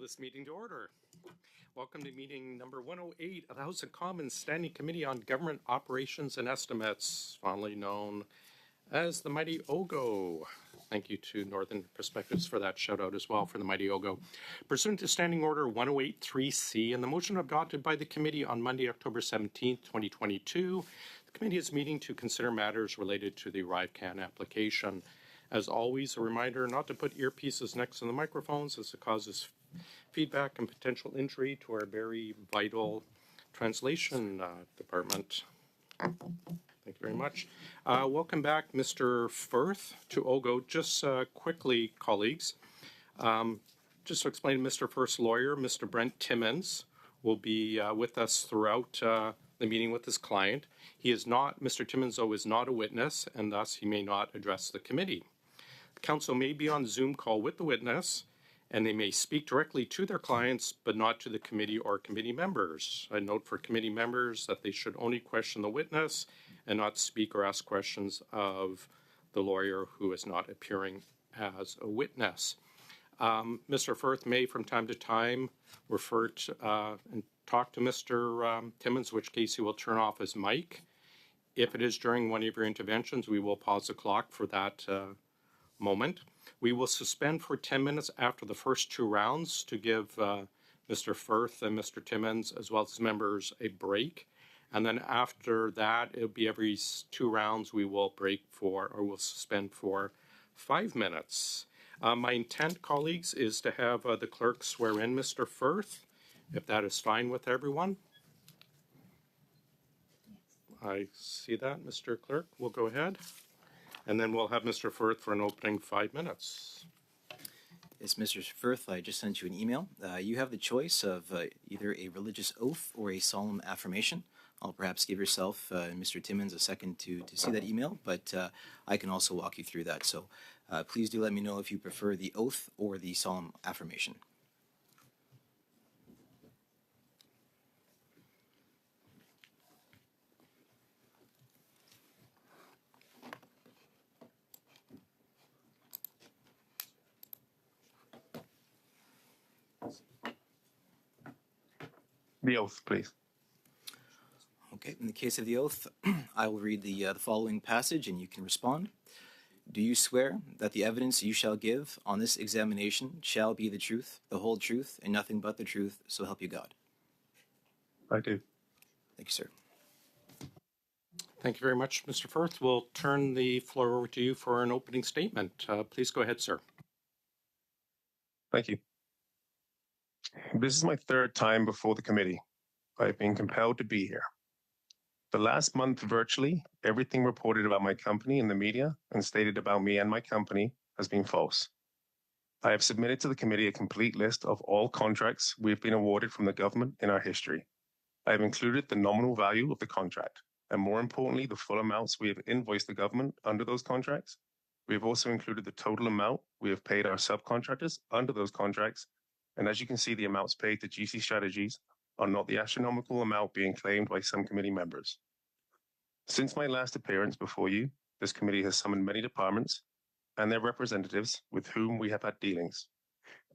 this meeting to order. Welcome to meeting number 108 of the House of Commons Standing Committee on Government Operations and Estimates, fondly known as the mighty OGGO. Thank you to Northern Perspectives for that shout out as well for the mighty OGGO. Pursuant to Standing Order 1083C and the motion adopted by the committee on Monday, October 17th, 2022, the committee is meeting to consider matters related to the ArriveCAN application. As always, a reminder not to put earpieces next to the microphones as it causes feedback and potential injury to our very vital translation department. Thank you very much. Welcome back, Mr. Firth, to OGGO. Just quickly, colleagues, just to explain, Mr. Firth's lawyer, Mr. Brent Timmins, will be with us throughout the meeting with his client. He is not, Mr. Timmins, though, is not a witness, and thus he may not address the committee. The counsel may be on Zoom call with the witness, and they may speak directly to their clients, but not to the committee or committee members. I note for committee members that they should only question the witness and not speak or ask questions of the lawyer who is not appearing as a witness. Mr. Firth may from time to time refer to and talk to Mr. Timmins, in which case he will turn off his mic. If it is during one of your interventions, we will pause the clock for that moment. We will suspend for 10 minutes after the first two rounds to give Mr. Firth and Mr. Timmins, as well as members, a break. And then after that, it'll be every 2 rounds we will break for, or we'll suspend for 5 minutes. My intent, colleagues, is to have the clerk swear in Mr. Firth, if that is fine with everyone. I see that, Mr. Clerk. We'll go ahead. And then we'll have Mr. Firth for an opening 5 minutes. Yes, Mr. Firth, I just sent you an email. You have the choice of either a religious oath or a solemn affirmation. I'll perhaps give yourself and Mr. Timmins a second to see that email, but I can also walk you through that. So please do let me know if you prefer the oath or the solemn affirmation. The oath, please. Okay, in the case of the oath, I will read the following passage and you can respond. Do you swear that the evidence you shall give on this examination shall be the truth, the whole truth, and nothing but the truth, so help you God? I do. Thank you, sir. Thank you very much, Mr. Firth. We'll turn the floor over to you for an opening statement. Please go ahead, sir. Thank you. This is my third time before the committee. I've been compelled to be here. The last month, virtually everything reported about my company in the media and stated about me and my company has been false. I have submitted to the committee a complete list of all contracts we've been awarded from the government in our history. I have included the nominal value of the contract, and more importantly, the full amounts we have invoiced the government under those contracts. We have also included the total amount we have paid our subcontractors under those contracts. And as you can see, the amounts paid to GC Strategies are not the astronomical amount being claimed by some committee members. Since my last appearance before you, this committee has summoned many departments and their representatives with whom we have had dealings.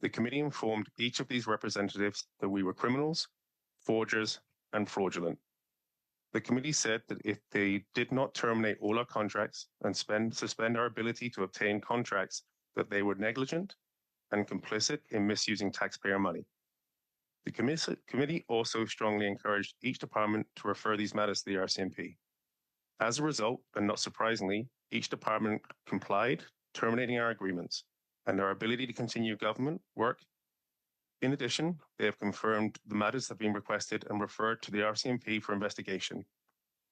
The committee informed each of these representatives that we were criminals, forgers, and fraudulent. The committee said that if they did not terminate all our contracts and suspend our ability to obtain contracts, that they were negligent and complicit in misusing taxpayer money. The committee also strongly encouraged each department to refer these matters to the RCMP. As a result, and not surprisingly, each department complied, terminating our agreements and our ability to continue government work. In addition, they have confirmed the matters have been requested and referred to the RCMP for investigation.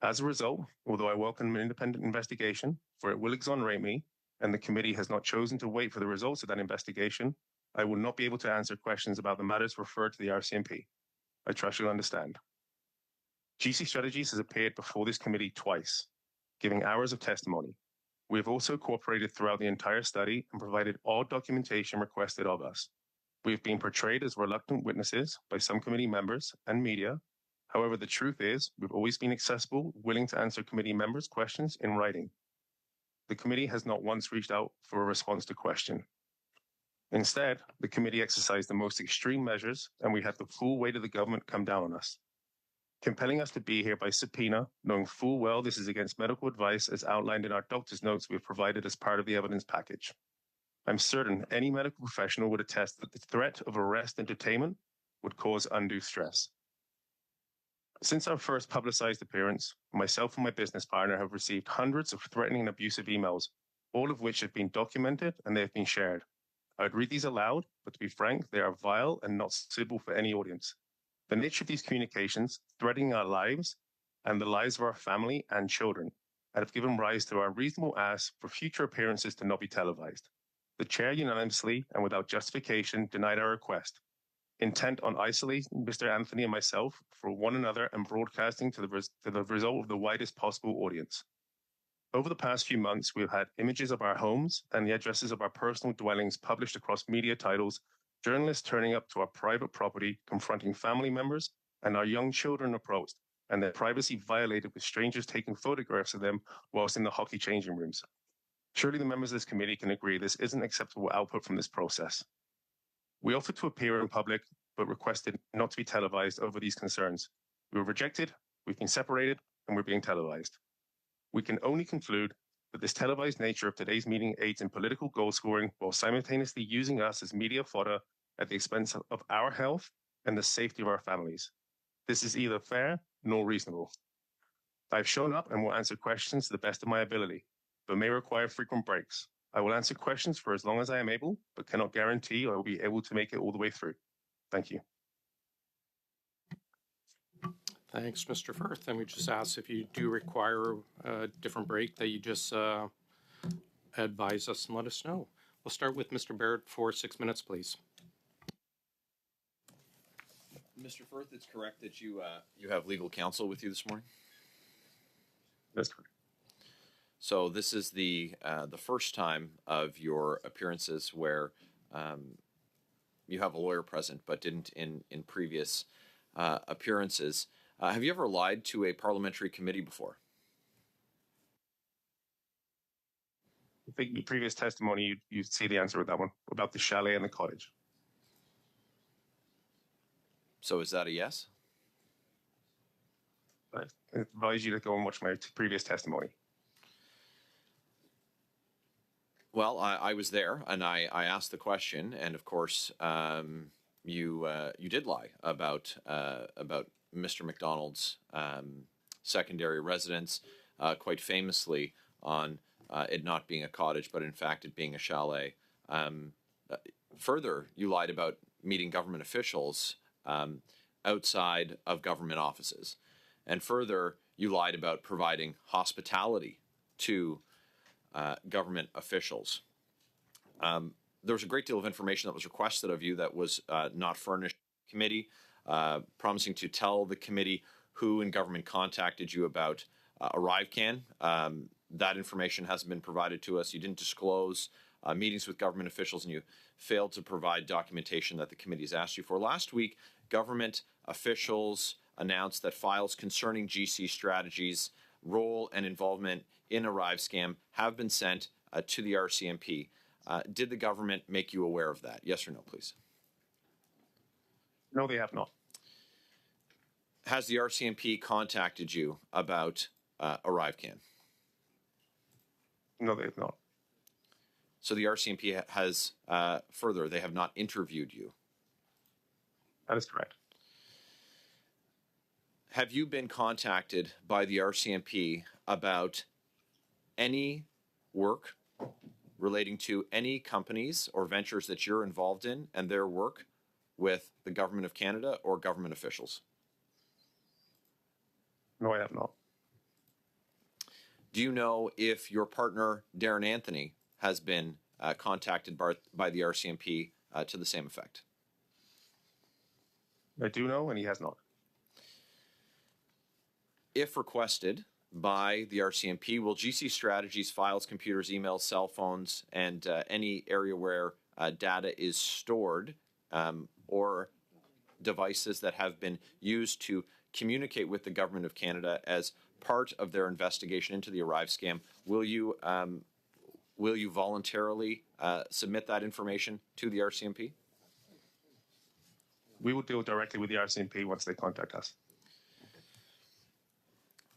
As a result, although I welcome an independent investigation, for it will exonerate me, and the committee has not chosen to wait for the results of that investigation, I will not be able to answer questions about the matters referred to the RCMP. I trust you'll understand. GC Strategies has appeared before this committee twice, giving hours of testimony. We have also cooperated throughout the entire study and provided all documentation requested of us. We have been portrayed as reluctant witnesses by some committee members and media. However, the truth is, we've always been accessible, willing to answer committee members' questions in writing. The committee has not once reached out for a response to question. Instead, the committee exercised the most extreme measures, and we had the full weight of the government come down on us, compelling us to be here by subpoena, knowing full well this is against medical advice as outlined in our doctor's notes we have provided as part of the evidence package. I'm certain any medical professional would attest that the threat of arrest and detainment would cause undue stress. Since our first publicized appearance, myself and my business partner have received hundreds of threatening and abusive emails, all of which have been documented and they have been shared. I would read these aloud, but to be frank, they are vile and not suitable for any audience. The nature of these communications, threatening our lives and the lives of our family and children, have given rise to our reasonable ask for future appearances to not be televised. The chair unanimously and without justification denied our request, intent on isolating Mr. Anthony and myself from one another and broadcasting to the result of the widest possible audience. Over the past few months, we've had images of our homes and the addresses of our personal dwellings published across media titles, journalists turning up to our private property, confronting family members and our young children approached, and their privacy violated with strangers taking photographs of them whilst in the hockey changing rooms. Surely the members of this committee can agree this isn't acceptable output from this process. We offered to appear in public, but requested not to be televised over these concerns. We were rejected, we've been separated, and we're being televised. We can only conclude that this televised nature of today's meeting aids in political goal scoring while simultaneously using us as media fodder at the expense of our health and the safety of our families. This is neither fair nor reasonable. I've shown up and will answer questions to the best of my ability, but may require frequent breaks. I will answer questions for as long as I am able, but cannot guarantee I will be able to make it all the way through. Thank you. Thanks, Mr. Firth. And we just ask if you do require a different break that you just advise us and let us know. We'll start with Mr. Barrett for 6 minutes, please. Mr. Firth, it's correct that you have legal counsel with you this morning? That's correct. So this is the first time of your appearances where you have a lawyer present but didn't in previous appearances. Have you ever lied to a parliamentary committee before? I think the previous testimony, you'd see the answer with that one, about the chalet and the cottage. So is that a yes? I advise you to go and watch my previous testimony. Well, I was there and I asked the question, and of course you did lie about Mr. McDonald's secondary residence, quite famously on it not being a cottage, but in fact it being a chalet. Further, you lied about meeting government officials outside of government offices. And further, you lied about providing hospitality to government officials. There was a great deal of information that was requested of you that was not furnished to the committee, promising to tell the committee who in government contacted you about ArriveCan. That information hasn't been provided to us. You didn't disclose meetings with government officials, and you failed to provide documentation that the committee has asked you for. Last week, government officials announced that files concerning GC Strategies' role and involvement in ArriveScam have been sent to the RCMP. Did the government make you aware of that? Yes or no, please? No, they have not. Has the RCMP contacted you about ArriveCan? No, they have not. So the RCMP has, further, they have not interviewed you? That is correct. Have you been contacted by the RCMP about any work relating to any companies or ventures that you're involved in and their work with the Government of Canada or government officials? No, I have not. Do you know if your partner, Darren Anthony, has been contacted by the RCMP to the same effect? I do know, and he has not. If requested by the RCMP, will GC Strategies files, computers, emails, cell phones, and any area where data is stored or devices that have been used to communicate with the Government of Canada as part of their investigation into the Arrive scam, will will you voluntarily submit that information to the RCMP? We will deal directly with the RCMP once they contact us.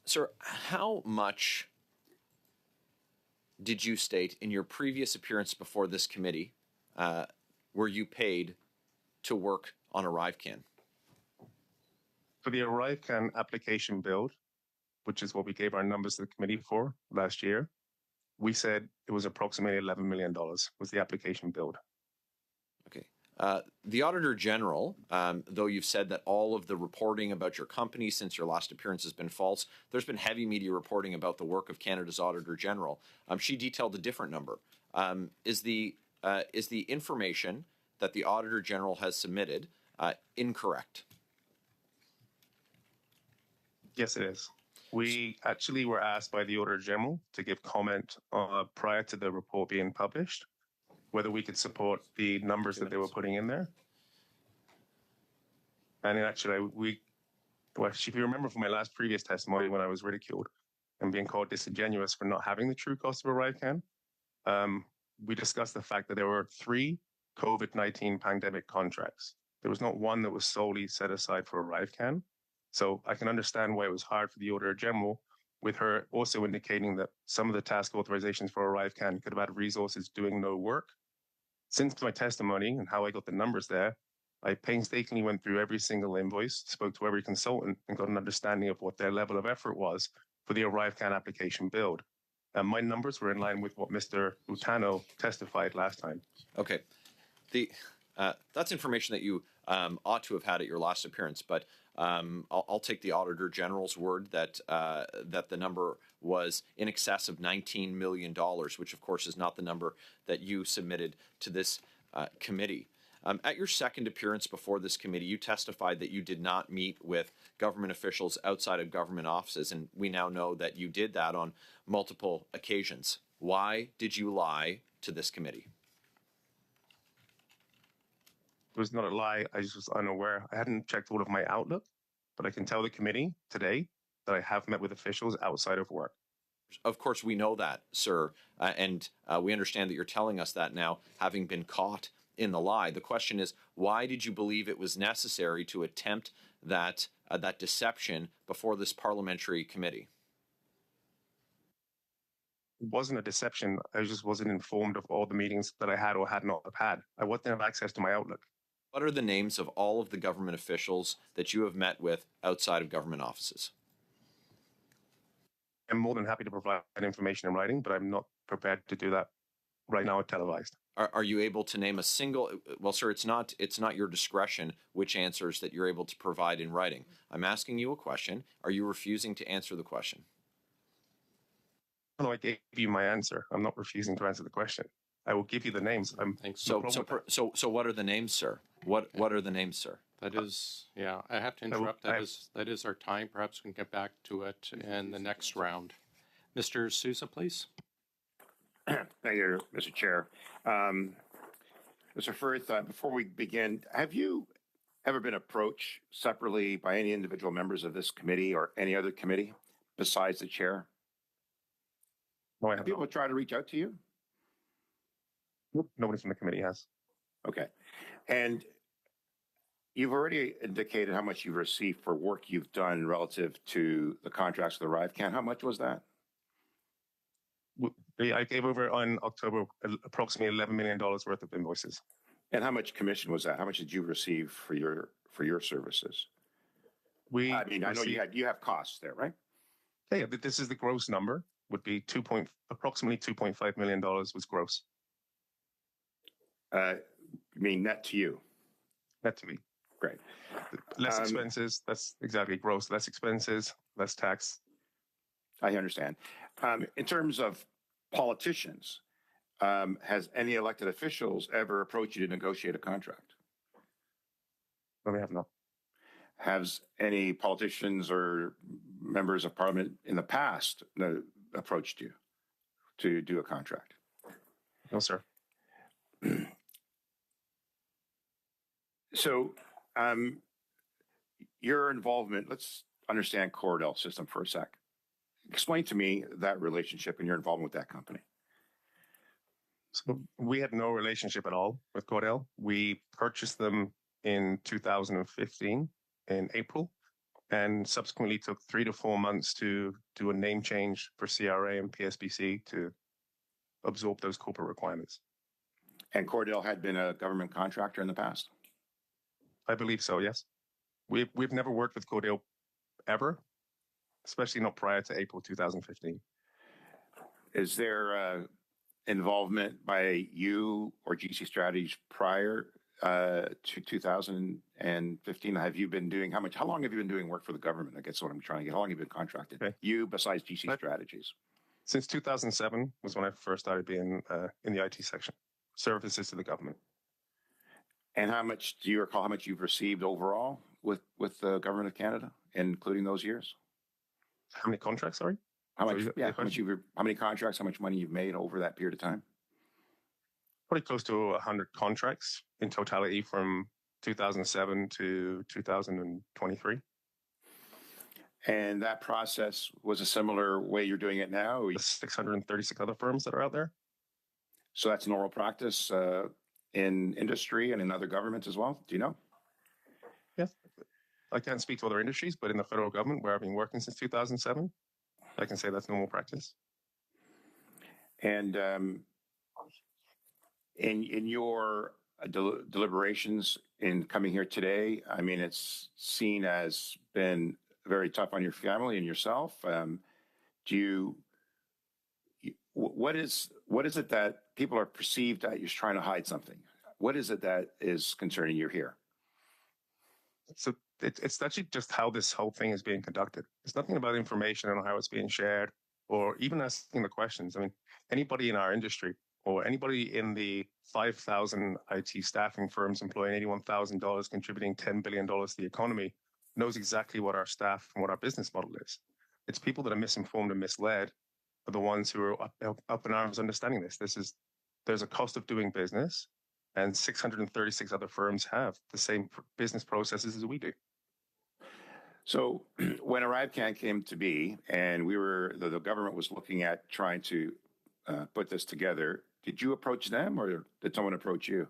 Sir, how much did you state in your previous appearance before this committee were you paid to work on ArriveCan? For the ArriveCan application build, which is what we gave our numbers to the committee for last year, we said it was approximately $11 million was the application build. Okay. The Auditor General, though you've said that all of the reporting about your company since your last appearance has been false, there's been heavy media reporting about the work of Canada's Auditor General. She detailed a different number. Is the information that the Auditor General has submitted incorrect? Yes, it is. We actually were asked by the Auditor General to give comment prior to the report being published, whether we could support the numbers that they were putting in there. And actually, if you remember from my last previous testimony when I was ridiculed and being called disingenuous for not having the true cost of ArriveCan, we discussed the fact that there were 3 COVID-19 pandemic contracts. There was not one that was solely set aside for ArriveCan. So I can understand why it was hard for the Auditor General, with her also indicating that some of the task authorizations for ArriveCan could have had resources doing no work. Since my testimony and how I got the numbers there, I painstakingly went through every single invoice, spoke to every consultant, and got an understanding of what their level of effort was for the ArriveCan application build. And my numbers were in line with what Mr. Utano testified last time. Okay. That's information that you ought to have had at your last appearance, but I'll take the Auditor General's word that the number was in excess of $19 million, which of course is not the number that you submitted to this committee. At your second appearance before this committee, you testified that you did not meet with government officials outside of government offices, and we now know that you did that on multiple occasions. Why did you lie to this committee? It was not a lie. I just was unaware. I hadn't checked all of my Outlook, but I can tell the committee today that I have met with officials outside of work. Of course, we know that, sir, and we understand that you're telling us that now, having been caught in the lie. The question is, why did you believe it was necessary to attempt that deception before this parliamentary committee? It wasn't a deception. I just wasn't informed of all the meetings that I had or had not had. I wouldn't have access to my Outlook. What are the names of all of the government officials that you have met with outside of government offices? I'm more than happy to provide that information in writing, but I'm not prepared to do that right now televised. Are you able to name a single? Well, sir, it's not your discretion which answers that you're able to provide in writing. I'm asking you a question. Are you refusing to answer the question? No, I gave you my answer. I'm not refusing to answer the question. I will give you the names. So what are the names, sir? What are the names, sir? That is, yeah, I have to interrupt. That is our time. Perhaps we can get back to it in the next round. Mr. Sousa, please. Thank you, Mr. Chair. Mr. Firth, before we begin, have you ever been approached separately by any individual members of this committee or any other committee besides the chair? No, I Have have people not. tried to reach out to you? Nobody from the committee has. Okay. And you've already indicated how much you've received for work you've done relative to the contracts with ArriveCan. How much was that? I gave over on October approximately $11 million worth of invoices. And how much commission was that? How much did you receive for your services? I know you have costs there, right? Yeah, this is the gross number. Would be approximately $2.5 million was gross. You mean net to you? Net to me. Great. Less expenses. That's exactly gross. Less expenses, less tax. I understand. In terms of politicians, has any elected officials ever approached you to negotiate a contract? No, we have not. Has any politicians or members of parliament in the past approached you to do a contract? No, sir. So your involvement, let's understand Cordell System for a sec. Explain to me that relationship and your involvement with that company. So we had no relationship at all with Cordell. We purchased them in 2015 in April, and subsequently took 3 to 4 months to do a name change for CRA and PSBC to absorb those corporate requirements. And Cordell had been a government contractor in the past? I believe so, yes. We've never worked with Cordell ever, especially not prior to April 2015. Is there involvement by you or GC Strategies prior to 2015? Have you been doing, how long have you been doing work for the government? I guess what I'm trying to get. How long have you been contracted? Okay. You besides GC Strategies? Since 2007 was when I first started being in the IT section, services to the government. And how much, do you recall how much you've received overall with the government of Canada, including those years? How many contracts, sorry? How much, So how many contracts, how much money you've made over that period of time? Probably close to 100 contracts in totality from 2007 to 2023. And that process was a similar way you're doing it now? The 636 other firms that are out there. So that's normal practice in industry and in other governments as well? Do you know? Yes. I can't speak to other industries, but in the federal government, where I've been working since 2007, I can say that's normal practice. And in your deliberations in coming here today, I mean, it's seen as been very tough on your family and yourself. What is it that people are perceived that you're trying to hide something? What is it that is concerning you here? So it's actually just how this whole thing is being conducted. It's nothing about information and how it's being shared, or even asking the questions. I mean, anybody in our industry or anybody in the 5,000 IT staffing firms employing $81,000, contributing $10 billion to the economy, knows exactly what our staff and what our business model is. It's people that are misinformed and misled are the ones who are up in arms understanding this. There's a cost of doing business, and 636 other firms have the same business processes as we do. So when ArriveCan came to be, and the government was looking at trying to put this together, did you approach them, or did someone approach you?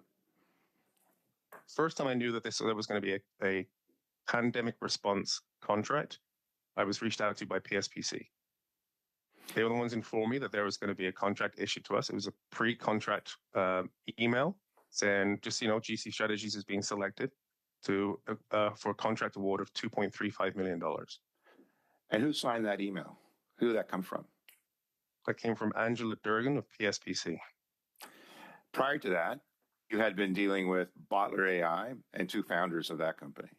First time I knew that there was going to be a pandemic response contract, I was reached out to by PSPC. They were the ones informed me that there was going to be a contract issued to us. It was a pre-contract email saying, just so you know, GC Strategies is being selected for a contract award of $2.35 million. And who signed that email? Who did that come from? That came from Angela Durgan of PSPC. Prior to that, you had been dealing with Bottler AI and two founders of that company.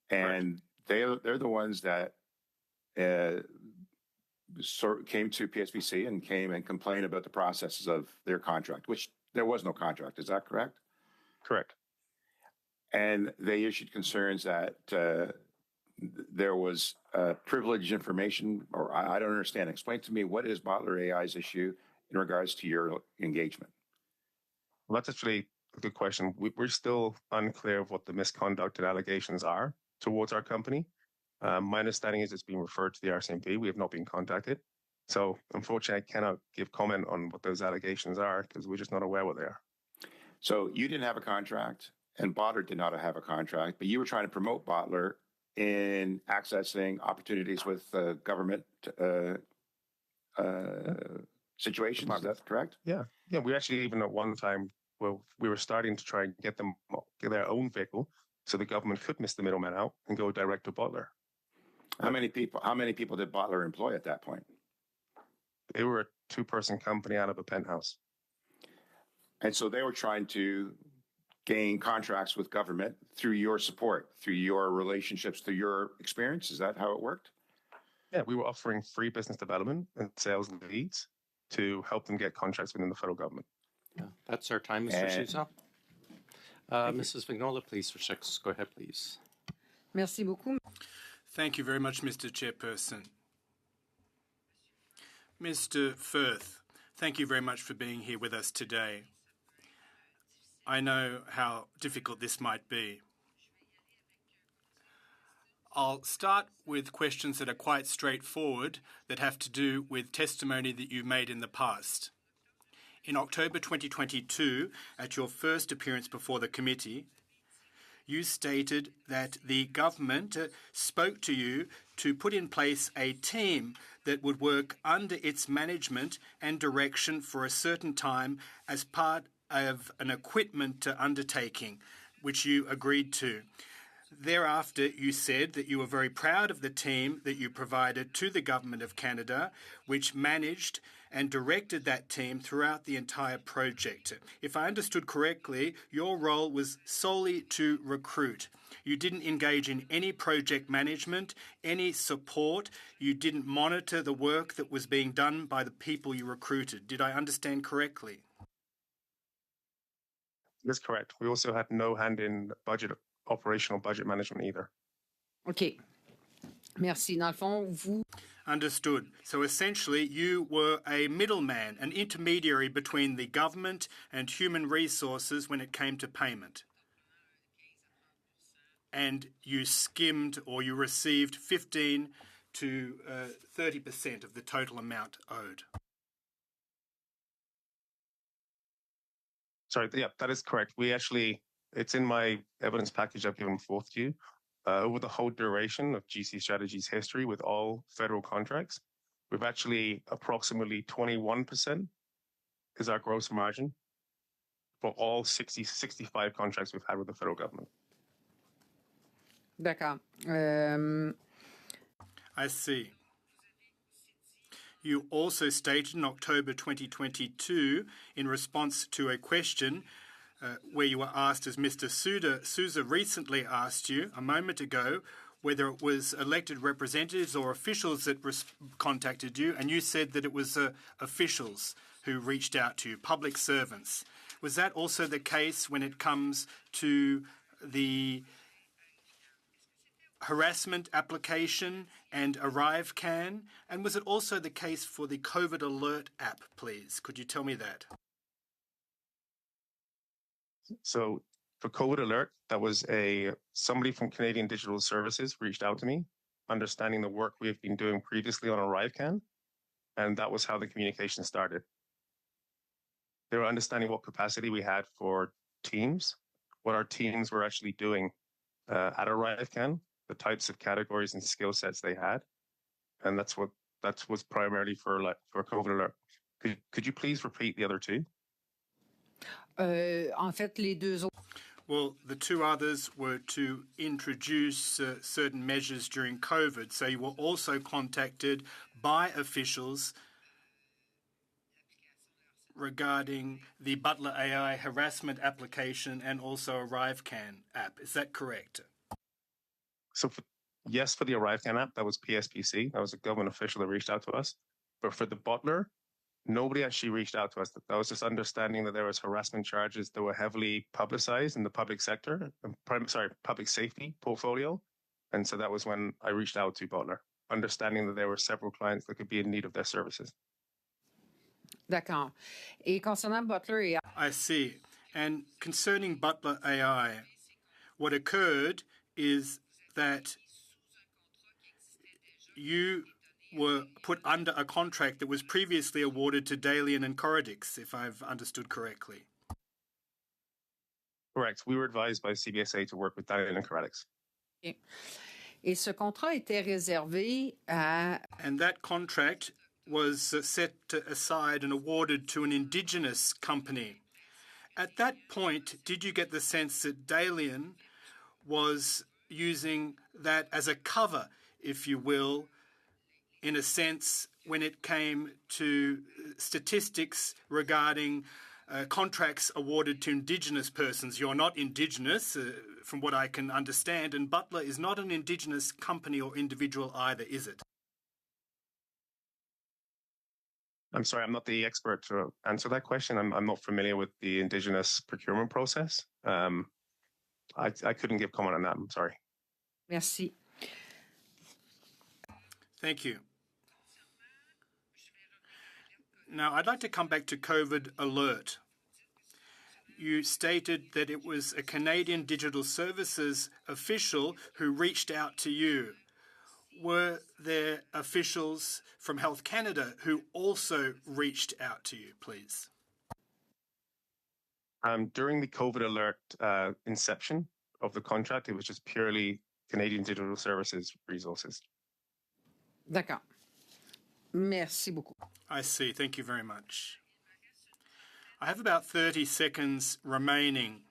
And they're the ones that came to PSPC and came and complained about the processes of their contract, which there was no contract. Is that correct? Correct. And they issued concerns that there was privileged information, or I don't understand. Explain to me, what is Bottler AI's issue in regards to your engagement? Well, that's actually a good question. We're still unclear of what the misconduct and allegations are towards our company. My understanding is it's being referred to the RCMP. We have not been contacted. So unfortunately, I cannot give comment on what those allegations are because we're just not aware what they are. So you didn't have a contract and Bottler did not have a contract, but you were trying to promote Bottler in accessing opportunities with government situations. Is that correct? Yeah. We actually, even at one time, we were starting to try and get their own vehicle so the government could miss the middleman out and go direct to Bottler. How many people did Bottler employ at that point? They were a two-person company out of a penthouse. And so they were trying to gain contracts with government through your support, through your relationships, through your experience. Is that how it worked? Yeah, we were offering free business development and sales leads to help them get contracts within the federal government. Yeah, that's our time, Mr. Sousa. Mrs. Vignola, please, for 6. Go ahead, please. Merci beaucoup. Thank you very much, Mr. Chairperson. Mr. Firth, thank you very much for being here with us today. I know how difficult this might be. I'll start with questions that are quite straightforward that have to do with testimony that you've made in the past. In October 2022, at your first appearance before the committee, you stated that the government spoke to you to put in place a team that would work under its management and direction for a certain time as part of an equipment undertaking, which you agreed to. Thereafter, you said that you were very proud of the team that you provided to the Government of Canada, which managed and directed that team throughout the entire project. If I understood correctly, your role was solely to recruit. You didn't engage in any project management, any support. You didn't monitor the work that was being done by the people you recruited. Did I understand correctly? That's correct. We also had no hand in operational budget management either. OK. Merci. Dans le fond, vous... Understood. So essentially, you were a middleman, an intermediary between the government and human resources when it came to payment. And you skimmed or you received 15 to 30% of the total amount owed. Sorry, yeah, that is correct. It's in my evidence package I've given forth to you. Over the whole duration of GC Strategy's history with all federal contracts, we've actually approximately 21% is our gross margin for all 65 contracts we've had with the federal government. D'accord. I see. You also stated in October 2022, in response to a question where you were asked, as Mr. Sousa recently asked you a moment ago, whether it was elected representatives or officials that contacted you, and you said that it was officials who reached out to you, public servants. Was that also the case when it comes to the harassment application and ArriveCan? And was it also the case for the COVID Alert app, please? Could you tell me that? So for COVID Alert, that was somebody from Canadian Digital Services reached out to me, understanding the work we have been doing previously on ArriveCan, and that was how the communication started. They were understanding what capacity we had for teams, what our teams were actually doing at ArriveCan, the types of categories and skill sets they had, and that was primarily for COVID Alert. Could you please repeat the other two? En fait, les deux autres... Well, the two others were to introduce certain measures during COVID. So you were also contacted by officials regarding the Butler AI harassment application and also ArriveCan app. Is that correct? So yes, for the ArriveCan app, that was PSPC. That was a government official that reached out to us. But for the Butler, nobody actually reached out to us. That was just understanding that there was harassment charges that were heavily publicized in the public sector, public safety portfolio. And so that was when I reached out to Butler, understanding that there were several clients that could be in need of their services. D'accord. Et concernant Butler AI... I see. And concerning Butler AI, what occurred is that you were put under a contract that was previously awarded to Dalian and Coradix, if I've understood correctly. Correct. We were advised by CBSA to work with Dalian and Coradix. Okay. Et ce contrat était réservé à... And that contract was set aside and awarded to an Indigenous company. At that point, did you get the sense that Dalian was using that as a cover, if you will, in a sense, when it came to statistics regarding contracts awarded to Indigenous persons? You're not Indigenous, from what I can understand, and Butler is not an Indigenous company or individual either, is it? I'm sorry, I'm not the expert to answer that question. I'm not familiar with the Indigenous procurement process. I couldn't give comment on that. I'm sorry. Merci. Thank you. Now, I'd like to come back to COVID Alert. You stated that it was a Canadian Digital Services official who reached out to you. Were there officials from Health Canada who also reached out to you, please? During the COVID alert inception of the contract, it was just purely Canadian Digital Services resources. D'accord. Merci beaucoup. I see. Thank you very much. I have about 30 seconds remaining.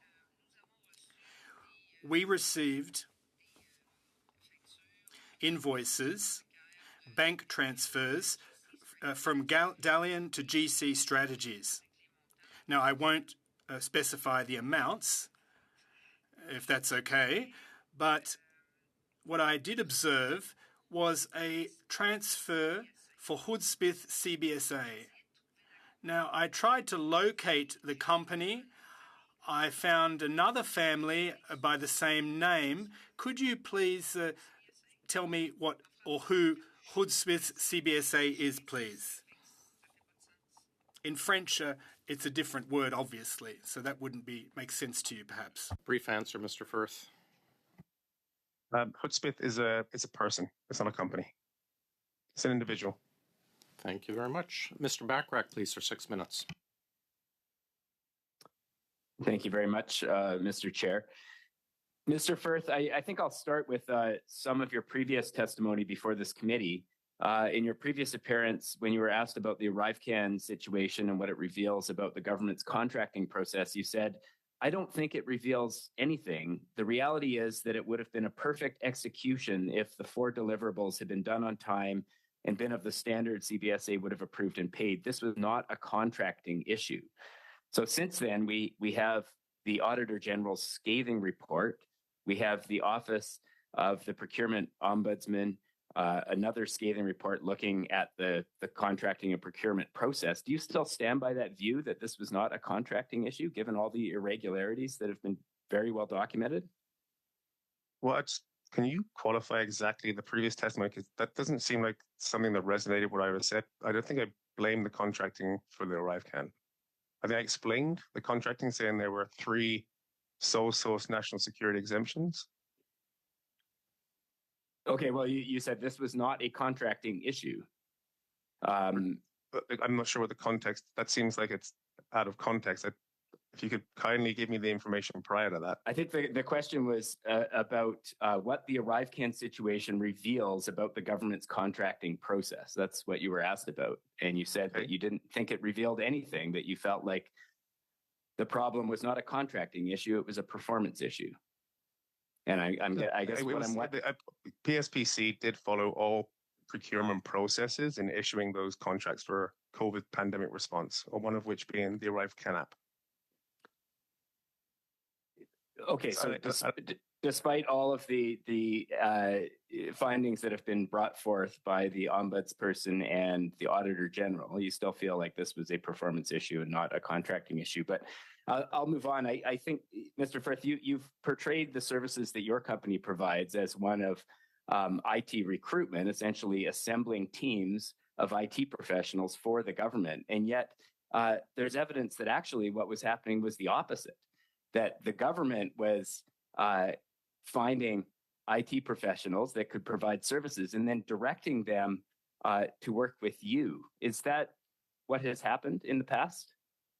We received invoices, bank transfers from Dalian to GC Strategies. Now, I won't specify the amounts, if that's okay, but what I did observe was a transfer for Hoodsmith CBSA. Now, I tried to locate the company. I found another family by the same name. Could you please tell me what or who Hoodsmith CBSA is, please? In French, it's a different word, obviously, so that wouldn't make sense to you, perhaps. Brief answer, Mr. Firth. Hoodsmith is a person. It's not a company. It's an individual. Thank you very much. Mr. Backrack, please, for 6 minutes. Thank you very much, Mr. Chair. Mr. Firth, I think I'll start with some of your previous testimony before this committee. In your previous appearance, when you were asked about the ArriveCan situation and what it reveals about the government's contracting process, you said, "I don't think it reveals anything. The reality is that it would have been a perfect execution if the 4 deliverables had been done on time and been of the standard CBSA would have approved and paid. This was not a contracting issue." So since then, we have the Auditor General's scathing report. We have the Office of the Procurement Ombudsman, another scathing report looking at the contracting and procurement process. Do you still stand by that view that this was not a contracting issue, given all the irregularities that have been very well documented? Well, can you qualify exactly the previous testimony? Because that doesn't seem like something that resonated with what I was said. I don't think I blame the contracting for the ArriveCan. I think I explained the contracting, saying there were 3 sole source national security exemptions. Okay, well, you said this was not a contracting issue. I'm not sure what the context, that seems like it's out of context. If you could kindly give me the information prior to that. I think the question was about what the ArriveCan situation reveals about the government's contracting process. That's what you were asked about. And you said that you didn't think it revealed anything, that you felt like the problem was not a contracting issue, it was a performance issue. And I guess PSPC did follow all procurement processes in issuing those contracts for COVID pandemic response, or one of which being the ArriveCan app. Okay, so despite all of the findings that have been brought forth by the ombudsperson and the Auditor General, you still feel like this was a performance issue and not a contracting issue. But I'll move on. I think, Mr. Firth, you've portrayed the services that your company provides as one of IT recruitment, essentially assembling teams of IT professionals for the government. And yet there's evidence that actually what was happening was the opposite, that the government was finding IT professionals that could provide services and then directing them to work with you. Is that what has happened in the past,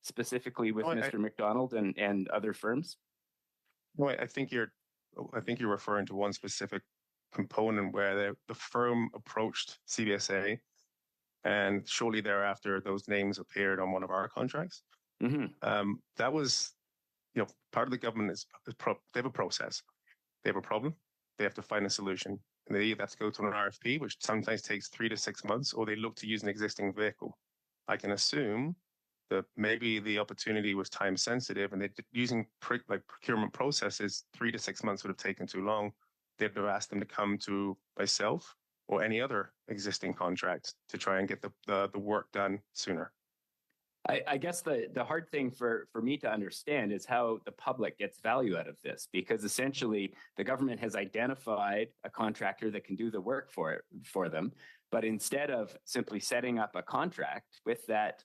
specifically with Mr. McDonald and other firms? No, I think you're referring to one specific component where the firm approached CBSA, and shortly thereafter, those names appeared on one of our contracts. Mm-hmm. That was, part of the government they have a process. They have a problem. They have to find a solution. And they either have to go to an RFP, which sometimes takes 3 to 6 months, or they look to use an existing vehicle. I can assume that maybe the opportunity was time sensitive, and using procurement processes, 3 to 6 months would have taken too long. They'd have asked them to come to myself or any other existing contract to try and get the work done sooner. I guess the hard thing for me to understand is how the public gets value out of this, because essentially the government has identified a contractor that can do the work for them, but instead of simply setting up a contract with that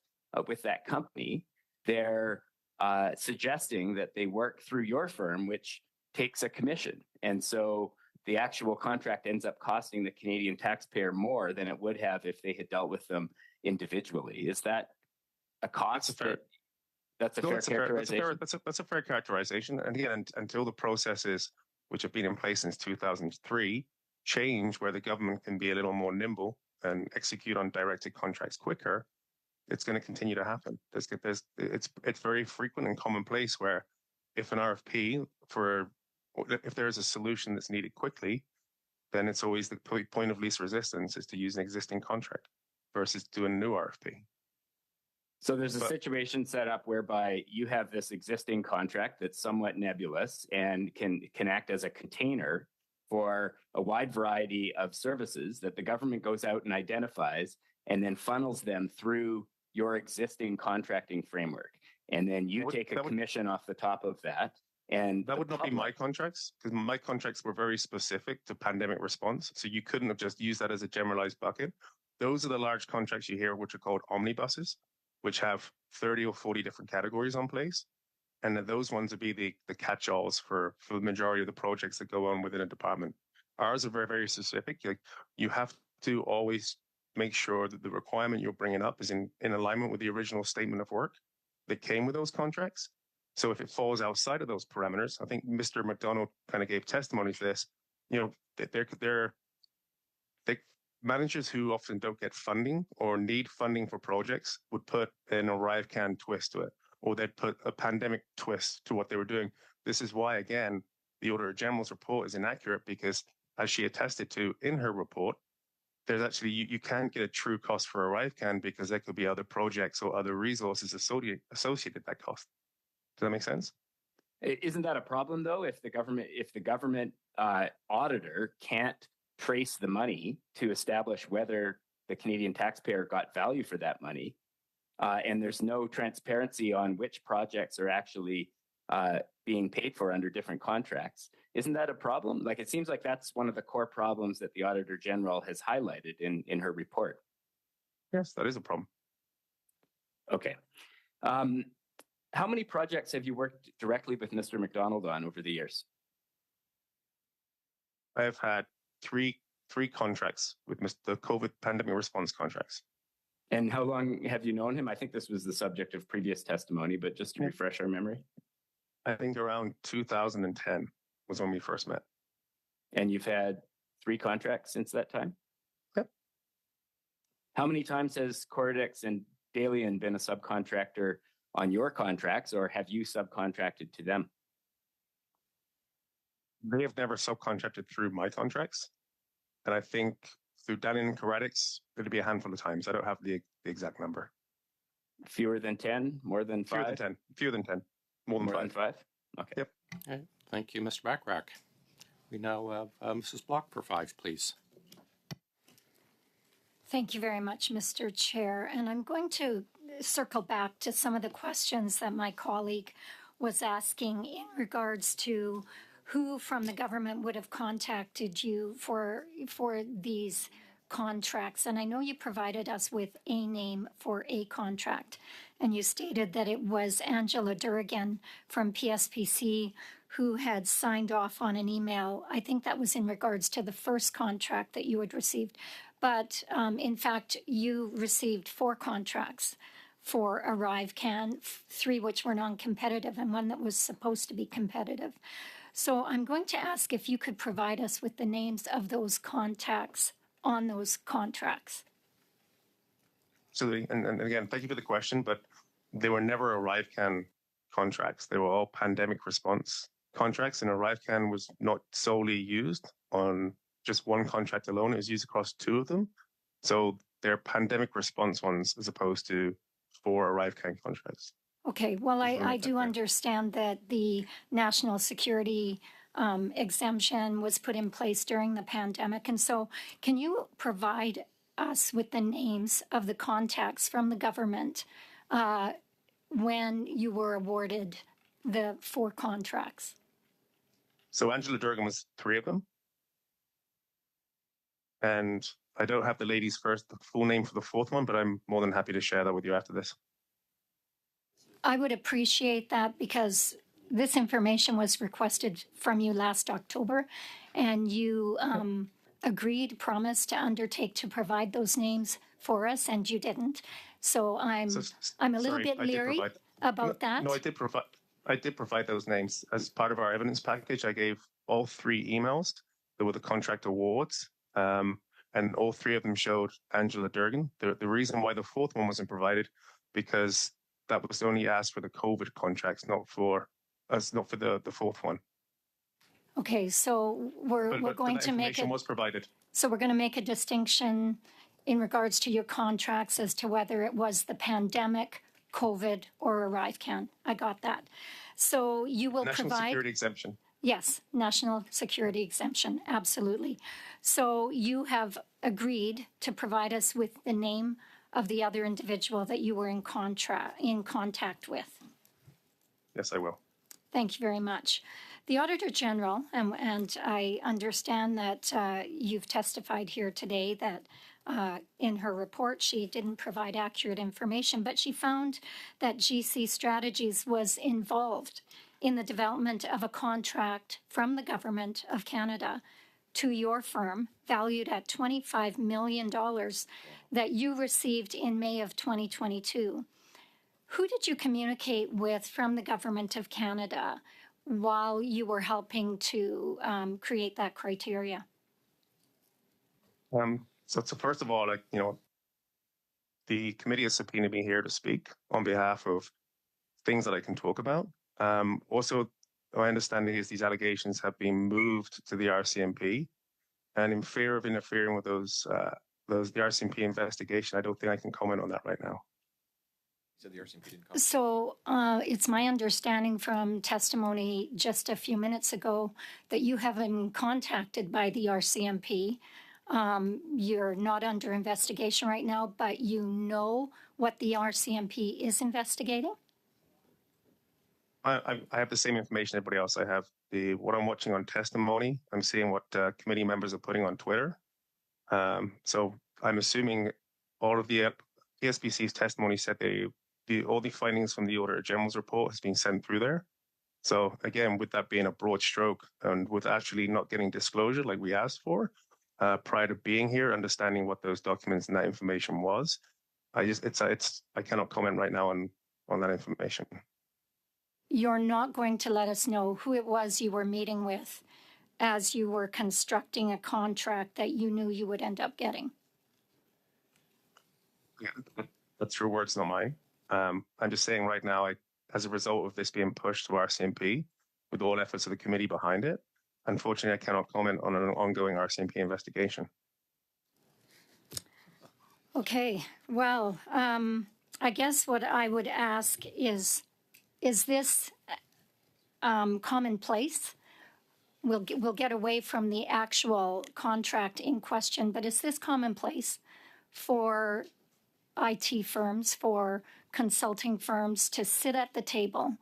company, they're suggesting that they work through your firm, which takes a commission, and so the actual contract ends up costing the Canadian taxpayer more than it would have if they had dealt with them individually. Is that a cost? That's a No, fair that's a fair, characterization. that's a fair characterization. And again, until the processes which have been in place since 2003 change, where the government can be a little more nimble and execute on directed contracts quicker, it's going to continue to happen. It's very frequent and commonplace where if an RFP if there is a solution that's needed quickly, then it's always the point of least resistance is to use an existing contract versus doing a new RFP. So there's a situation set up whereby you have this existing contract that's somewhat nebulous and can act as a container for a wide variety of services that the government goes out and identifies and then funnels them through your existing contracting framework. And then you take a commission off the top of that. And that would not be my contracts, because my contracts were very specific to pandemic response. So you couldn't have just used that as a generalized bucket. Those are the large contracts you hear, which are called omnibuses, which have 30 or 40 different categories on place. And those ones would be the catch-alls for the majority of the projects that go on within a department. Ours are very, very specific. Like, you have to always make sure that the requirement you're bringing up is in alignment with the original statement of work that came with those contracts. So if it falls outside of those parameters, I think Mr. McDonald kind of gave testimony to this, they're managers who often don't get funding or need funding for projects would put an ArriveCAN twist to it, or they'd put a pandemic twist to what they were doing. This is why, again, the Auditor General's report is inaccurate, because as she attested to in her report, there's actually, you can't get a true cost for ArriveCAN because there could be other projects or other resources associated with that cost. Does that make sense? Isn't that a problem, though, if the government auditor can't trace the money to establish whether the Canadian taxpayer got value for that money, and there's no transparency on which projects are actually being paid for under different contracts? Isn't that a problem? Like, it seems like that's one of the core problems that the Auditor General has highlighted in her report. Yes, that is a problem. Okay. How many projects have you worked directly with Mr. McDonald on over the years? I have had three contracts with the COVID pandemic response contracts. And how long have you known him? I think this was the subject of previous testimony, but just to refresh our memory. I think around 2010 was when we first met. And you've had 3 contracts since that time? Yep. How many times has Cordex and Dalian been a subcontractor on your contracts, or have you subcontracted to them? They have never subcontracted through my contracts. And I think through Dalian and Cordex, it'll be a handful of times. I don't have the exact number. Fewer than 10? More than 5? Fewer than 10. More than 5. Okay. Yep. Okay. Thank you, Mr. Backrack. We now have Mrs. Block for 5, please. Thank you very much, Mr. Chair. And I'm going to circle back to some of the questions that my colleague was asking in regards to who from the government would have contacted you for these contracts. And I know you provided us with a name for a contract, and you stated that it was Angela Durgan from PSPC who had signed off on an email. I think that was in regards to the first contract that you had received. But in fact, you received 4 contracts for ArriveCAN, 3 which were non-competitive and 1 that was supposed to be competitive. So I'm going to ask if you could provide us with the names of those contacts on those contracts. Absolutely. And again, thank you for the question, but they were never ArriveCAN contracts. They were all pandemic response contracts, and ArriveCAN was not solely used on just one contract alone. It was used across 2 of them. So they're pandemic response ones as opposed to 4 ArriveCAN contracts. Okay, well, I do understand that the national security exemption was put in place during the pandemic. And so can you provide us with the names of the contacts from the government when you were awarded the 4 contracts? So Angela Durgan was 3 of them. And I don't have the the full name for the 4th one, but I'm more than happy to share that with you after this. I would appreciate that, because this information was requested from you last October, and you promised to undertake to provide those names for us, and you didn't. So I'm a little bit leery. about that? No, I did provide those names as part of our evidence package. I gave all 3 emails. There were the contract awards, and all 3 of them showed Angela Durgan. The reason why the 4th one wasn't provided, because that was only asked for the COVID contracts, not for the 4th one. Okay, so we're going that to make information was provided. So we're going to make a distinction in regards to your contracts as to whether it was the pandemic, COVID, or ArriveCan. I got that. So you will National provide... security exemption. Yes, national security exemption, absolutely. So you have agreed to provide us with the name of the other individual that you were in contact with. Yes, I will. Thank you very much. The Auditor General, and I understand that you've testified here today that in her report she didn't provide accurate information, but she found that GC Strategies was involved in the development of a contract from the Government of Canada to your firm, valued at $25 million, that you received in May of 2022. Who did you communicate with from the Government of Canada while you were helping to create that criteria? So first of all, the committee has subpoenaed me here to speak on behalf of things that I can talk about. Also, my understanding is these allegations have been moved to the RCMP, and in fear of interfering with the RCMP investigation, I don't think I can comment on that right now. So the RCMP didn't comment. So it's my understanding from testimony just a few minutes ago that you have been contacted by the RCMP. You're not under investigation right now, but you know what the RCMP is investigating? I have the same information everybody else. I have what I'm watching on testimony. I'm seeing what committee members are putting on Twitter. So I'm assuming all of the ESBC's testimony said all the findings from the Auditor General's report has been sent through there. So again, with that being a broad stroke and with actually not getting disclosure like we asked for prior to being here, understanding what those documents and that information was, I cannot comment right now on that information. You're not going to let us know who it was you were meeting with as you were constructing a contract that you knew you would end up getting? Yeah, that's your words, not mine. I'm just saying right now, as a result of this being pushed to RCMP, with all efforts of the committee behind it, unfortunately, I cannot comment on an ongoing RCMP investigation. Okay, well, I guess what I would ask is this commonplace? We'll get away from the actual contract in question, but is this commonplace for IT firms, for consulting firms to sit at the table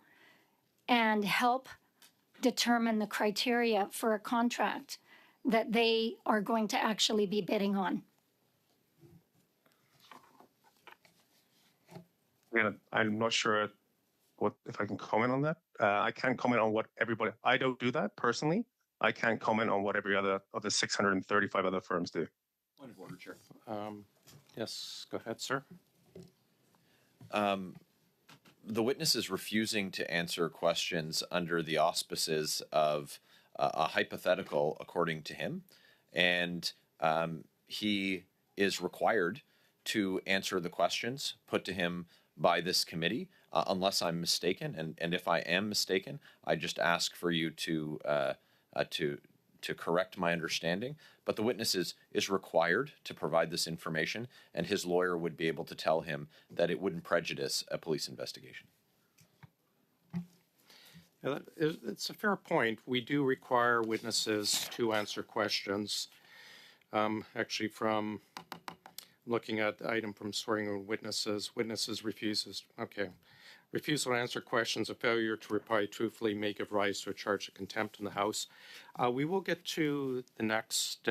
and help determine the criteria for a contract that they are going to actually be bidding on? I'm not sure if I can comment on that. I can't comment on what everybody. I don't do that personally. I can't comment on what every other of the 635 other firms do. Point of order, Chair. Yes, go ahead, sir. The witness is refusing to answer questions under the auspices of a hypothetical, according to him, and he is required to answer the questions put to him by this committee, unless I'm mistaken. And if I am mistaken, I just ask for you to correct my understanding. But the witness is required to provide this information, and his lawyer would be able to tell him that it wouldn't prejudice a police investigation. It's a fair point. We do require witnesses to answer questions. Actually, from looking at the item from swearing in witnesses refusal to answer questions, a failure to reply truthfully may give rise to a charge of contempt in the House. We will get to the next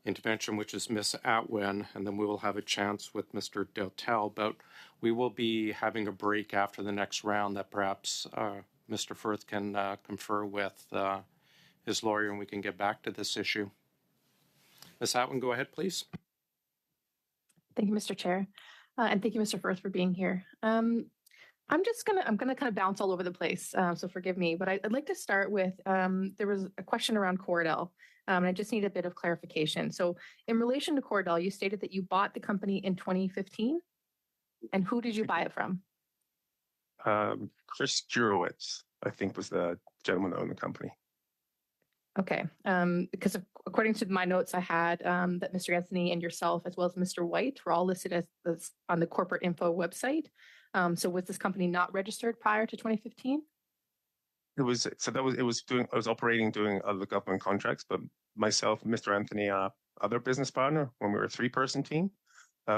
intervention, which is Ms. Atwin, and then we will have a chance with Mr. Deltel, but we will be having a break after the next round that perhaps Mr. Firth can confer with his lawyer, and we can get back to this issue. Ms. Atwin, go ahead, please. Thank you, Mr. Chair, and thank you, Mr. Firth, for being here. I'm gonna kind of bounce all over the place, so forgive me. But I'd like to start with there was a question around Cordell, and I just need a bit of clarification. So, in relation to Cordell, you stated that you bought the company in 2015, and who did you buy it from? Chris Jurowitz, I think, was the gentleman that owned the company. Okay, because according to my notes, I had that Mr. Anthony and yourself, as well as Mr. White, were all listed as on the corporate info website. So was this company not registered prior to 2015? It was operating doing other government contracts, but myself and Mr. Anthony, our other business partner, when we were a 3-person team,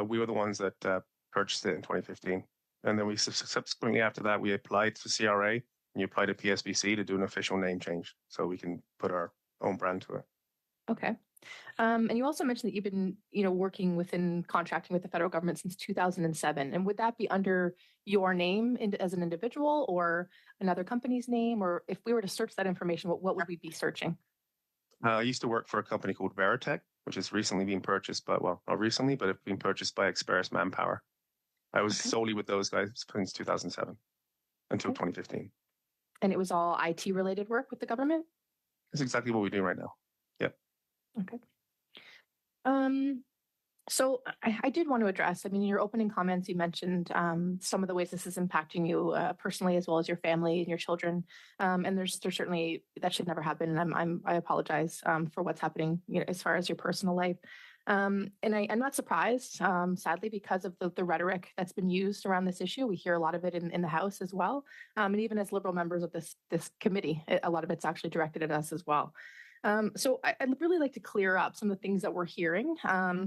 we were the ones that purchased it in 2015. And then we subsequently after that, we applied for CRA and you applied to PSBC to do an official name change so we can put our own brand to it. Okay. And you also mentioned that you've been, working within contracting with the federal government since 2007. And would that be under your name as an individual or another company's name? Or if we were to search that information, what would we be searching? I used to work for a company called Veritech, which has recently been purchased by, well, not recently, but it's been purchased by Express Manpower. I was solely with those guys since 2007 until 2015. And it was all IT related work with the government? That's exactly what we do right now. Yep. Okay. So I did want to address, in your opening comments, you mentioned some of the ways this is impacting you personally, as well as your family and your children. And there's certainly, that should never happen. And I apologize for what's happening, as far as your personal life. And I'm not surprised, sadly, because of the rhetoric that's been used around this issue. We hear a lot of it in the House as well. And even as Liberal members of this committee, a lot of it's actually directed at us as well. So I'd really like to clear up some of the things that we're hearing.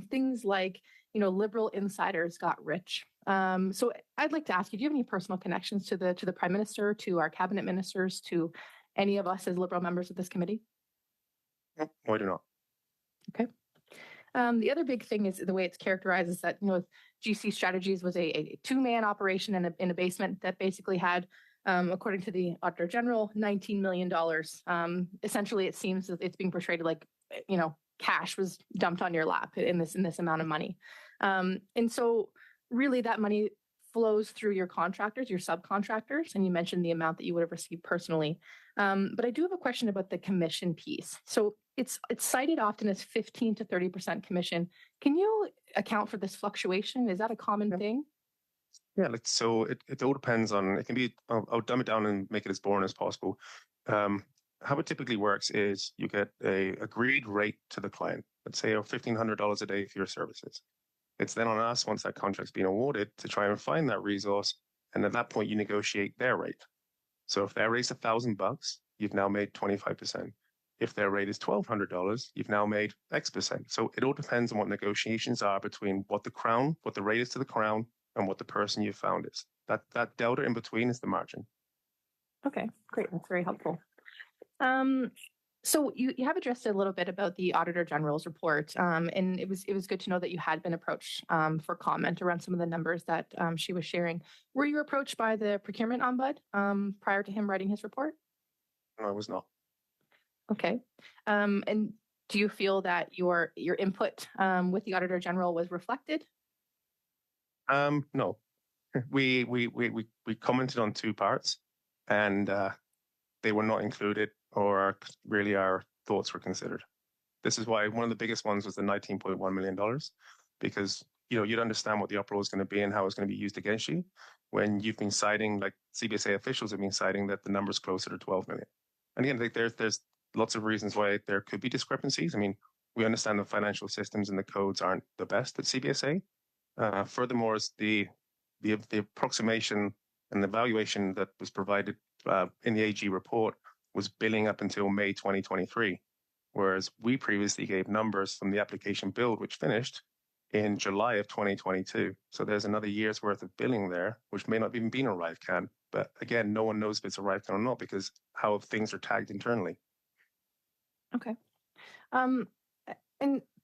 Things like, Liberal insiders got rich. So I'd like to ask you, do you have any personal connections to the Prime Minister, to our cabinet ministers, to any of us as Liberal members of this committee? No, I do not. Okay. The other big thing is the way it's characterized is that, GC Strategies was a 2-man operation in a basement that basically had, according to the Auditor General, $19 million. Essentially, it seems that it's being portrayed like, cash was dumped on your lap in this amount of money. And so really that money flows through your contractors, your subcontractors, and you mentioned the amount that you would have received personally. But I do have a question about the commission piece. So it's cited often as 15 to 30% commission. Can you account for this fluctuation? Is that a common thing? Yeah, so it all depends on, it can be, I'll dumb it down and make it as boring as possible. How it typically works is you get a agreed rate to the client, let's say $1,500 a day for your services. It's then on us, once that contract's been awarded, to try and find that resource. And at that point, you negotiate their rate. So if their rate's $1,000, you've now made 25%. If their rate is $1,200, you've now made X%. So it all depends on what negotiations are between what the rate is to the Crown and what the person you found is. That delta in between is the margin. Okay, great. That's very helpful. So you have addressed a little bit about the Auditor General's report, and it was good to know that you had been approached for comment around some of the numbers that she was sharing. Were you approached by the procurement ombud prior to him writing his report? No, I was not. Okay. And do you feel that your input with the Auditor General was reflected? No. We commented on 2 parts, and they were not included, or really our thoughts were considered. This is why one of the biggest ones was the $19.1 million, because you'd understand what the uproar is going to be and how it's going to be used against you when you've been citing, like CBSA officials have been citing, that the number's closer to 12 million. And again, there's lots of reasons why there could be discrepancies. We understand the financial systems and the codes aren't the best at CBSA. Furthermore, is the approximation and the valuation that was provided in the AG report was billing up until May 2023, whereas we previously gave numbers from the application build, which finished in July of 2022. So there's another year's worth of billing there, which may not even be an ArriveCAN. But again, no one knows if it's ArriveCAN or not because how things are tagged internally. Okay. And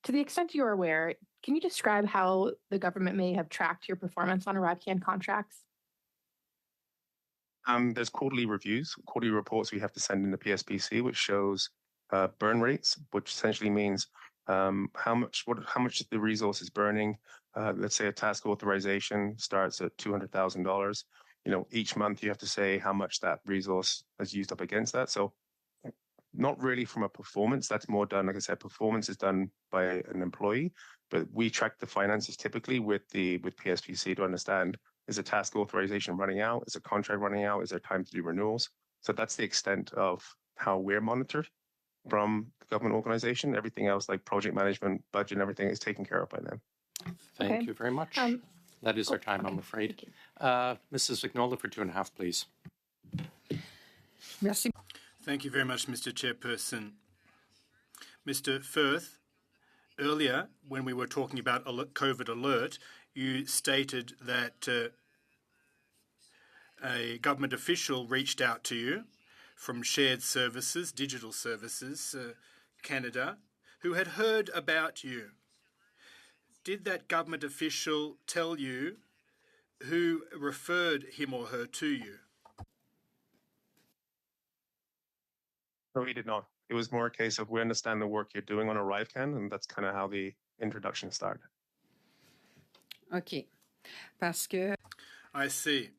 to the extent you're aware, can you describe how the government may have tracked your performance on ArriveCAN contracts? There's quarterly reviews, quarterly reports we have to send in the PSPC, which shows burn rates, which essentially means how much the resource is burning. Let's say a task authorization starts at $200,000. each month you have to say how much that resource has used up against that. So not really from a performance. That's more done, like I said, performance is done by an employee, but we track the finances typically with PSPC to understand, is a task authorization running out? Is a contract running out? Is there time to do renewals? So that's the extent of how we're monitored from the government organization. Everything else, like project management, budget, and everything, is taken care of by them. Thank you very much. That is our time, I'm afraid. Mrs. Vignola for 2.5, please. Merci. Thank you very much, Mr. Chairperson. Mr. Firth, earlier when we were talking about COVID alert, you stated that a government official reached out to you from Shared Services, Digital Services, Canada, who had heard about you. Did that government official tell you who referred him or her to you? No, he did not. It was more a case of, we understand the work you're doing on ArriveCan, and that's kind of how the introduction started. OK. Parce que... I see.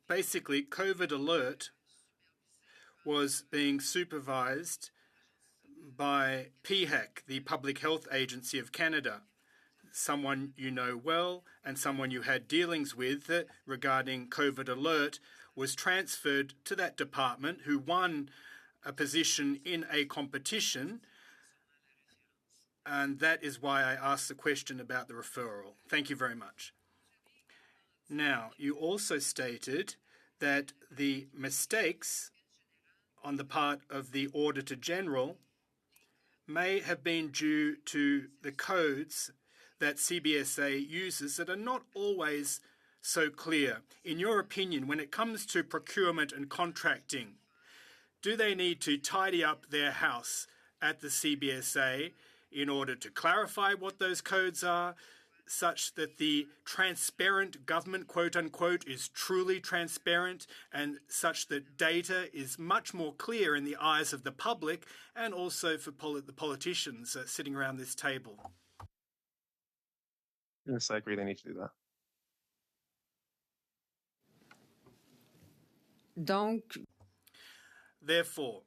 Basically, COVID alert was being supervised by PHAC, the Public Health Agency of Canada, someone you know well and someone you had dealings with regarding COVID alert, was transferred to that department, who won a position in a competition, and that is why I asked the question about the referral. Thank you very much. Now, you also stated that the mistakes on the part of the Auditor General may have been due to the codes that CBSA uses that are not always so clear. In your opinion, when it comes to procurement and contracting, do they need to tidy up their house at the CBSA in order to clarify what those codes are, such that the transparent government, quote unquote, is truly transparent, and such that data is much more clear in the eyes of the public and also for the politicians sitting around this table? Yes, I agree, they need to do that. Donc, therefore,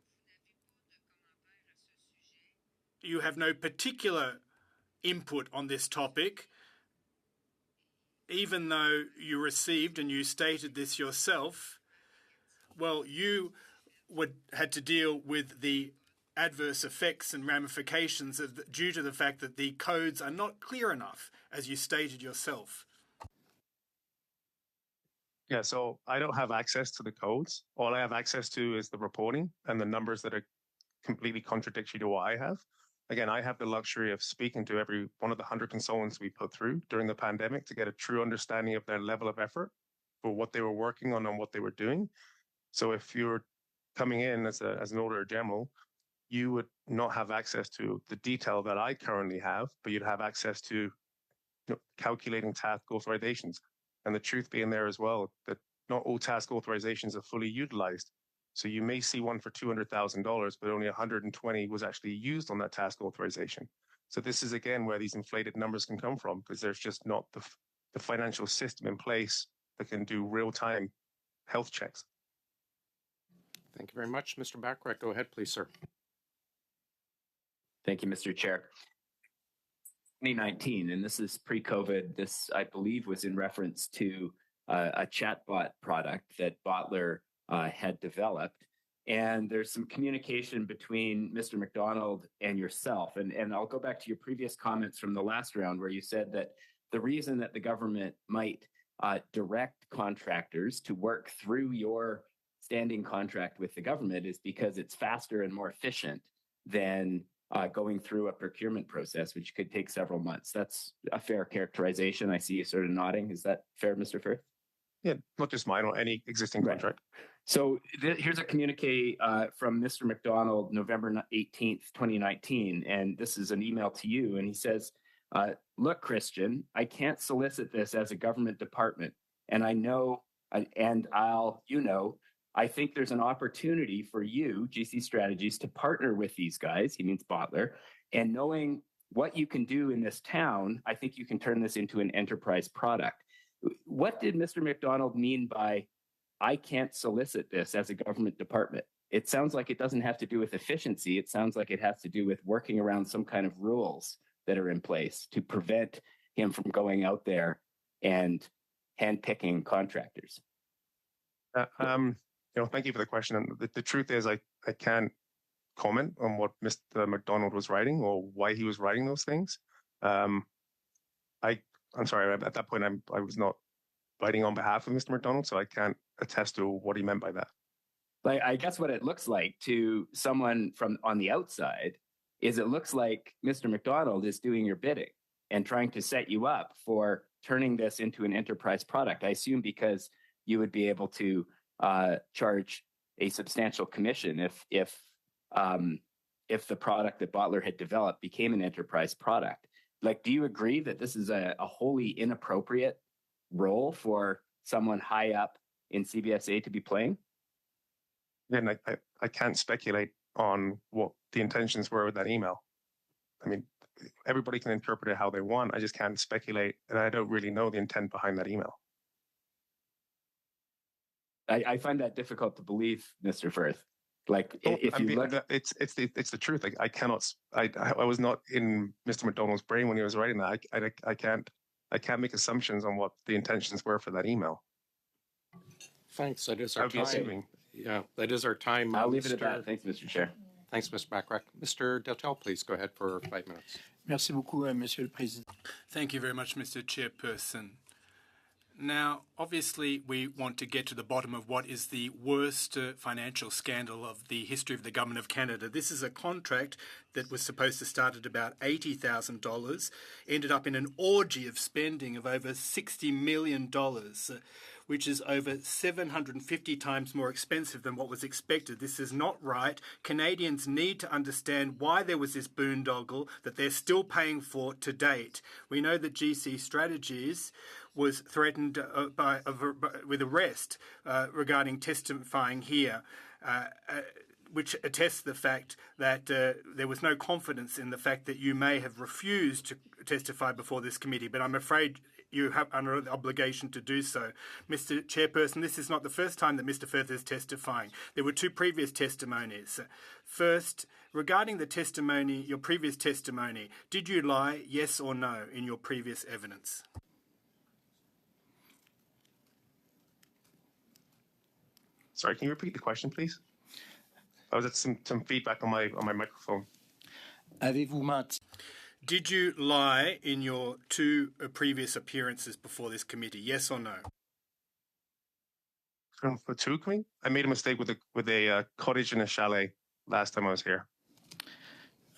you have no particular input on this topic, even though you received, and you stated this yourself, well, you had to deal with the adverse effects and ramifications due to the fact that the codes are not clear enough, as you stated yourself. Yeah, so I don't have access to the codes. All I have access to is the reporting and the numbers that are completely contradictory to what I have. Again, I have the luxury of speaking to every one of the 100 consultants we put through during the pandemic to get a true understanding of their level of effort for what they were working on and what they were doing. So if you're coming in as an Auditor General, you would not have access to the detail that I currently have, but you'd have access to calculating task authorizations. And the truth being there as well, that not all task authorizations are fully utilized. So you may see one for $200,000, but only 120 was actually used on that task authorization. So this is, again, where these inflated numbers can come from, because there's just not the financial system in place that can do real-time health checks. Thank you very much. Mr. Bachrach, go ahead, please, sir. Thank you, Mr. Chair. 2019, and this is pre-COVID. This, I believe, was in reference to a chatbot product that Bottler had developed. And there's some communication between Mr. McDonald and yourself. And I'll go back to your previous comments from the last round, where you said that the reason that the government might direct contractors to work through your standing contract with the government is because it's faster and more efficient than going through a procurement process, which could take several months. That's a fair characterization. I see you sort of nodding. Is that fair, Mr. Firth? Yeah, not just mine, or any existing contract. So here's a communique from Mr. McDonald, November 18th, 2019, and this is an email to you. And he says, look, Christian, I can't solicit this as a government department. And I know, I think there's an opportunity for you, GC Strategies, to partner with these guys, he means Bottler, and knowing what you can do in this town, I think you can turn this into an enterprise product. What did Mr. McDonald mean by, I can't solicit this as a government department? It sounds like it doesn't have to do with efficiency. It sounds like it has to do with working around some kind of rules that are in place to prevent him from going out there and handpicking contractors. Thank you for the question. And the truth is, I can't comment on what Mr. McDonald was writing or why he was writing those things. I'm sorry. At that point, I was not writing on behalf of Mr. McDonald, so I can't attest to what he meant by that. Like, I guess what it looks like to someone from on the outside is it looks like Mr. McDonald is doing your bidding and trying to set you up for turning this into an enterprise product. I assume because you would be able to charge a substantial commission if the product that Bottler had developed became an enterprise product. Like, do you agree that this is a wholly inappropriate role for someone high up in CBSA to be playing? Again, I can't speculate on what the intentions were with that email. I mean, everybody can interpret it how they want. I just can't speculate, and I don't really know the intent behind that email. I find that difficult to believe, Mr. Firth. Like, if you look, it's the truth. I cannot. I was not in Mr. McDonald's brain when he was writing that. I can't make assumptions on what the intentions were for that email. Thanks. That is our I'd be time. assuming. Yeah, that is our time. I'll leave it at that. Thanks, Mr. Chair. Thanks, Mr. Bachrach. Mr. Deltel, please go ahead for 5 minutes. Merci beaucoup, Monsieur le Président. Thank you very much, Mr. Chairperson. Now, obviously, we want to get to the bottom of what is the worst financial scandal of the history of the Government of Canada. This is a contract that was supposed to start at about $80,000, ended up in an orgy of spending of over $60 million, which is over 750 times more expensive than what was expected. This is not right. Canadians need to understand why there was this boondoggle that they're still paying for to date. We know that GC Strategies was threatened with arrest regarding testifying here, which attests the fact that there was no confidence in the fact that you may have refused to testify before this committee, but I'm afraid you have under the obligation to do so. Mr. Chairperson, this is not the first time that Mr. Firth is testifying. There were two previous testimonies. First, regarding the testimony, your previous testimony, did you lie, yes or no, in your previous evidence? Sorry, can you repeat the question, please? I was at some feedback on my microphone. Avez-vous menti? Did you lie in your two previous appearances before this committee? Yes or no? For two, Queen? I made a mistake with a cottage and a chalet last time I was here.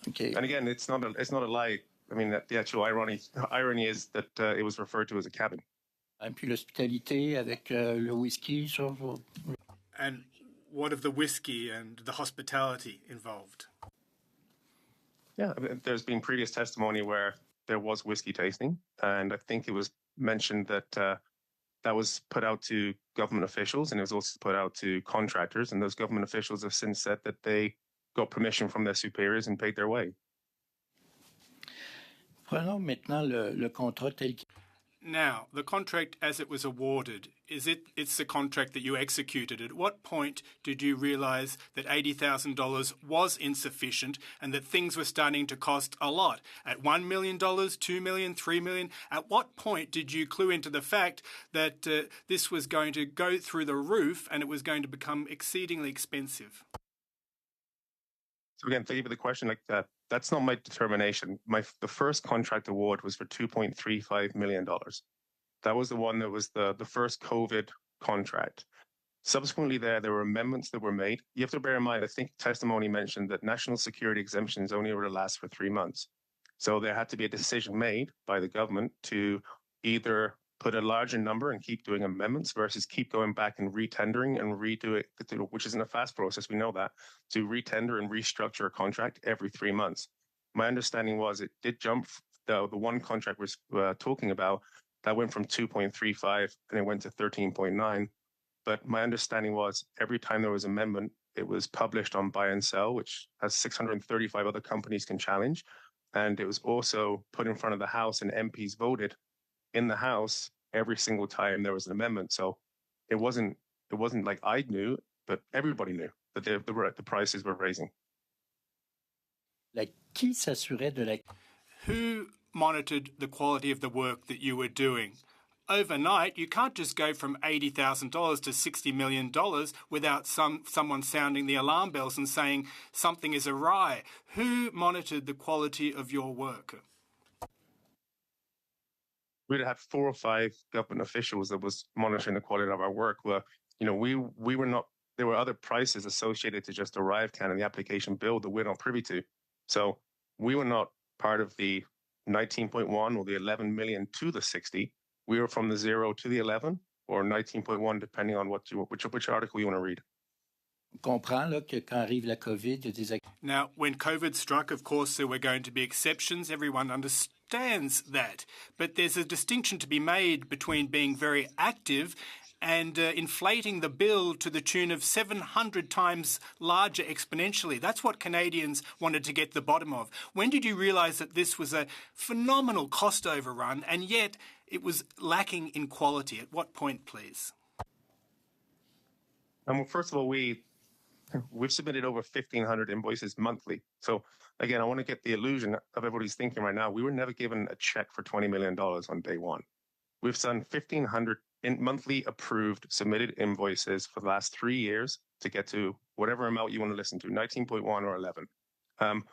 Okay. And again, it's not a lie. I mean, the actual irony is that it was referred to as a cabin. Et puis l'hospitalité avec le whisky. And what of the whiskey and the hospitality involved? Yeah, there's been previous testimony where there was whiskey tasting, and I think it was mentioned that that was put out to government officials, and it was also put out to contractors, and those government officials have since said that they got permission from their superiors and paid their way. Prenons maintenant le contrat tel qu'il. Now, the contract as it was awarded, it's the contract that you executed. At what point did you realise that $80,000 was insufficient and that things were starting to cost a lot? At $1 million, $2 million, $3 million? At what point did you clue into the fact that this was going to go through the roof and it was going to become exceedingly expensive? So again, thank you for the question. Like that, that's not my determination. The first contract award was for $2.35 million. That was the one that was the first COVID contract. Subsequently, there were amendments that were made. You have to bear in mind, I think testimony mentioned that national security exemptions only were to last for 3 months. So there had to be a decision made by the government to either put a larger number and keep doing amendments versus keep going back and retendering and redo it, which isn't a fast process, we know that, to retender and restructure a contract every 3 months. My understanding was it did jump, the one contract we're talking about, that went from 2.35 and it went to 13.9. But my understanding was every time there was amendment, it was published on Buy and Sell, which has 635 other companies can challenge. And it was also put in front of the House and MPs voted in the House every single time there was an amendment. So it wasn't like I knew, but everybody knew that the prices were raising. Qui s'assurait de la... Who monitored the quality of the work that you were doing? Overnight, you can't just go from $80,000 to $60 million without someone sounding the alarm bells and saying something is awry. Who monitored the quality of your work? We'd have 4 or 5 government officials that was monitoring the quality of our work. Well, we were not. There were other prices associated to just ArriveCAN and the application bill that we're not privy to. So we were not part of the 19.1 or the 11 million to the 60. We were from the 0 to the 11 or 19.1, depending on which article you want to read. On comprend là, que quand arrive la COVID, il y a des... Now, when COVID struck, of course, there were going to be exceptions. Everyone understands that. But there's a distinction to be made between being very active and inflating the bill to the tune of 700 times larger exponentially. That's what Canadians wanted to get to the bottom of. When did you realise that this was a phenomenal cost overrun and yet it was lacking in quality? At what point, please? Well, first of all, we've submitted over 1,500 invoices monthly. So again, I want to get the illusion of everybody's thinking right now, we were never given a check for $20 million on day one. We've done 1,500 monthly approved submitted invoices for the last 3 years to get to whatever amount you want to listen to, 19.1 or 11.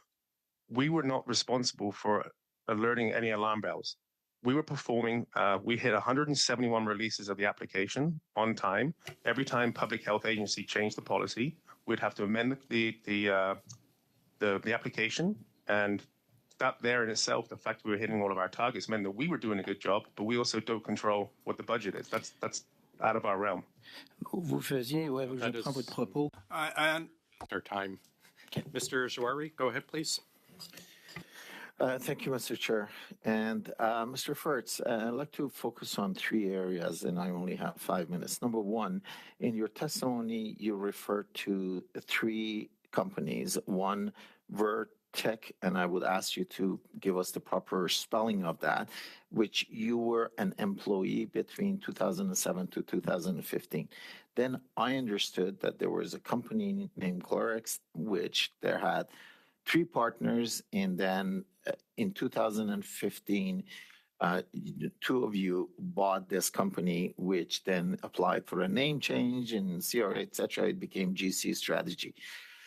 We were not responsible for alerting any alarm bells. We were performing, we hit 171 releases of the application on time. Every time Public Health Agency changed the policy, we'd have to amend the application, and that there in itself, the fact we were hitting all of our targets meant that we were doing a good job, but we also don't control what the budget is. That's out of our realm. Vous faisiez, ouais, je prends votre propos. Our time. Mr. Jouari, go ahead, please. Thank you, Mr. Chair. And Mr. Furtz, I'd like to focus on 3 areas, and I only have 5 minutes. Number one, in your testimony, you referred to 3 companies. One, Vertec, and I would ask you to give us the proper spelling of that, which you were an employee between 2007 to 2015. Then I understood that there was a company named Glorex, which there had 3 partners, and then in 2015, 2 of you bought this company, which then applied for a name change and CRA, et cetera. It became GC Strategy.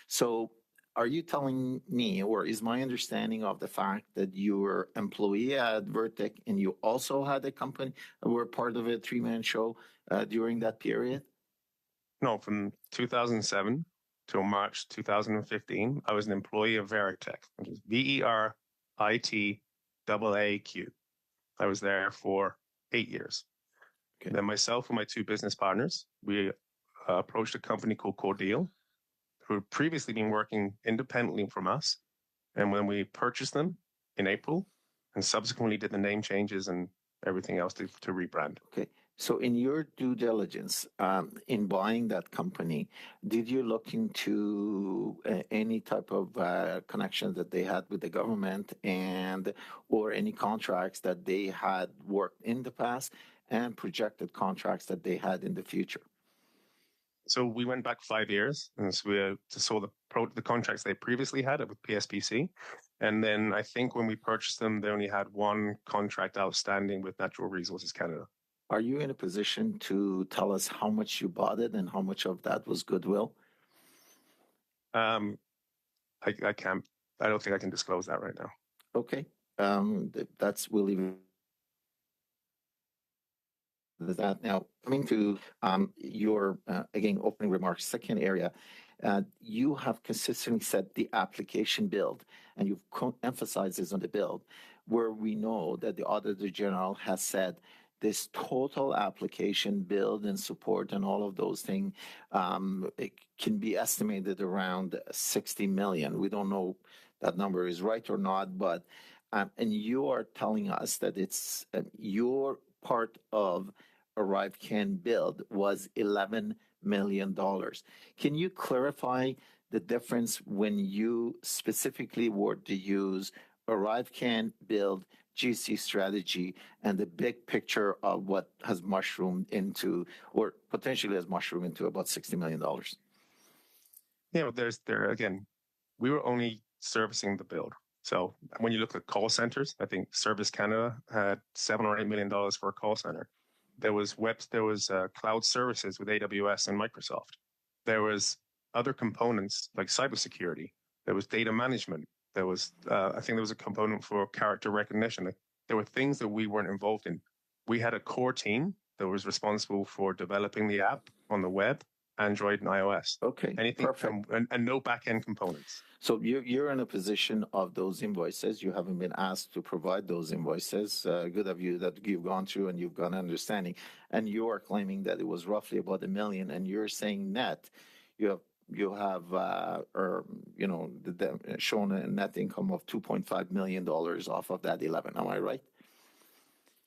So are you telling me, or is my understanding of the fact that you were employee at Vertec and you also had a company, were part of a 3-man show during that period? No, from 2007 till March 2015, I was an employee of Veritech, which is VERITAAQ. I was there for 8 years. Okay. Then myself and my 2 business partners, we approached a company called Cordeal, who had previously been working independently from us. And when we purchased them in April and subsequently did the name changes and everything else to rebrand. Okay. So in your due diligence, in buying that company, did you look into any type of connections that they had with the government and or any contracts that they had worked in the past and projected contracts that they had in the future? So we went back 5 years and so we saw the contracts they previously had with PSPC. And then I think when we purchased them, they only had 1 contract outstanding with Natural Resources Canada. Are you in a position to tell us how much you bought it and how much of that was goodwill? I can't. I don't think I can disclose that right now. Okay. We'll leave it at that. Now, coming to your, again, opening remarks, second area, you have consistently said the application build, and you've emphasized this on the build, where we know that the Auditor General has said this total application build and support and all of those things, it can be estimated around 60 million. We don't know that number is right or not, but and you are telling us that it's your part of ArriveCAN build was $11 million. Can you clarify the difference when you specifically were to use Arrive can build GC strategy and the big picture of what has mushroomed into, or potentially has mushroomed into, about $60 million? Yeah, but there again, we were only servicing the build. So when you look at call centers, I think Service Canada had $7 or $8 million for a call center. There was cloud services with AWS and Microsoft. There was other components like cybersecurity. There was data management. There was, I think there was a component for character recognition. There were things that we weren't involved in. We had a core team that was responsible for developing the app on the web, Android and iOS. Okay, Anything, perfect. and no back-end components. So you're in a position of those invoices. You haven't been asked to provide those invoices. Good of you that you've gone through and you've got understanding. And you are claiming that it was roughly about $1 million, and you're saying net, shown a net income of $2.5 million off of that 11. Am I right?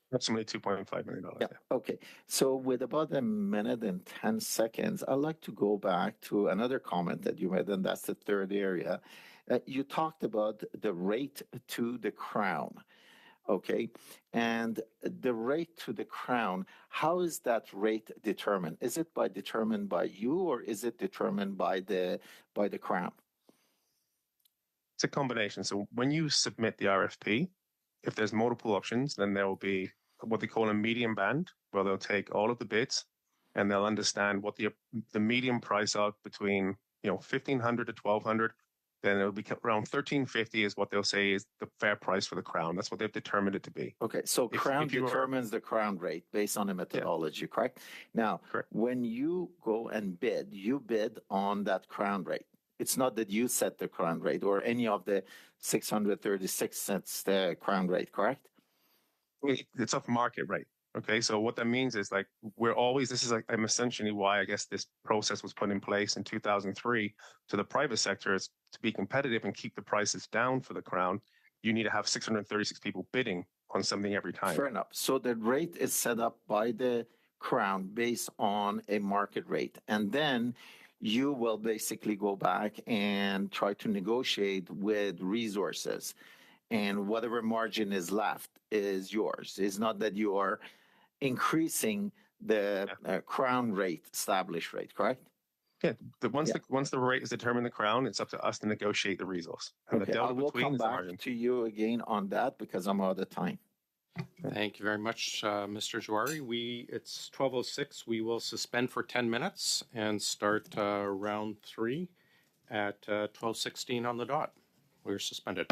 Approximately $2.5 million. Yeah. Okay. So with about 1 minute and 10 seconds, I'd like to go back to another comment that you made, and that's the third area. You talked about the rate to the crown. Okay. And the rate to the crown, how is that rate determined? Is it determined by you, or is it determined by the crown? It's a combination. So when you submit the RFP, if there's multiple options, then there will be what they call a median band, where they'll take all of the bids and they'll understand what the median price are between $1,500 to $1,200. Then it'll be around $1,350 is what they'll say is the fair price for the crown. That's what they've determined it to be. Okay, so crown determines the crown rate based on a methodology, correct? Now, correct. When you go and bid, you bid on that crown rate. It's not that you set the crown rate or any of the 636 cents the crown rate, correct? It's off market rate. Okay, so what that means is this is essentially why I guess this process was put in place in 2003 to the private sector, is to be competitive and keep the prices down for the crown. You need to have 636 people bidding on something every time. Fair enough. So the rate is set up by the crown based on a market rate. And then you will basically go back and try to negotiate with resources. And whatever margin is left is yours. It's not that you are increasing the crown rate, established rate, correct? Yeah. Once the rate is determined, the crown, it's up to us to negotiate the resource. And Okay, the I delta will between come is the back margin. to you again on that because I'm out of time. Thank you very much, Mr. Jouari. It's 12:06. We will suspend for 10 minutes and start round 3 at 12:16 on the dot. We're suspended.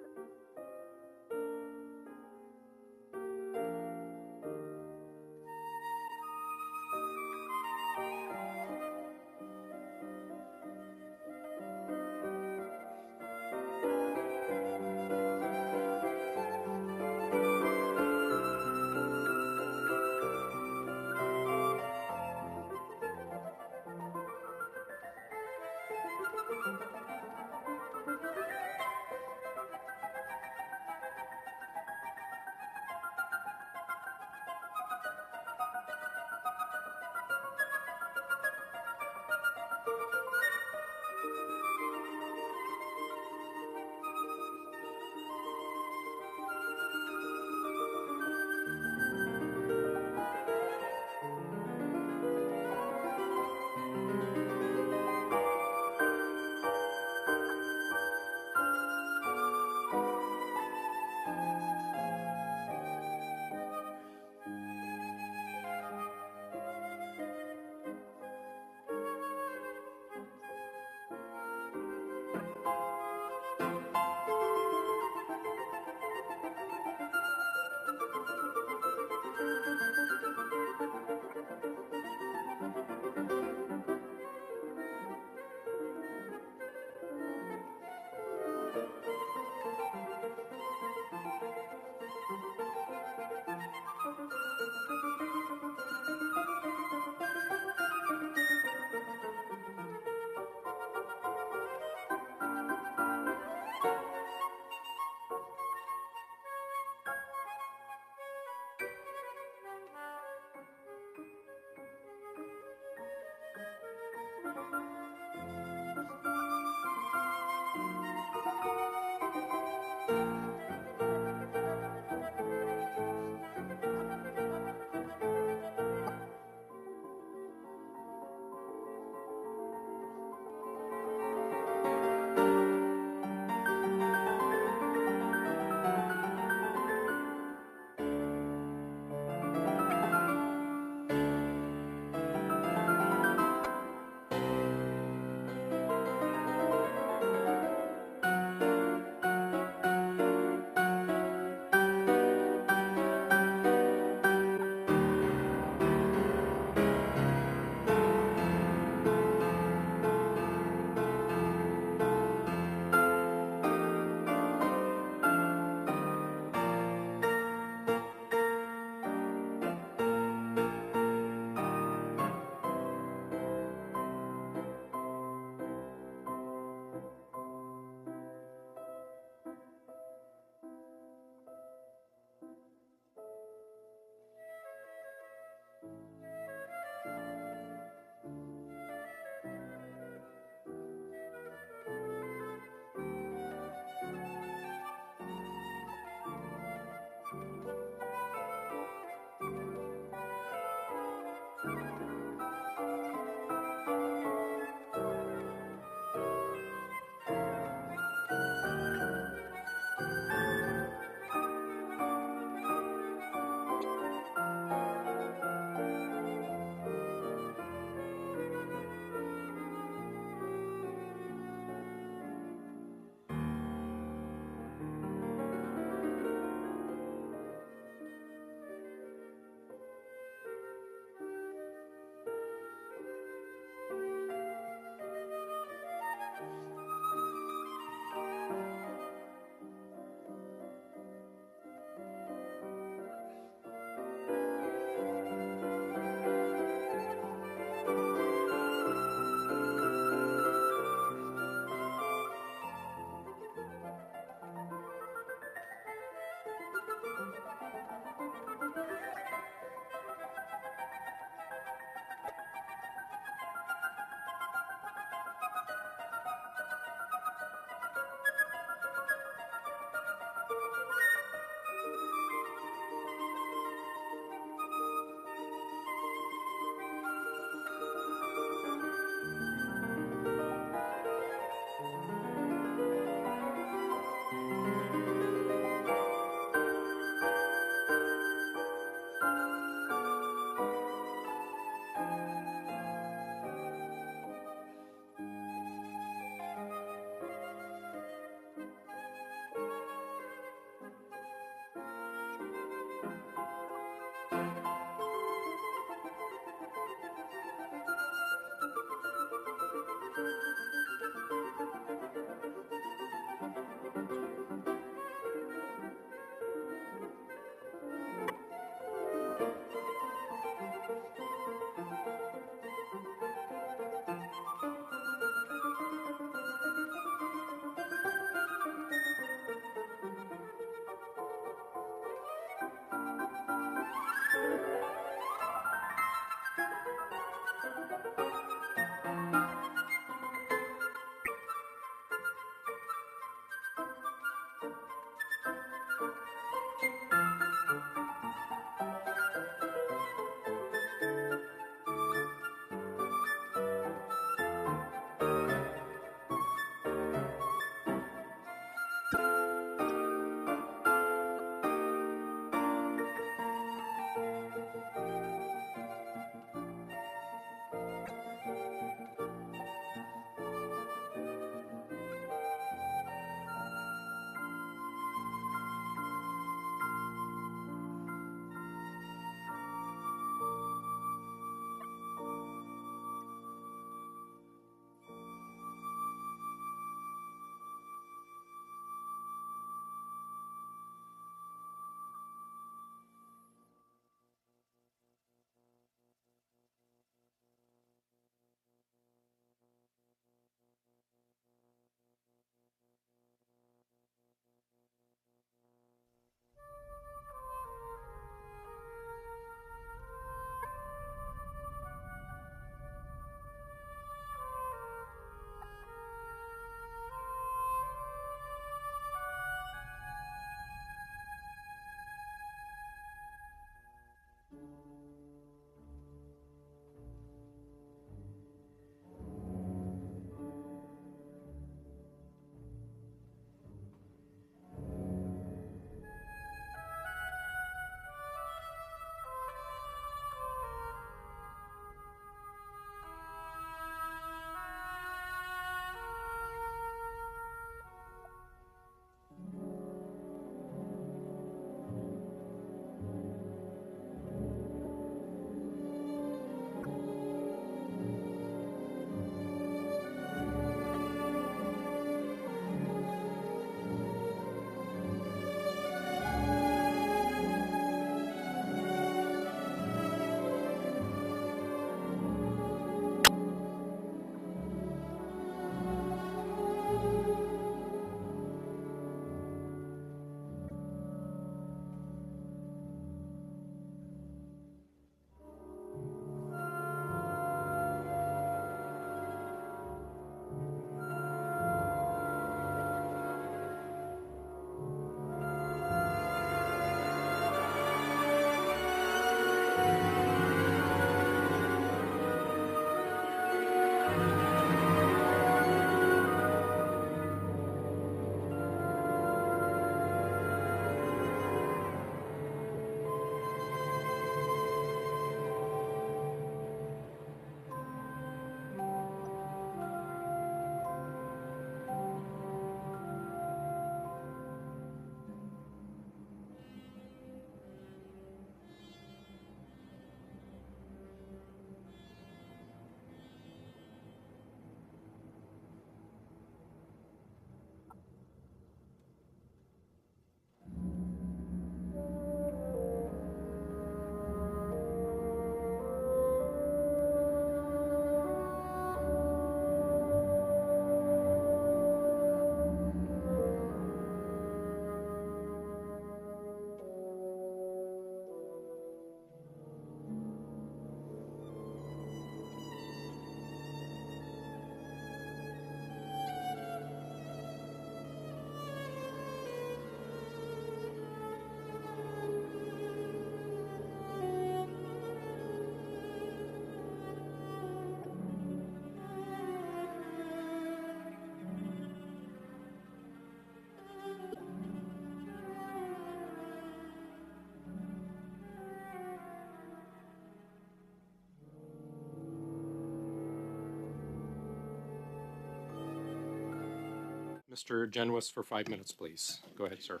Mr. Genuis for 5 minutes, please. Go ahead, sir.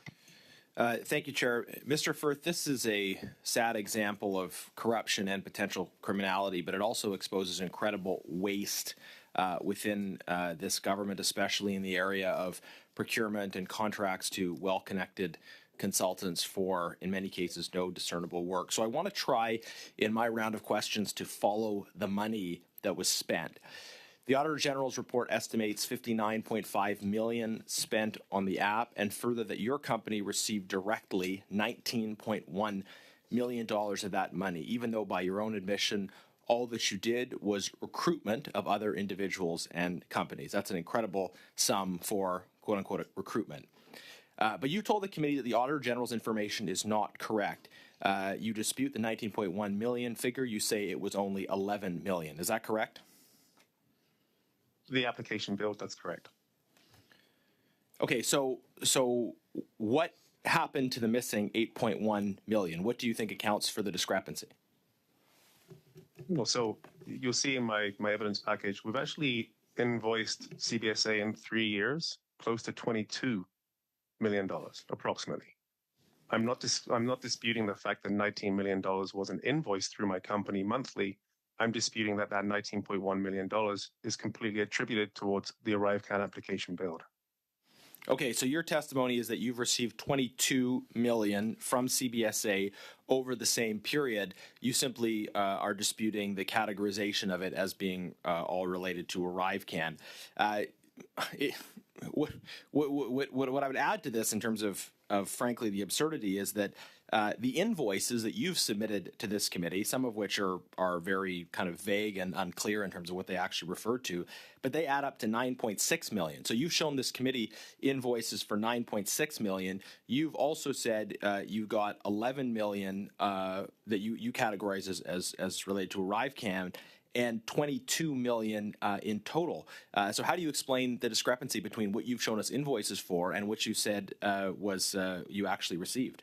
Thank you, Chair. Mr. Firth, this is a sad example of corruption and potential criminality, but it also exposes incredible waste within this government, especially in the area of procurement and contracts to well-connected consultants for, in many cases, no discernible work. So I want to try, in my round of questions, to follow the money that was spent. The Auditor General's report estimates $59.5 million spent on the app, and further that your company received directly $19.1 million of that money, even though by your own admission, all that you did was recruitment of other individuals and companies. That's an incredible sum for quote-unquote recruitment. But you told the committee that the Auditor General's information is not correct. You dispute the $19.1 million figure. You say it was only $11 million. Is that correct? The application build, that's correct. Okay, so what happened to the missing $8.1 million? What do you think accounts for the discrepancy? Well, so you'll see in my evidence package, we've actually invoiced CBSA in 3 years close to $22 million, approximately. I'm not disputing the fact that $19 million wasn't invoiced through my company monthly. I'm disputing that $19.1 million is completely attributed towards the ArriveCAN application build. Okay, so your testimony is that you've received $22 million from CBSA over the same period. You simply are disputing the categorization of it as being all related to ArriveCAN. What I would add to this in terms of frankly the absurdity is that the invoices that you've submitted to this committee, some of which are very kind of vague and unclear in terms of what they actually refer to, but they add up to $9.6 million. So you've shown this committee invoices for $9.6 million. You've also said you got $11 million that you categorize as related to ArriveCAN, and $22 million in total. So how do you explain the discrepancy between what you've shown us invoices for and what you said was you actually received?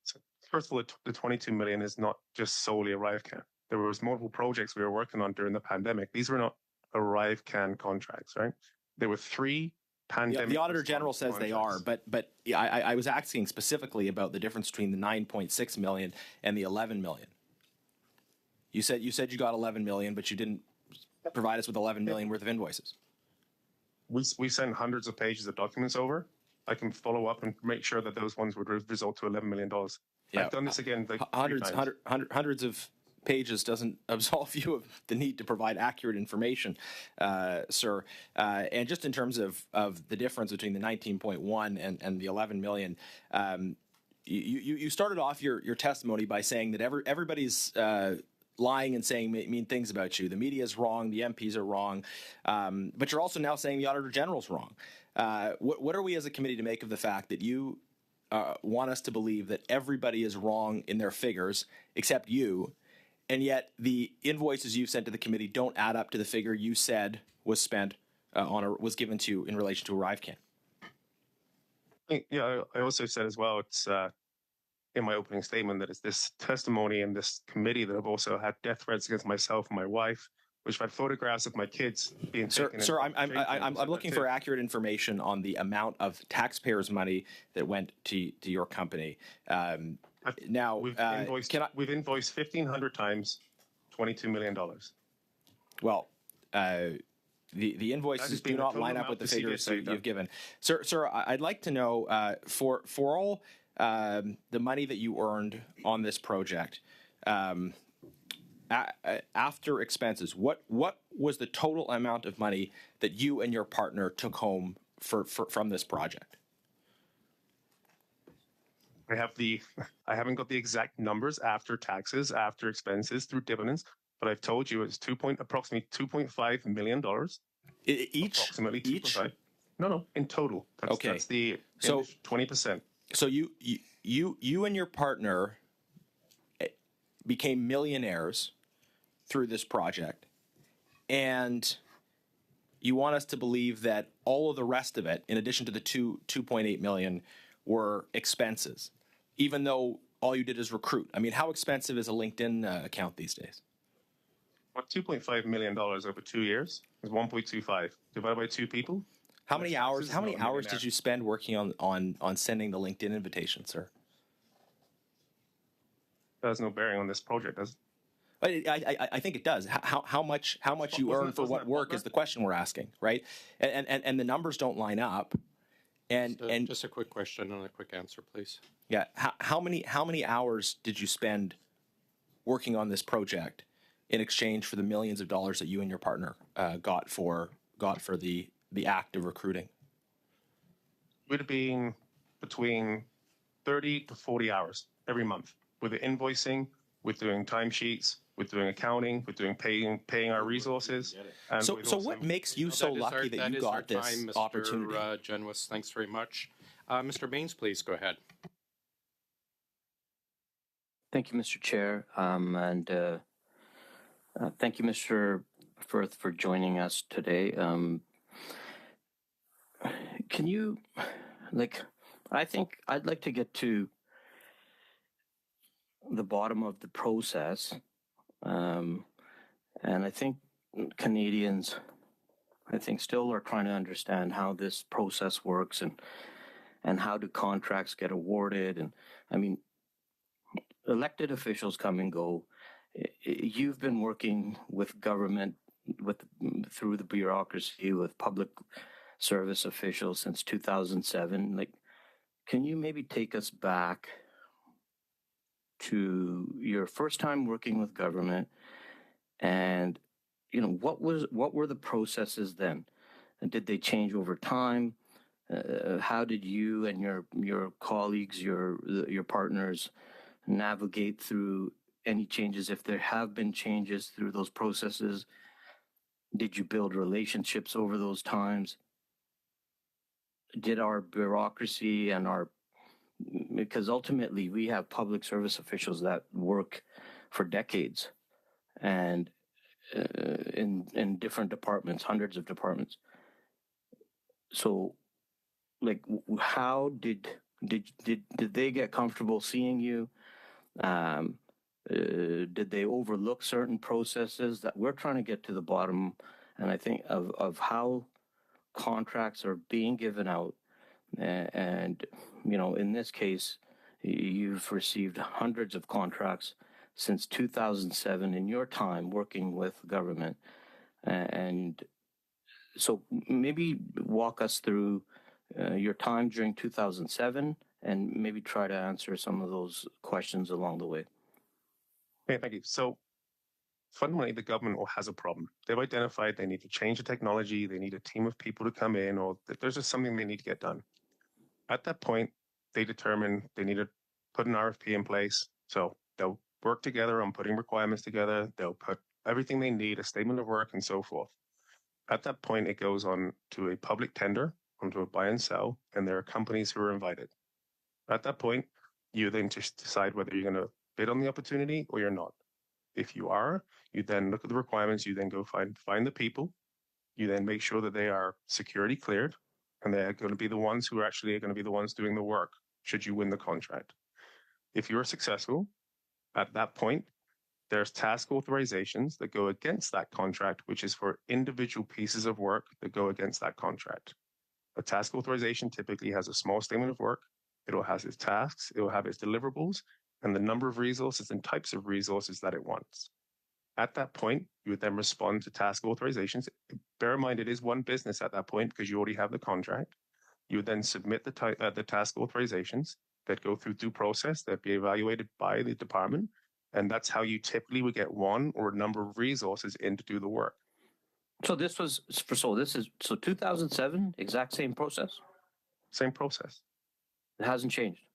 So first of all, the $22 million is not just solely ArriveCAN. There was multiple projects we were working on during the pandemic. These were not ArriveCAN contracts, right? There were 3 pandemic. The Auditor General says they are, but I was asking specifically about the difference between the $9.6 million and the $11 million. You said you got $11 million, but you didn't provide us with $11 million worth of invoices. We sent hundreds of pages of documents over. I can follow up and make sure that those ones would result to $11 million. Yeah, I've done this again. Like hundreds of pages doesn't absolve you of the need to provide accurate information, sir. And just in terms of the difference between the 19.1 and the 11 million, you started off your testimony by saying that everybody's lying and saying mean things about you. The media is wrong. The MPs are wrong. But you're also now saying the Auditor General's wrong. What are we as a committee to make of the fact that you want us to believe that everybody is wrong in their figures except you, and yet the invoices you've sent to the committee don't add up to the figure you said was spent was given to you in relation to ArriveCAN? Yeah, I also said as well, it's in my opening statement that it's this testimony and this committee that have also had death threats against myself and my wife, which I've had photographs of my kids being taken. Sir, I'm looking for accurate information on the amount of taxpayers' money that went to your company. Now, we've invoiced 1,500 times, $22 million. Well, the invoices do not line up with the figures that you've given. Sir, I'd like to know for all the money that you earned on this project, after expenses, what was the total amount of money that you and your partner took home from this project? I haven't got the exact numbers after taxes, after expenses, through dividends, but I've told you it's approximately $2.5 million. Each? Approximately 2.5. Each? No, in total. That's the 20%. So you and your partner became millionaires through this project, and you want us to believe that all of the rest of it, in addition to the $2.8 million, were expenses, even though all you did is recruit. I mean, how expensive is a LinkedIn account these days? Well, $2.5 million over 2 years is 1.25 divided by 2 people. How many hours? This is How many not a hours millionaire. did you spend working on sending the LinkedIn invitation, sir? That has no bearing on this project, does it? I think it does. How much you earn for what work is the question we're asking, right? And the numbers don't line up. And Just a quick question and a quick answer, please. yeah, how many hours did you spend working on this project in exchange for the millions of dollars that you and your partner got for the act of recruiting? Would have been between 30 to 40 hours every month with the invoicing, with doing timesheets, with doing accounting, with doing paying our resources. And So with so also- what makes you so lucky that you got this opportunity? Mr. Genwis, thanks very much. Mr. Baines, please go ahead. Thank you, Mr. Chair. And thank you, Mr. Firth, for joining us today. Can you, I think I'd like to get to the bottom of the process. And I think Canadians, still are trying to understand how this process works and how do contracts get awarded. And I mean, elected officials come and go. You've been working with government, through the bureaucracy, with public service officials since 2007. Can you maybe take us back to your first time working with government, and what were the processes then, and did they change over time? How did you and your colleagues, your partners, navigate through any changes, if there have been changes through those processes? Did you build relationships over those times? Did our bureaucracy and because ultimately we have public service officials that work for decades and in different departments, hundreds of departments. So how did they get comfortable seeing you? Did they overlook certain processes? That we're trying to get to the bottom, and I think of how contracts are being given out. And in this case, you've received hundreds of contracts since 2007 in your time working with government. And so maybe walk us through your time during 2007 and maybe try to answer some of those questions along the way. Okay, thank you. So fundamentally, the government has a problem. They've identified they need to change the technology, they need a team of people to come in, or that there's just something they need to get done. At that point, they determine they need to put an RFP in place. So they'll work together on putting requirements together. They'll put everything they need, a statement of work, and so forth. At that point, it goes on to a public tender, onto a buy and sell, and there are companies who are invited. At that point, you then just decide whether you're going to bid on the opportunity or you're not. If you are, you then look at the requirements, you then go find the people, you then make sure that they are security cleared, and they're going to be the ones who are actually going to be the ones doing the work, should you win the contract. If you're successful, at that point, there's task authorizations that go against that contract, which is for individual pieces of work that go against that contract. A task authorization typically has a small statement of work. It'll have its tasks, it will have its deliverables, and the number of resources and types of resources that it wants. At that point, you would then respond to task authorizations. Bear in mind, it is one business at that point because you already have the contract. You would then submit the task authorizations that go through due process, that be evaluated by the department, and that's how you typically would get one or a number of resources in to do the work. So this is 2007, exact same process? Same process. It hasn't changed?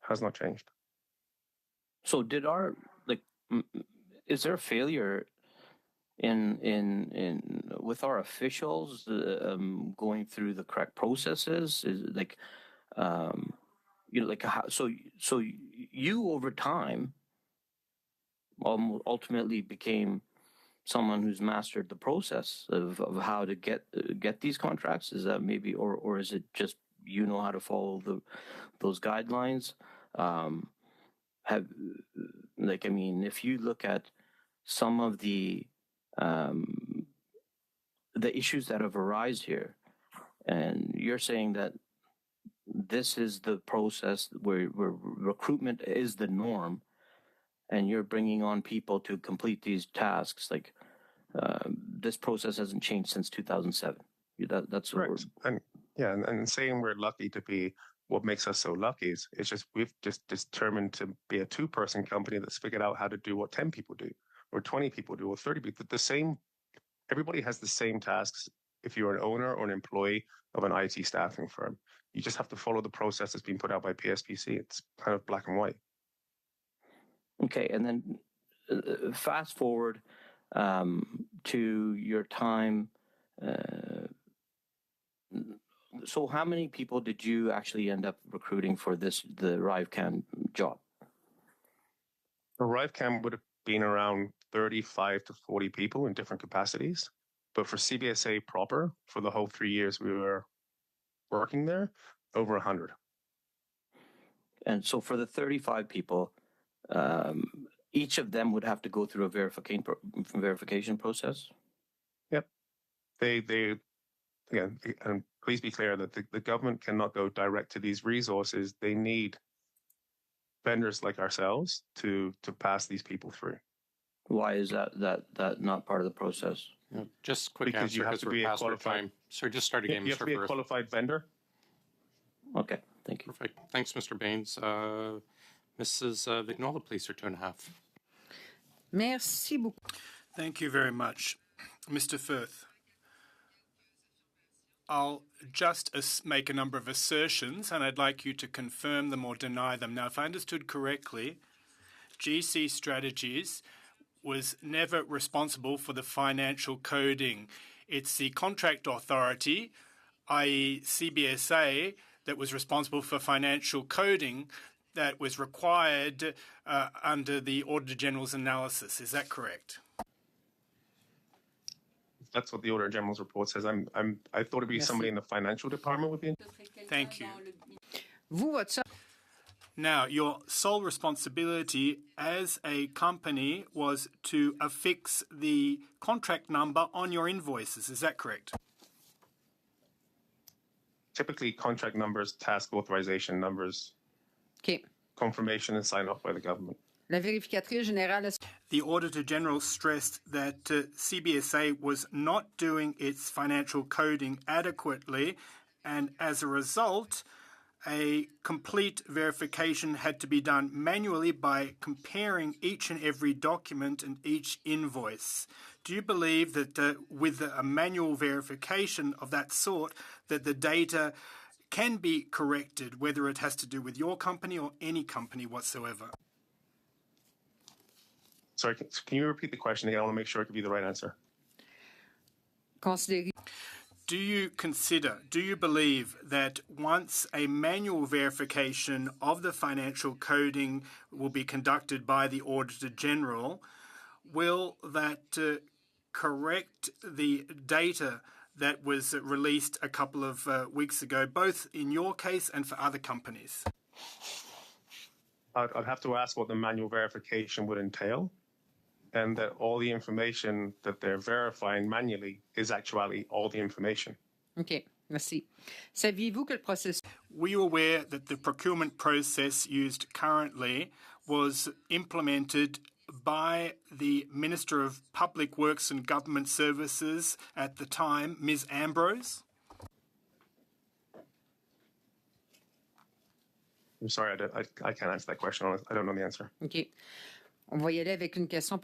Has not changed. So is there a failure in with our officials going through the correct processes? So you over time ultimately became someone who's mastered the process of how to get these contracts? Is that maybe, or is it just you know how to follow those guidelines? If you look at some of the issues that have arisen here, And you're saying that this is the process where recruitment is the norm, and you're bringing on people to complete these tasks. Like this process hasn't changed since 2007. That's Correct. And yeah, and saying we're lucky to be what makes us so lucky is it's just we've just determined to be a two-person company that's figured out how to do what 10 people do, or 20 people do, or 30 people. The same. Everybody has the same tasks. If you're an owner or an employee of an IT staffing firm, you just have to follow the process that's been put out by PSPC. It's kind of black and white. Okay, and then fast forward to your time. So how many people did you actually end up recruiting for the ArriveCAN job? ArriveCAN would have been around 35 to 40 people in different capacities. But for CBSA proper, for the whole 3 years we were working there, over 100. And so for the 35 people, each of them would have to go through a verification process? Yep. They again, and please be clear that the government cannot go direct to these resources. They need vendors like ourselves to pass these people through. Why is that not part of the process? Just quick Because answer, you have because to we're be a past our qualified time. Sorry, just start again, You have Mr. to be a Firth. qualified vendor. Okay, thank you. Perfect. Thanks, Mr. Baines. Mrs. Vignola, please, for 2.5. Merci beaucoup. Thank you very much. Mr. Firth, I'll just make a number of assertions, and I'd like you to confirm them or deny them. Now, if I understood correctly, GC Strategies was never responsible for the financial coding. It's the contract authority, i.e. CBSA, that was responsible for financial coding that was required under the Auditor General's analysis. Is that correct? That's what the Auditor General's report says. I thought it'd be somebody in the financial department would be. Thank you. Vous, votre Now, your sole responsibility as a company was to affix the contract number on your invoices. Is that correct? Typically, contract numbers, task authorization numbers, OK. confirmation and sign off by the government. La vérificatrice générale. The Auditor General stressed that CBSA was not doing its financial coding adequately, and as a result, a complete verification had to be done manually by comparing each and every document and each invoice. Do you believe that with a manual verification of that sort, that the data can be corrected, whether it has to do with your company or any company whatsoever? Sorry, can you repeat the question again? I want to make sure it could be the right answer. Considérez. Do you believe that once a manual verification of the financial coding will be conducted by the Auditor General, will that correct the data that was released a couple of weeks ago, both in your case and for other companies? I'd have to ask what the manual verification would entail, and that all the information that they're verifying manually is actually all the information. OK, merci. Saviez-vous que le processus... Were you aware that the procurement process used currently was implemented by the Minister of Public Works and Government Services at the time, Ms. Ambrose? I'm sorry, I can't answer that question. I don't know the answer. OK. On va y aller avec une question.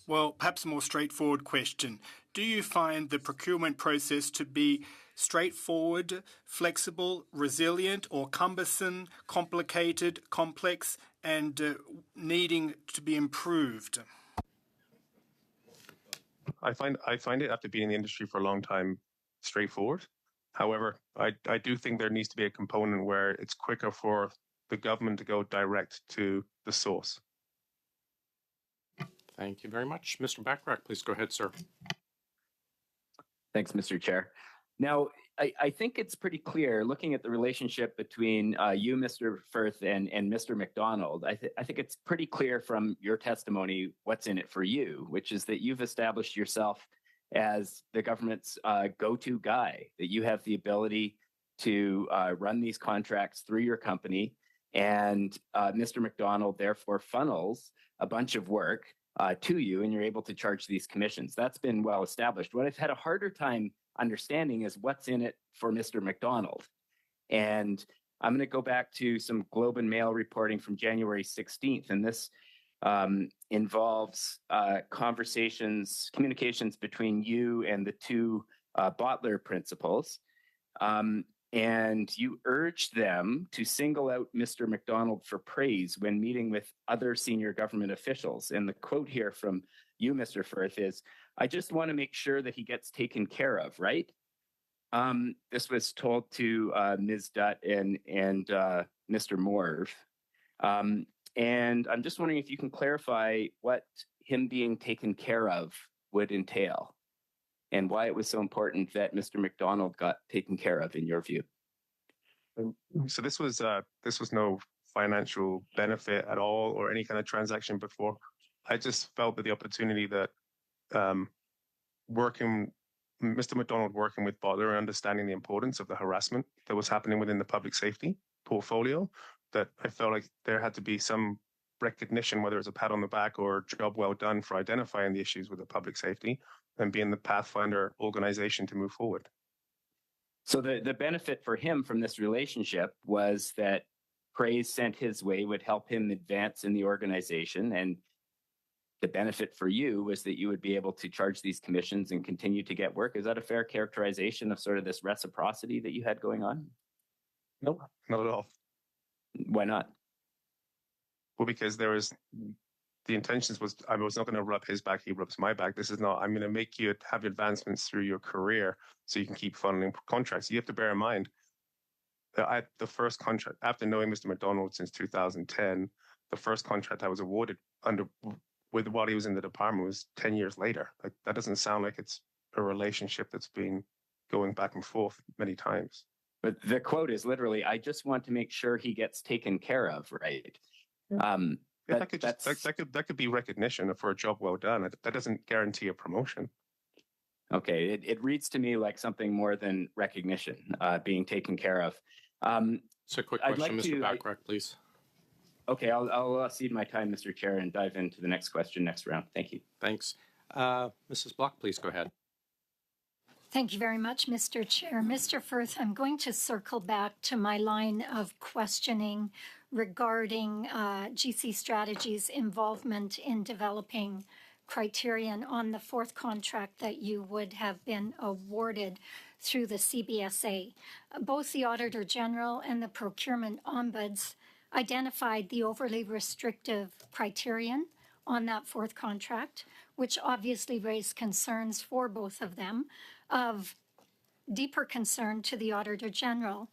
Well, perhaps a more straightforward question. Do you find the procurement process to be straightforward, flexible, resilient, or cumbersome, complicated, complex, and needing to be improved? I find it, after being in the industry for a long time, straightforward. However, I do think there needs to be a component where it's quicker for the government to go direct to the source. Thank you very much. Mr. Bachrach, please go ahead, sir. Thanks, Mr. Chair. Now, I think it's pretty clear, looking at the relationship between you, Mr. Firth, and Mr. McDonald, I think it's pretty clear from your testimony what's in it for you, which is that you've established yourself as the government's go-to guy, that you have the ability to run these contracts through your company, and Mr. McDonald therefore funnels a bunch of work to you, and you're able to charge these commissions. That's been well established. What I've had a harder time understanding is what's in it for Mr. McDonald. And I'm going to go back to some Globe and Mail reporting from January 16th, and this involves communications between you and the two Bottler principals. And you urged them to single out Mr. McDonald for praise when meeting with other senior government officials. And the quote here from you, Mr. Firth, is, "I just want to make sure that he gets taken care of," right? This was told to Ms. Dutt and Mr. Morv. And I'm just wondering if you can clarify what him being taken care of would entail, and why it was so important that Mr. McDonald got taken care of, in your view. So this was no financial benefit at all or any kind of transaction before. I just felt that the opportunity that Mr. McDonald working with Bottler and understanding the importance of the harassment that was happening within the public safety portfolio, that I felt like there had to be some recognition, whether it's a pat on the back or job well done for identifying the issues with the public safety and being the pathfinder organization to move forward. So the benefit for him from this relationship was that praise sent his way would help him advance in the organization, and the benefit for you was that you would be able to charge these commissions and continue to get work. Is that a fair characterization of sort of this reciprocity that you had going on? No, not at all. Why not? Well, because the intentions was, I was not going to rub his back, he rubs my back. This is not, I'm going to make you have advancements through your career so you can keep funneling contracts. You have to bear in mind that the first contract, after knowing Mr. McDonald since 2010, the first contract I was awarded while he was in the department was 10 years later. Like, that doesn't sound like it's a relationship that's been going back and forth many times. But the quote is literally, "I just want to make sure he gets taken care of," right? Yeah, that could be recognition for a job well done. That doesn't guarantee a promotion. Okay, it reads to me like something more than recognition, being taken care of. So a quick question, Mr. Backrack, please. Okay, I'll cede my time, Mr. Chair, and dive into the next question next round. Thank you. Thanks. Mrs. Block, please go ahead. Thank you very much, Mr. Chair. Mr. Firth, I'm going to circle back to my line of questioning regarding GC Strategy's involvement in developing criterion on the fourth contract that you would have been awarded through the CBSA. Both the Auditor General and the Procurement Ombuds identified the overly restrictive criterion on that fourth contract, which obviously raised concerns for both of them. Of deeper concern to the Auditor General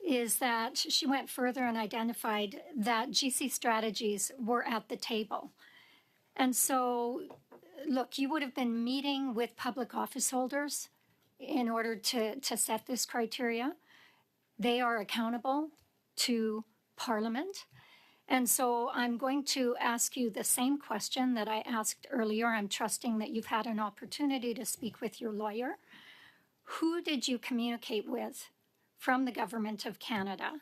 is that she went further and identified that GC Strategies were at the table. And so, look, you would have been meeting with public office holders in order to set this criteria. They are accountable to Parliament. And so I'm going to ask you the same question that I asked earlier. I'm trusting that you've had an opportunity to speak with your lawyer. Who did you communicate with from the Government of Canada?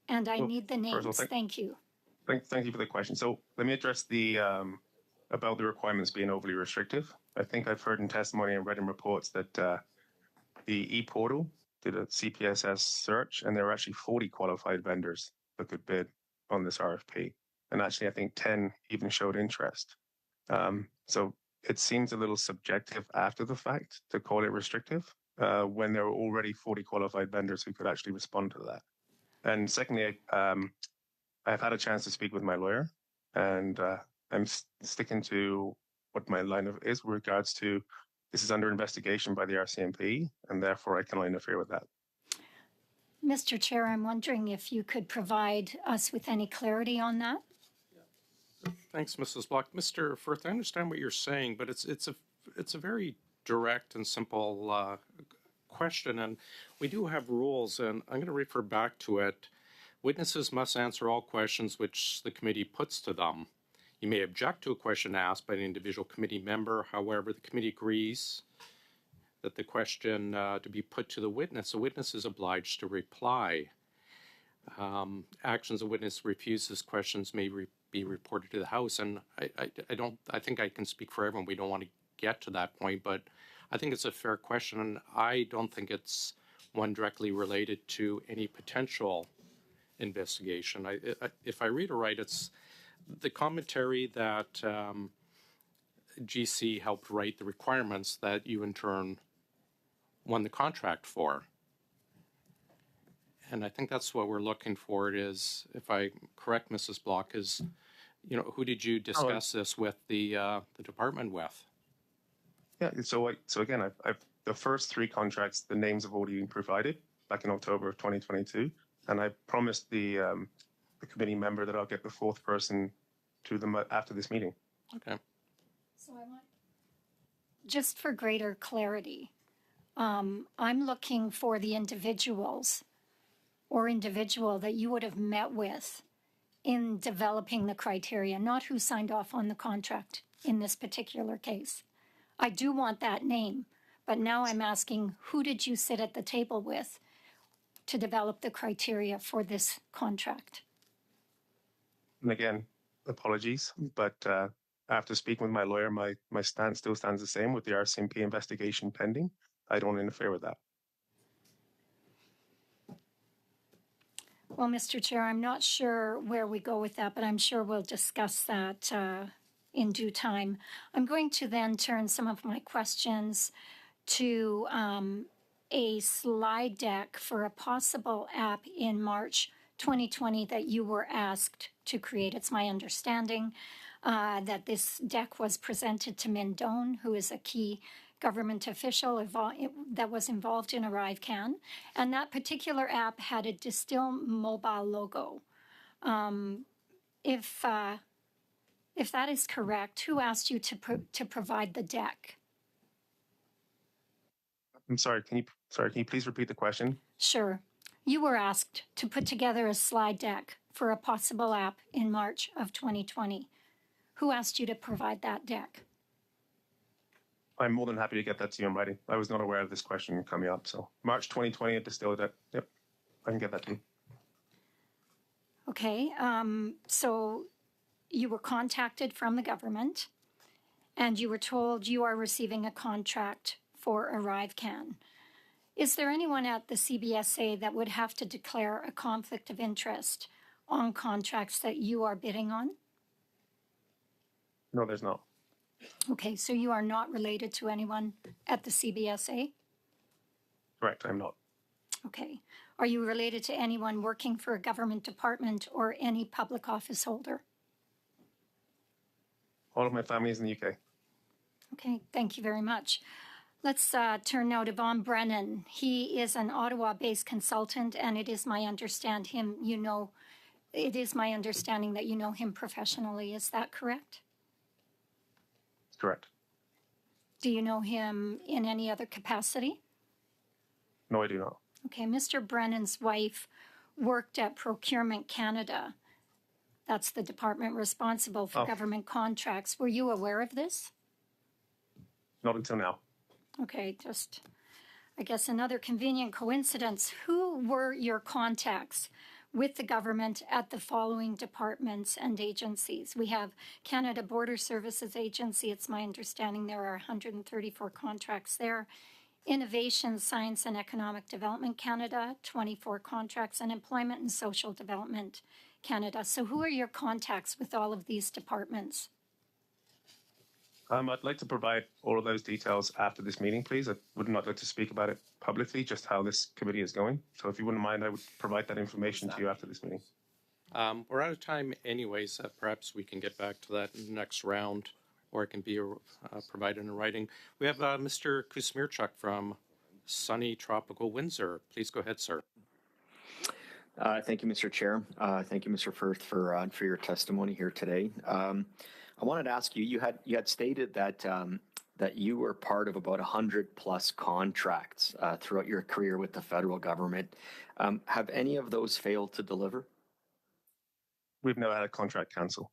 And I need the names. Thank you. Thank you for the question. So let me address the about the requirements being overly restrictive. I think I've heard in testimony and read in reports that the e-portal did a CPSS search, and there were actually 40 qualified vendors that could bid on this RFP. And actually, I think 10 even showed interest. So it seems a little subjective after the fact to call it restrictive when there were already 40 qualified vendors who could actually respond to that. And secondly, I've had a chance to speak with my lawyer, and I'm sticking to what my line of is with regards to this is under investigation by the RCMP, and therefore I cannot interfere with that. Mr. Chair, I'm wondering if you could provide us with any clarity on that. Thanks, Mrs. Block. Mr. Firth, I understand what you're saying, but it's a very direct and simple question, and we do have rules, and I'm going to refer back to it. Witnesses must answer all questions which the committee puts to them. You may object to a question asked by an individual committee member. However, the committee agrees that the question to be put to the witness is obliged to reply. Actions a witness refuses questions may be reported to the House, and I think I can speak for everyone. We don't want to get to that point, but I think it's a fair question, and I don't think it's one directly related to any potential investigation. If I read it right, it's the commentary that GC helped write the requirements that you in turn won the contract for. And I think that's what we're looking for. It is, if I correct Mrs. Block, is, you know, who did you discuss this with the department with? Yeah, so again, I've the first 3 contracts, the names have already been provided back in October of 2022, and I promised the committee member that I'll get the 4th person to them after this meeting. Okay. So I want, just for greater clarity, I'm looking for the individual that you would have met with in developing the criteria, not who signed off on the contract in this particular case. I do want that name, but now I'm asking, who did you sit at the table with to develop the criteria for this contract? And again, apologies, but after speaking with my lawyer, my stance still stands the same with the RCMP investigation pending. I don't interfere with that. Well, Mr. Chair, I'm not sure where we go with that, but I'm sure we'll discuss that in due time. I'm going to then turn some of my questions to a slide deck for a possible app in March 2020 that you were asked to create. It's my understanding that this deck was presented to Mindone, who is a key government official that was involved in ArriveCAN, and that particular app had a Distill mobile logo. If that is correct, who asked you to provide the deck? I'm sorry. Can you please repeat the question? Sure. You were asked to put together a slide deck for a possible app in March of 2020. Who asked you to provide that deck? I'm more than happy to get that to you in writing. I was not aware of this question coming up. So March 2020 at Distill deck. Yep, I can get that to you. Okay. So you were contacted from the government and you were told you are receiving a contract for ArriveCAN. Is there anyone at the CBSA that would have to declare a conflict of interest on contracts that you are bidding on? No, there's not. Okay, so you are not related to anyone at the CBSA? Correct, I'm not. Okay. Are you related to anyone working for a government department or any public office holder? All of my family is in the UK. Okay, thank you very much. Let's turn now to Von Brennan. He is an Ottawa-based consultant, and it is my understanding that you know him professionally. Is that correct? Correct. Do you know him in any other capacity? No, I do not. Okay, Mr. Brennan's wife worked at Procurement Canada. That's the department responsible for government contracts. Were you aware of this? Not until now. Okay, just, I guess, another convenient coincidence. Who were your contacts with the government at the following departments and agencies? We have Canada Border Services Agency. It's my understanding there are 134 contracts there. Innovation, Science and Economic Development Canada, 24 contracts, and Employment and Social Development Canada. So who are your contacts with all of these departments? I'd like to provide all of those details after this meeting, please. I would not like to speak about it publicly, just how this committee is going. So if you wouldn't mind, I would provide that information to you after this meeting. We're out of time anyways. Perhaps we can get back to that in the next round, or it can be provided in writing. We have Mr. Kusmirchuk from sunny tropical Windsor. Please go ahead, sir. Thank you, Mr. Chair. Thank you, Mr. Firth, for your testimony here today. I wanted to ask you, you had stated that that you were part of about 100+ contracts throughout your career with the federal government. Have any of those failed to deliver? We've never had a contract cancel.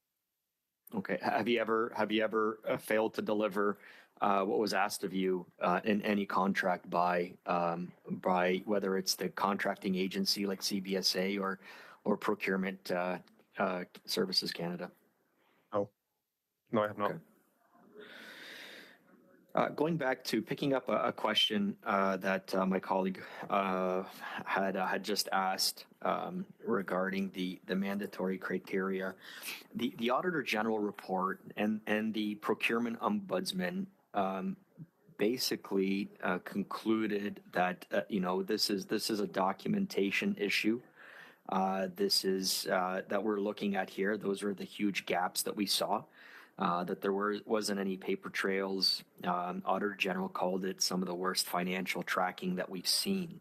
Okay. Have you ever failed to deliver what was asked of you in any contract by whether it's the contracting agency like CBSA or Procurement Services Canada? No, I have not. Okay. Going back to picking up a question that my colleague had just asked regarding the mandatory criteria, the Auditor General report and the Procurement Ombudsman basically concluded that this is a documentation issue. This is that we're looking at here. Those are the huge gaps that we saw. That there wasn't any paper trails. Auditor General called it some of the worst financial tracking that we've seen,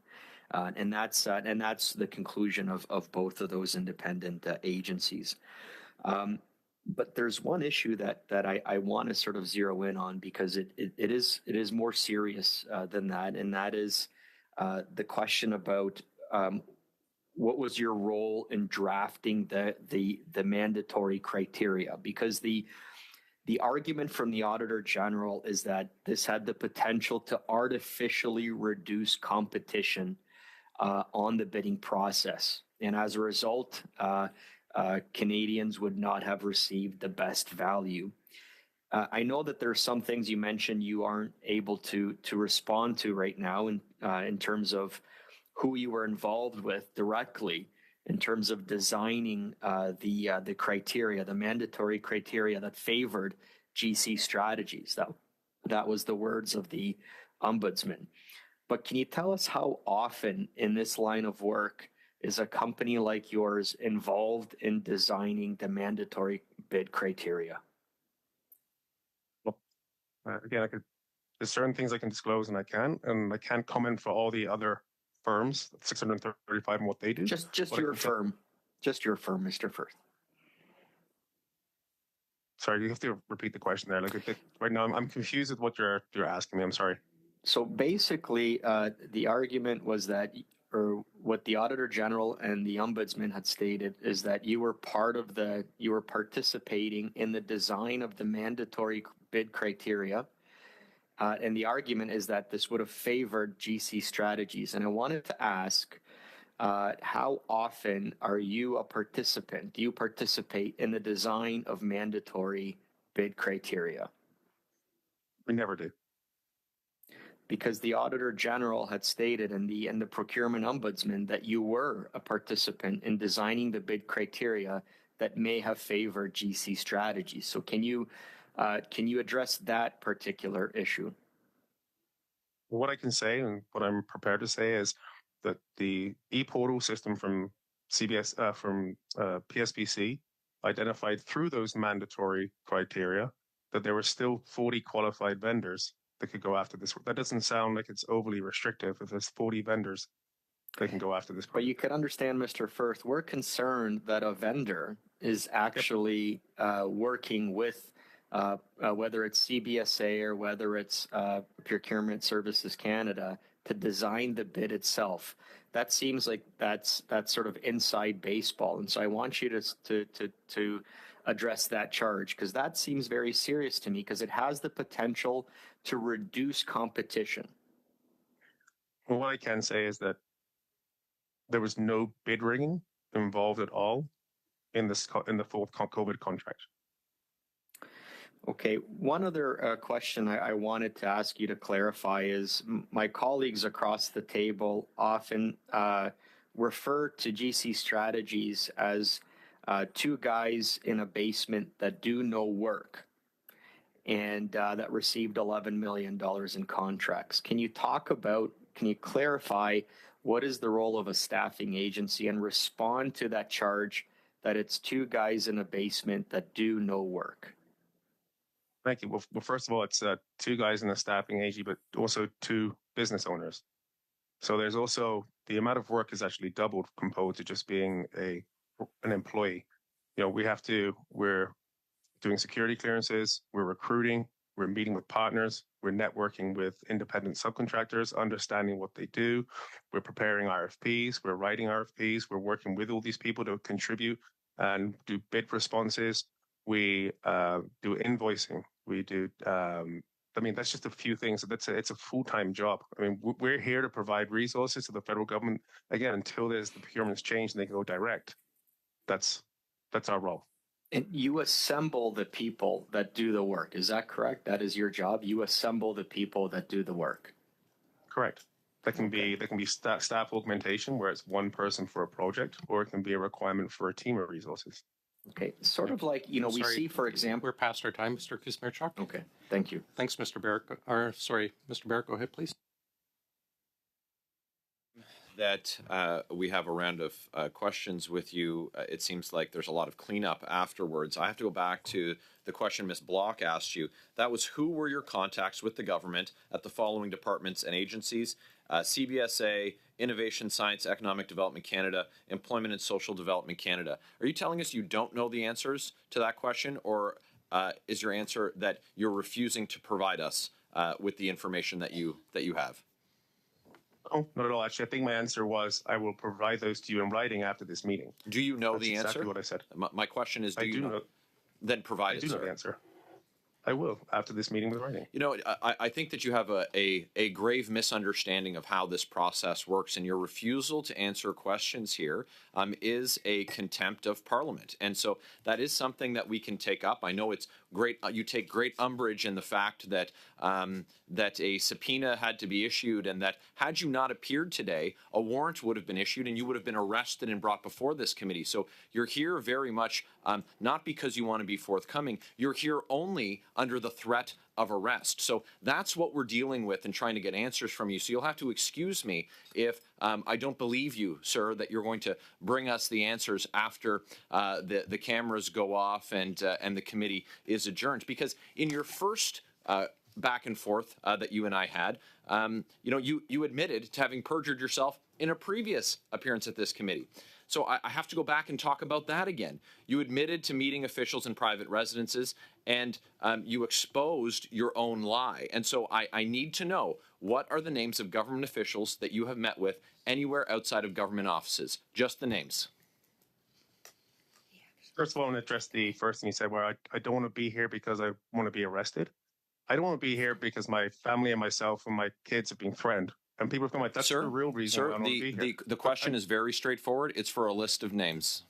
and that's the conclusion of both of those independent agencies. But there's one issue that I want to sort of zero in on because it is more serious than that, and that is the question about what was your role in drafting the mandatory criteria, because the argument from the Auditor General is that this had the potential to artificially reduce competition on the bidding process. And as a result, Canadians would not have received the best value. I know that there are some things you mentioned you aren't able to respond to right now in terms of who you were involved with directly, in terms of designing the criteria, the mandatory criteria that favored GC strategies. That was the words of the Ombudsman. But can you tell us how often in this line of work is a company like yours involved in designing the mandatory bid criteria? Well, again, there's certain things I can disclose and I can't comment for all the other firms, 635 and what they do. Just your firm, Mr. Firth. Sorry, you have to repeat the question there. Right now, I'm confused with what you're asking me. I'm sorry. So basically, the argument was that, or what the Auditor General and the Ombudsman had stated, is that you were participating in the design of the mandatory bid criteria. And the argument is that this would have favored GC strategies. And I wanted to ask, how often are you a participant? Do you participate in the design of mandatory bid criteria? We never do. Because the Auditor General had stated and the Procurement Ombudsman that you were a participant in designing the bid criteria that may have favored GC strategies. So can you address that particular issue? What I can say and what I'm prepared to say is that the e-portal system from PSPC identified through those mandatory criteria that there were still 40 qualified vendors that could go after this. That doesn't sound like it's overly restrictive if there's 40 vendors that can go after this. But you can understand, Mr. Firth, we're concerned that a vendor is actually working with whether it's CBSA or whether it's Procurement Services Canada to design the bid itself. That seems like that's sort of inside baseball, and so I want you to address that charge, because that seems very serious to me, because it has the potential to reduce competition. Well, what I can say is that there was no bid rigging involved at all in the fourth COVID contract. Okay, one other question I wanted to ask you to clarify is my colleagues across the table often refer to GC strategies as two guys in a basement that do no work and that received $11 million in contracts. Can you clarify what is the role of a staffing agency and respond to that charge that it's two guys in a basement that do no work? Thank you. Well, first of all, it's two guys in a staffing agency, but also two business owners. So there's also the amount of work is actually doubled compared to just being an employee. We're doing security clearances, we're recruiting, we're meeting with partners, we're networking with independent subcontractors, understanding what they do. We're preparing RFPs, we're writing RFPs, we're working with all these people to contribute and do bid responses. We do invoicing. We do. I mean, that's just a few things. It's a full-time job. I mean, we're here to provide resources to the federal government again until there's the procurement's changed and they can go direct. That's our role. And you assemble the people that do the work. Is that correct? That is your job. You assemble the people that do the work. Correct. That can be staff augmentation, where it's one person for a project, or it can be a requirement for a team of resources. Okay, sort of like, you know, we see, for example. We're past our time, Mr. Kuzmirchuk. Okay, thank you. Thanks, Mr. Barrett. Mr. Barrett, go ahead, please. That we have a round of questions with you. It seems like there's a lot of cleanup afterwards. I have to go back to the question Ms. Block asked you. That was, who were your contacts with the government at the following departments and agencies? CBSA, Innovation, Science, Economic Development Canada, Employment and Social Development Canada. Are you telling us you don't know the answers to that question, or is your answer that you're refusing to provide us with the information that you have? Oh, not at all. Actually, I think my answer was I will provide those to you in writing after this meeting. Do you know That's the answer? Exactly what I said. My question is, do you know? know? Then provide it, I do know the answer. I will after this meeting with writing. You know, I think that you have a grave misunderstanding of how this process works, and your refusal to answer questions here is a contempt of Parliament. And so that is something that we can take up. I know it's great. You take great umbrage in the fact that that a subpoena had to be issued, and that had you not appeared today, a warrant would have been issued and you would have been arrested and brought before this committee. So you're here very much not because you want to be forthcoming. You're here only under the threat of arrest. So that's what we're dealing with and trying to get answers from you. So you'll have to excuse me if I don't believe you, sir, that you're going to bring us the answers after the cameras go off and the committee is adjourned. Because in your first back and forth that you and I had, you know, you admitted to having perjured yourself in a previous appearance at this committee. So I have to go back and talk about that again. You admitted to meeting officials in private residences, and you exposed your own lie. And so I need to know, what are the names of government officials that you have met with anywhere outside of government offices? Just the names. First of all, I want to address the first thing you said, where I don't want to be here because I want to be arrested. I don't want to be here because my family and myself and my kids have been threatened. And people feel like that's the real reason sir, I don't want to be here. The question is very straightforward. It's for a list of names.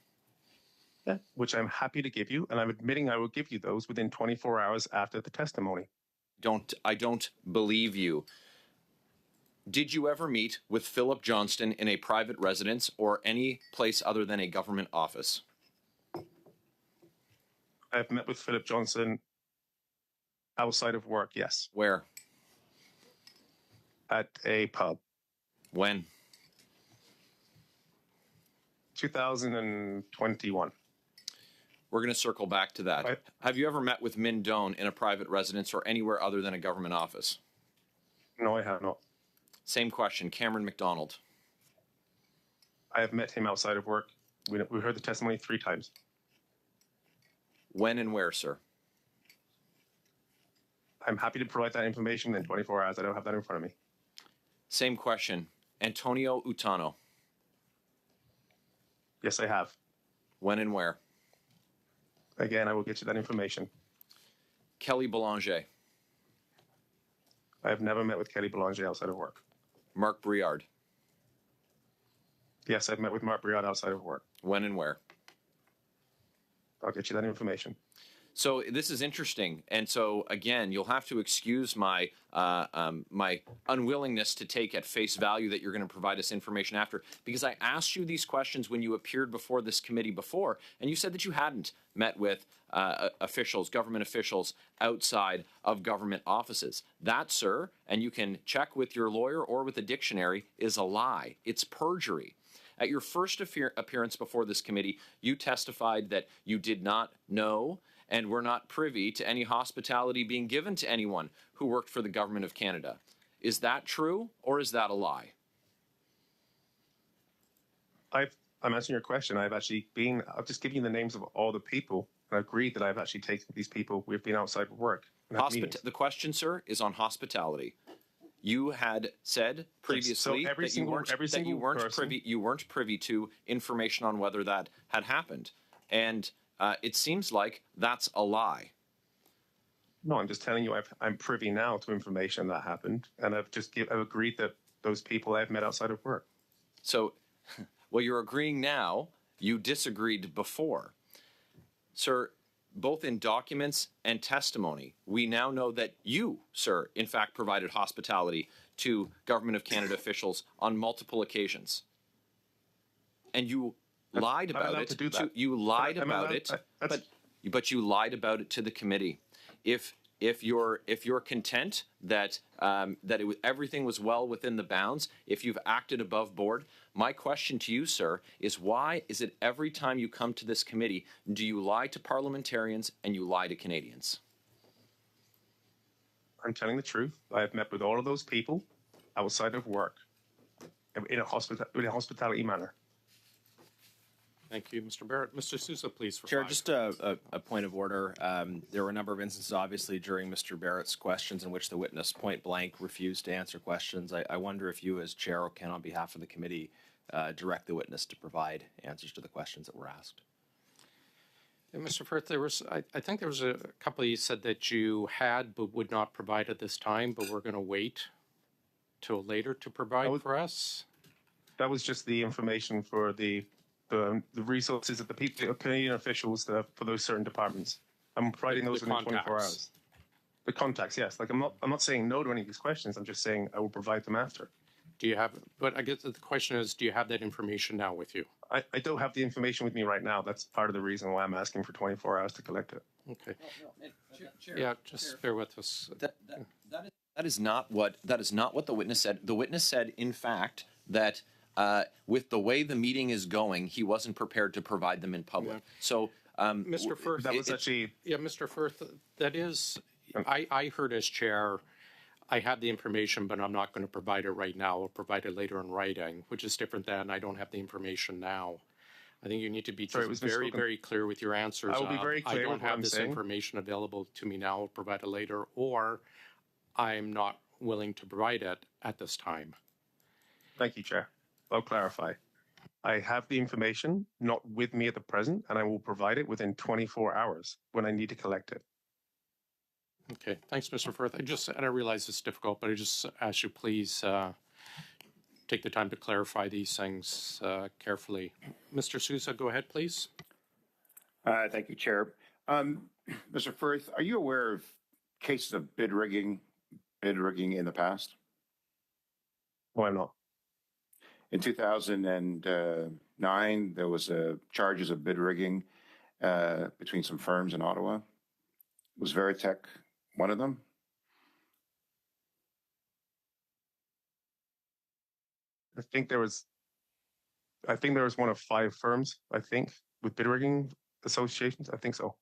Yeah, which I'm happy to give you, and I'm admitting I will give you those within 24 hours after the testimony. I don't believe you. Did you ever meet with Philip Johnston in a private residence or any place other than a government office? I've met with Philip Johnson outside of work, yes. Where? At a pub. When? 2021. We're going to circle back to that. Have you ever met with Min Doan in a private residence or anywhere other than a government office? No, I have not. Same question. Cameron McDonald. I have met him outside of work. We heard the testimony 3 times. When and where, sir? I'm happy to provide that information in 24 hours. I don't have that in front of me. Same question. Antonio Utano. Yes, I have. When and where? Again, I will get you that information. Kelly Belanger. I have never met with Kelly Belanger outside of work. Mark Briard. Yes, I've met with Mark Briard outside of work. When and where? I'll get you that information. So this is interesting, and so again, you'll have to excuse my my unwillingness to take at face value that you're going to provide us information after, because I asked you these questions when you appeared before this committee before, and you said that you hadn't met with officials, government officials outside of government offices. That, sir, and you can check with your lawyer or with a dictionary, is a lie. It's perjury. At your first appearance before this committee, you testified that you did not know and were not privy to any hospitality being given to anyone who worked for the government of Canada. Is that true, or is that a lie? I'm answering your question. I've just given you the names of all the people, and I've agreed that I've actually taken these people. We've been outside of work. The question, sir, is on hospitality. You had said previously that you weren't privy to information on whether that had happened. And it seems like that's a lie. No, I'm just telling you I'm privy now to information that happened, and I've agreed that those people I've met outside of work. So, well, you're agreeing now. You disagreed before. Sir, both in documents and testimony, we now know that you, sir, in fact provided hospitality to Government of Canada officials on multiple occasions. And you lied about it. You lied about it, but you lied about it to the committee. If you're content that everything was well within the bounds, if you've acted above board, my question to you, sir, is why is it every time you come to this committee do you lie to parliamentarians and you lie to Canadians? I'm telling the truth. I have met with all of those people outside of work in a hospitality manner. Thank you, Mr. Barrett. Mr. Sousa, please. Chair, just a point of order. There were a number of instances, obviously, during Mr. Barrett's questions in which the witness point blank refused to answer questions. I wonder if you, as chair, can, on behalf of the committee, direct the witness to provide answers to the questions that were asked. And Mr. Firth, I think there was a couple you said that you had but would not provide at this time, but we're going to wait till later to provide for us. That was just the information for the resources of the people, Canadian officials for those certain departments. I'm providing those within 24 hours. The contacts, yes. Like I'm not saying no to any of these questions. I'm just saying I will provide them after. Do you have? But I guess the question is, do you have that information now with you? I don't have the information with me right now. That's part of the reason why I'm asking for 24 hours to collect it. Okay. Yeah, just bear with us. That is not what the witness said. The witness said, in fact, that with the way the meeting is going, he wasn't prepared to provide them in public. Yeah. So, Mr. Firth, Mr. Firth, that is, I heard as chair, I have the information, but I'm not going to provide it right now. I'll provide it later in writing, which is different than I don't have the information now. I think you need to be very, very clear with your answers. I will be very clear. I don't have this information available to me now. I'll provide it later, or I'm not willing to provide it at this time. Thank you, Chair. I'll clarify. I have the information, not with me at the present, and I will provide it within 24 hours when I need to collect it. Okay, thanks, Mr. Firth. I realize it's difficult, but I just ask you please take the time to clarify these things carefully. Mr. Sousa, go ahead, please. Thank you, Chair. Mr. Firth, are you aware of cases of bid rigging in the past? Why not? In 2009, there was charges of bid rigging between some firms in Ottawa. Was Veritech one of them? I think there was one of 5 firms, I think, with bid rigging associations. I think so.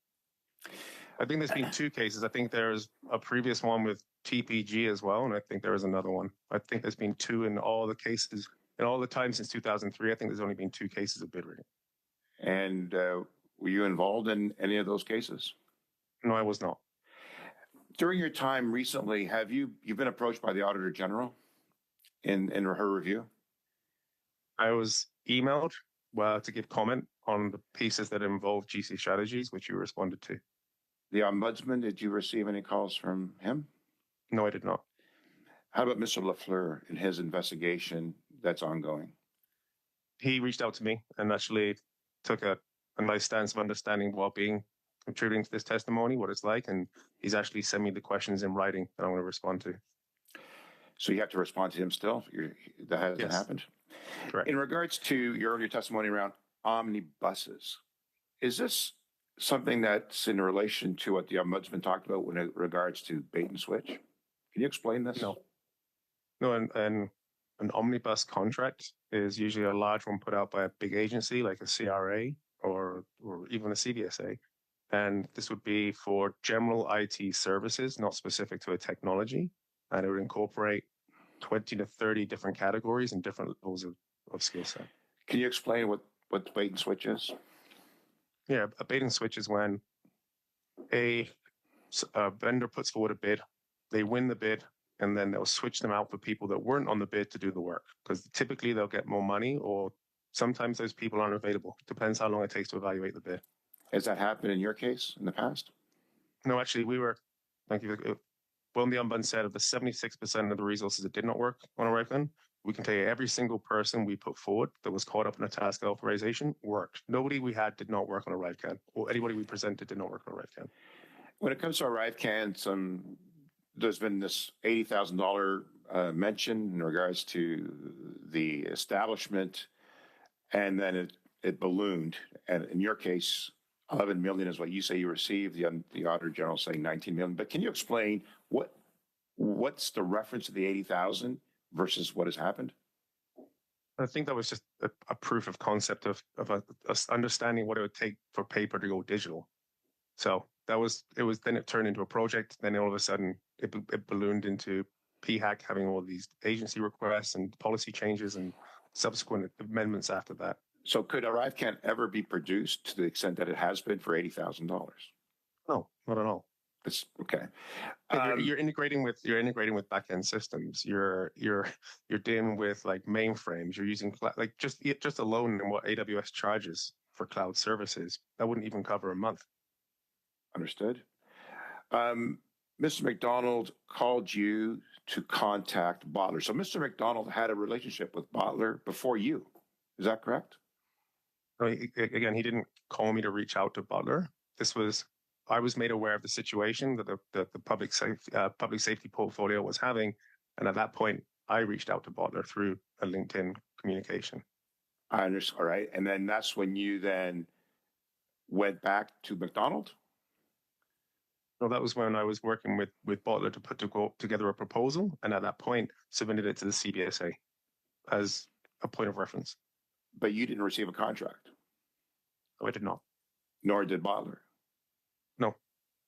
I think there's been 2 cases. I think there's a previous one with TPG as well, and I think there is another one. I think there's been 2 in all the cases. In all the time since 2003, I think there's only been 2 cases of bid rigging. And were you involved in any of those cases? No, I was not. During your time recently, have you've been approached by the Auditor General in her review? I was emailed to give comment on the pieces that involve GC strategies, which you responded to. The Ombudsman, did you receive any calls from him? No, I did not. How about Mr. Lafleur in his investigation that's ongoing? He reached out to me and actually took a nice stance of understanding while contributing to this testimony, what it's like, and he's actually sent me the questions in writing that I'm going to respond to. So you have to respond to him still? That hasn't happened? Correct. In regards to your earlier testimony around omnibuses, is this something that's in relation to what the Ombudsman talked about when it regards to bait and switch? Can you explain this? No, and an omnibus contract is usually a large one put out by a big agency like a CRA or even a CVSA. And this would be for general IT services, not specific to a technology. And it would incorporate 20 to 30 different categories and different levels of skill set. Can you explain what bait and switch is? Yeah, a bait and switch is when a vendor puts forward a bid, they win the bid, and then they'll switch them out for people that weren't on the bid to do the work. Because typically they'll get more money, or sometimes those people aren't available. Depends how long it takes to evaluate the bid. Has that happened in your case in the past? No, actually, thank you. William the Ombudsman said of the 76% of the resources that did not work on Arrive we can tell you every single person we put forward that was caught up in a task authorization worked. Nobody we had did not work on ArriveCAN, or anybody we presented did not work on ArriveCAN. When it comes to ArriveCAN, there's been this $80,000 mention in regards to the establishment, and then it ballooned. And in your case, 11 million is what you say you received. The Auditor General saying 19 million. But can you explain what's the reference to the 80,000 versus what has happened? I think that was just a proof of concept of us understanding what it would take for paper to go digital. So then it turned into a project. Then all of a sudden it ballooned into PHAC having all these agency requests and policy changes and subsequent amendments after that. So could ArriveCAN ever be produced to the extent that it has been for $80,000? No, not at all. It's okay. You're integrating with backend systems. You're dealing with like mainframes. You're using like just alone in what AWS charges for cloud services. That wouldn't even cover a month. Understood. Mr. McDonald called you to contact Bottler. So Mr. McDonald had a relationship with Bottler before you. Is that correct? No, again, he didn't call me to reach out to Bottler. I was made aware of the situation that the public safety portfolio was having, and at that point, I reached out to Bottler through a LinkedIn communication. I understand. All right, and then that's when you then went back to McDonald? No, that was when I was working with Bottler to put together a proposal, and at that point, submitted it to the CBSA as a point of reference. But you didn't receive a contract? No, I did not. Nor did Bottler? No.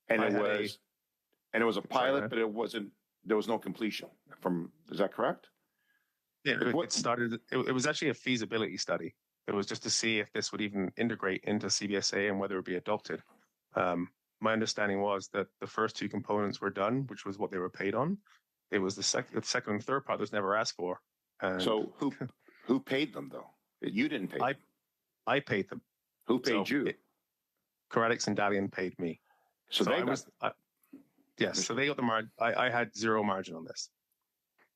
And it was a pilot, but there was no completion. Is that correct? Yeah, it was actually a feasibility study. It was just to see if this would even integrate into CBSA and whether it would be adopted. My understanding was that the first two components were done, which was what they were paid on. It was the second and third part that was never asked for. So who paid them though? You didn't pay them. I paid them. Who paid you? Corradix and Dalian paid me. So they got the margin. I had zero margin on this.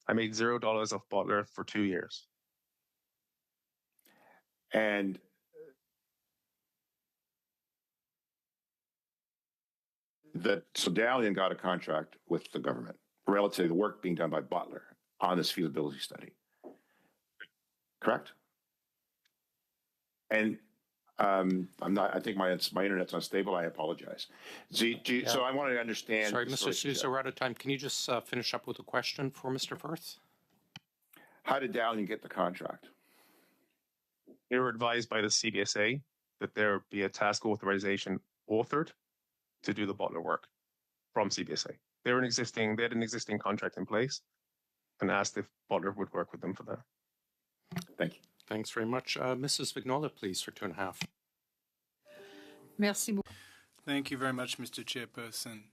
I made $0 off Bottler for 2 years. And so Dalian got a contract with the government relative to the work being done by Bottler on this feasibility study. Correct? And I think my internet's unstable. I apologize. So I wanted to understand. Sorry, Mr. Sousa, we're out of time. Can you just finish up with a question for Mr. Firth? How did Dalian get the contract? They were advised by the CBSA that there be a task authorization authored to do the Bottler work from CBSA. They had an existing contract in place and asked if Bottler would work with them for that. Thank you. Thanks very much. Mrs. Vignola, please, for 2.5. Merci beaucoup. Thank you very much, Mr. Chairperson.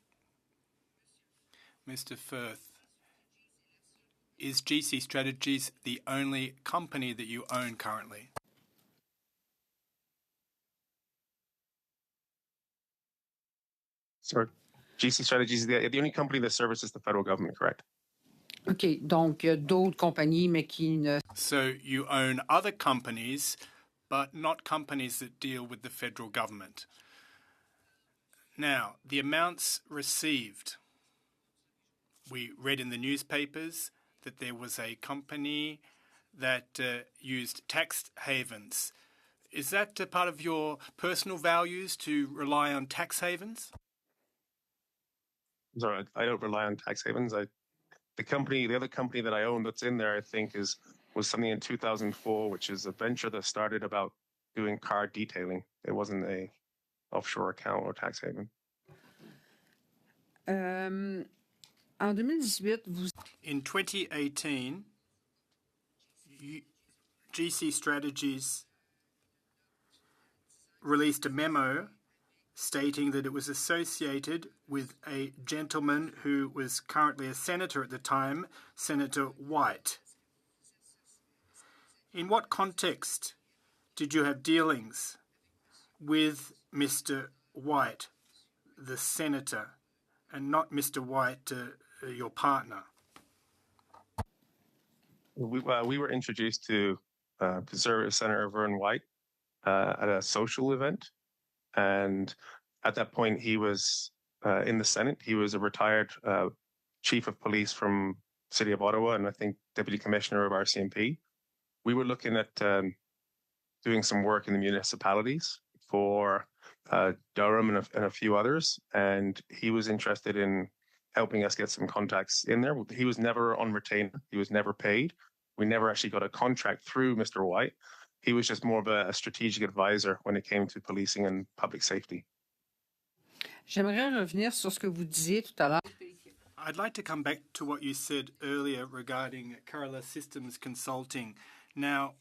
Mr. Firth, is GC Strategies the only company that you own currently? Sorry, GC Strategies is the only company that services the federal government, correct? OK, donc il y a d'autres compagnies, mais qui ne... So you own other companies, but not companies that deal with the federal government. Now, the amounts received. We read in the newspapers that there was a company that used tax havens. Is that part of your personal values to rely on tax havens? Sorry, I don't rely on tax havens. The other company that I own that's in there, I think, was something in 2004, which is a venture that started about doing car detailing. It wasn't a offshore account or tax haven. En 2018, In 2018, GC Strategies released a memo stating that it was associated with a gentleman who was currently a senator at the time, Senator White. In what context did you have dealings with Mr. White, the senator, and not Mr. White, your partner? We were introduced to Conservative Senator Vern White at a social event, and at that point he was in the Senate. He was a retired chief of police from City of Ottawa, and I think deputy commissioner of RCMP. We were looking at doing some work in the municipalities for Durham and a few others, and he was interested in helping us get some contacts in there. He was never on retainer. He was never paid. We never actually got a contract through Mr. White. He was just more of a strategic advisor when it came to policing and public safety. J'aimerais revenir sur ce que vous disiez tout à l'heure. I'd like to come back to what you said earlier regarding Carla Systems Consulting. Now,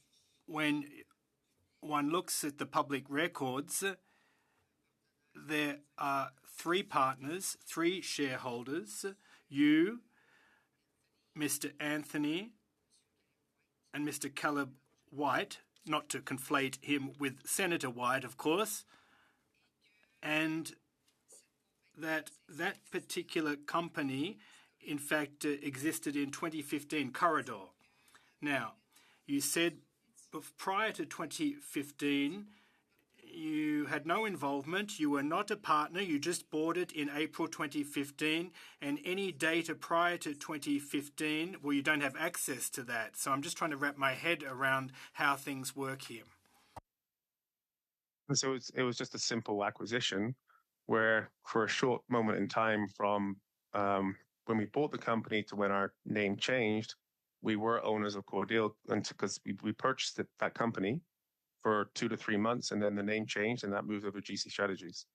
when one looks at the public records, there are three partners, three shareholders, you, Mr. Anthony, and Mr. Caleb White, not to conflate him with Senator White, of course, and that particular company, in fact, existed in 2015, Corridor. Now, you said prior to 2015, you had no involvement, you were not a partner, you just bought it in April 2015, and any data prior to 2015, well, you don't have access to that. So I'm just trying to wrap my head around how things work here. So it was just a simple acquisition where for a short moment in time from when we bought the company to when our name changed, we were owners of Cordial, and because we purchased that company for 2 to 3 months, and then the name changed, and that moved over to GC Strategies.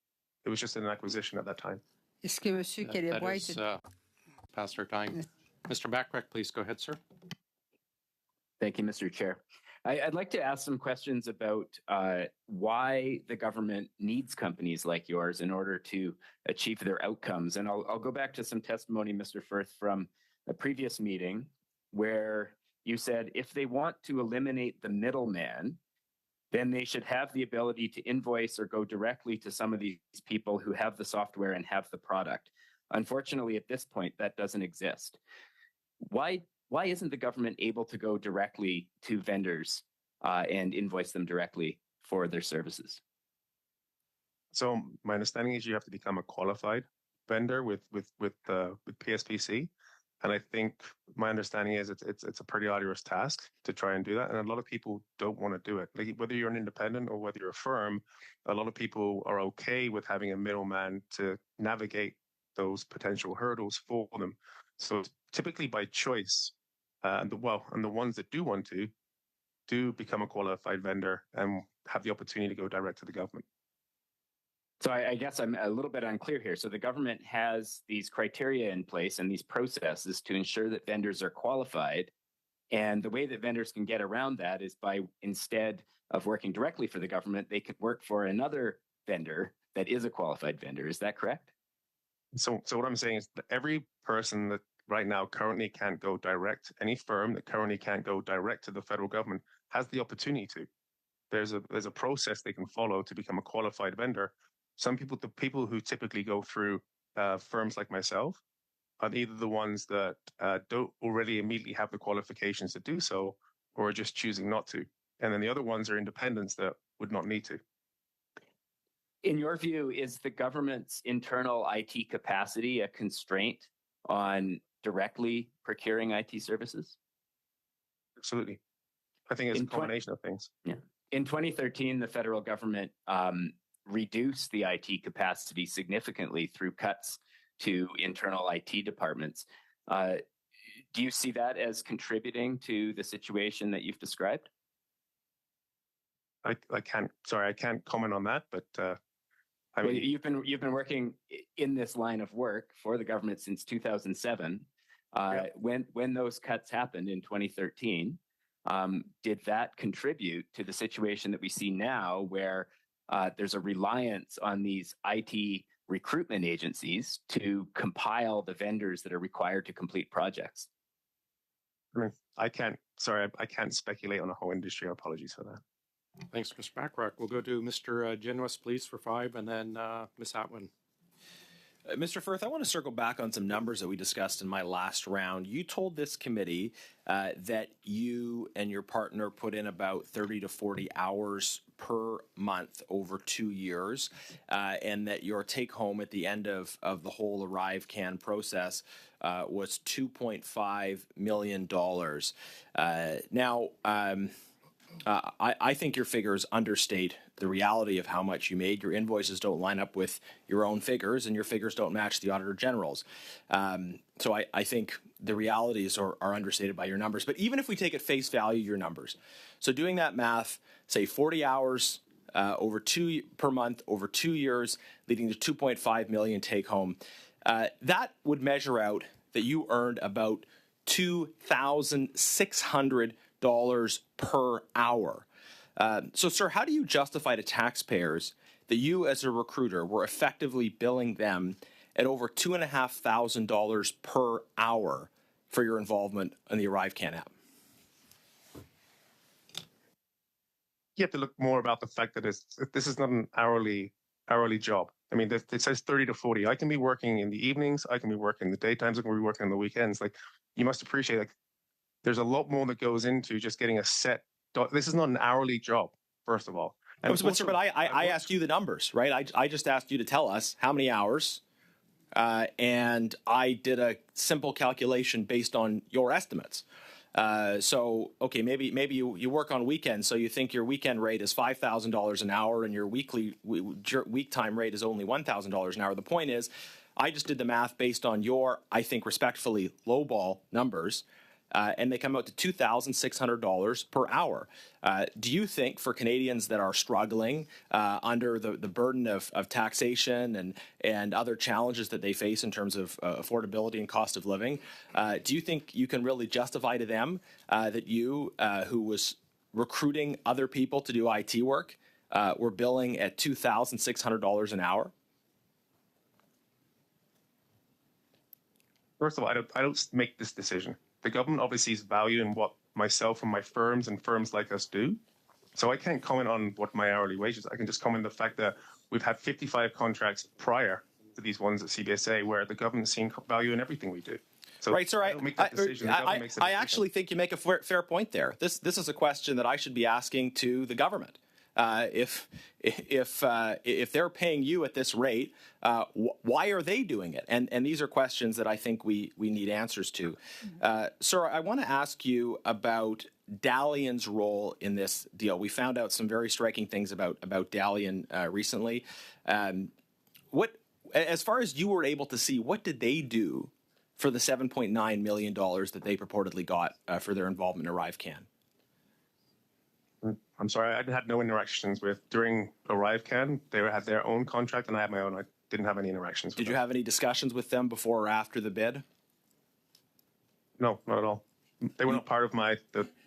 It was just an acquisition at that time. Est-ce que Monsieur Caleb White is past our time. Mr. Backrack, please go ahead, sir. Thank you, Mr. Chair. I'd like to ask some questions about why the government needs companies like yours in order to achieve their outcomes. And I'll go back to some testimony, Mr. Firth, from a previous meeting where you said if they want to eliminate the middleman, then they should have the ability to invoice or go directly to some of these people who have the software and have the product. Unfortunately, at this point, that doesn't exist. Why isn't the government able to go directly to vendors and invoice them directly for their services? So my understanding is you have to become a qualified vendor with PSPC, and I think my understanding is it's a pretty arduous task to try and do that, and a lot of people don't want to do it. Like whether you're an independent or whether you're a firm, a lot of people are okay with having a middleman to navigate those potential hurdles for them. So typically by choice. And the ones that do want to do become a qualified vendor and have the opportunity to go direct to the government. So I guess I'm a little bit unclear here. So the government has these criteria in place and these processes to ensure that vendors are qualified. And the way that vendors can get around that is by, instead of working directly for the government, they could work for another vendor that is a qualified vendor. Is that correct? So what I'm saying is that every person that right now currently can't go direct, any firm that currently can't go direct to the federal government has the opportunity to. There's a process they can follow to become a qualified vendor. The people who typically go through firms like myself are either the ones that don't already immediately have the qualifications to do so, or are just choosing not to. And then the other ones are independents that would not need to. In your view, is the government's internal IT capacity a constraint on directly procuring IT services? Absolutely. I think it's a combination of things. Yeah. In 2013, the federal government reduced the IT capacity significantly through cuts to internal IT departments. Do you see that as contributing to the situation that you've described? I can't comment on that, but well, you've been working in this line of work for the government since 2007. Yeah. When those cuts happened in 2013, did that contribute to the situation that we see now, where there's a reliance on these IT recruitment agencies to compile the vendors that are required to complete projects? I can't speculate on the whole industry. Apologies for that. Thanks, Mr. Bachrach. We'll go to Mr. Genuis, please, for 5, and then Ms. Atwin. Mr. Firth, I want to circle back on some numbers that we discussed in my last round. You told this committee that you and your partner put in about 30 to 40 hours per month over 2 years, and that your take home at the end of the whole ArriveCAN process was $2.5 million. I think your figures understate the reality of how much you made. Your invoices don't line up with your own figures, and your figures don't match the Auditor General's. So I think the realities are understated by your numbers. But even if we take at face value your numbers, so doing that math, say 40 hours per month over 2 years, leading to 2.5 million take home, that would measure out that you earned about $2,600 per hour. So, sir, how do you justify to taxpayers that you, as a recruiter, were effectively billing them at over $2,500 per hour for your involvement in the ArriveCAN app? You have to look more about the fact that this is not an hourly job. I mean, it says 30 to 40. I can be working in the evenings. I can be working in the daytimes. I can be working on the weekends. Like, you must appreciate, like, there's a lot more that goes into just getting a set. This is not an hourly job, first of all. But I asked you the numbers, right? I just asked you to tell us how many hours, and I did a simple calculation based on your estimates. So, okay, maybe you work on weekends, so you think your weekend rate is $5,000 an hour, and your week time rate is only $1,000 an hour. The point is, I just did the math based on your, I think, respectfully lowball numbers. And they come out to $2,600 per hour. Do you think for Canadians that are struggling under the burden of taxation and other challenges that they face in terms of affordability and cost of living, do you think you can really justify to them that you, who was recruiting other people to do IT work, were billing at $2,600 an hour? First of all, I don't make this decision. The government obviously sees value in what myself and my firms and firms like us do. So I can't comment on what my hourly wage is. I can just comment on the fact that we've had 55 contracts prior to these ones at CBSA where the government's seen value in everything we do. So right, sir. I don't make that decision. I actually think you make a fair point there. This is a question that I should be asking to the government. If they're paying you at this rate, why are they doing it? And these are questions that I think we need answers to. Sir, I want to ask you about Dalian's role in this deal. We found out some very striking things about Dalian recently. As far as you were able to see, what did they do for the $7.9 million that they purportedly got for their involvement in ArriveCAN? I'm sorry, I had no interactions during ArriveCAN. They had their own contract, and I had my own. I didn't have any interactions with them. Did you have any discussions with them before or after the bid? No, not at all. They were not part of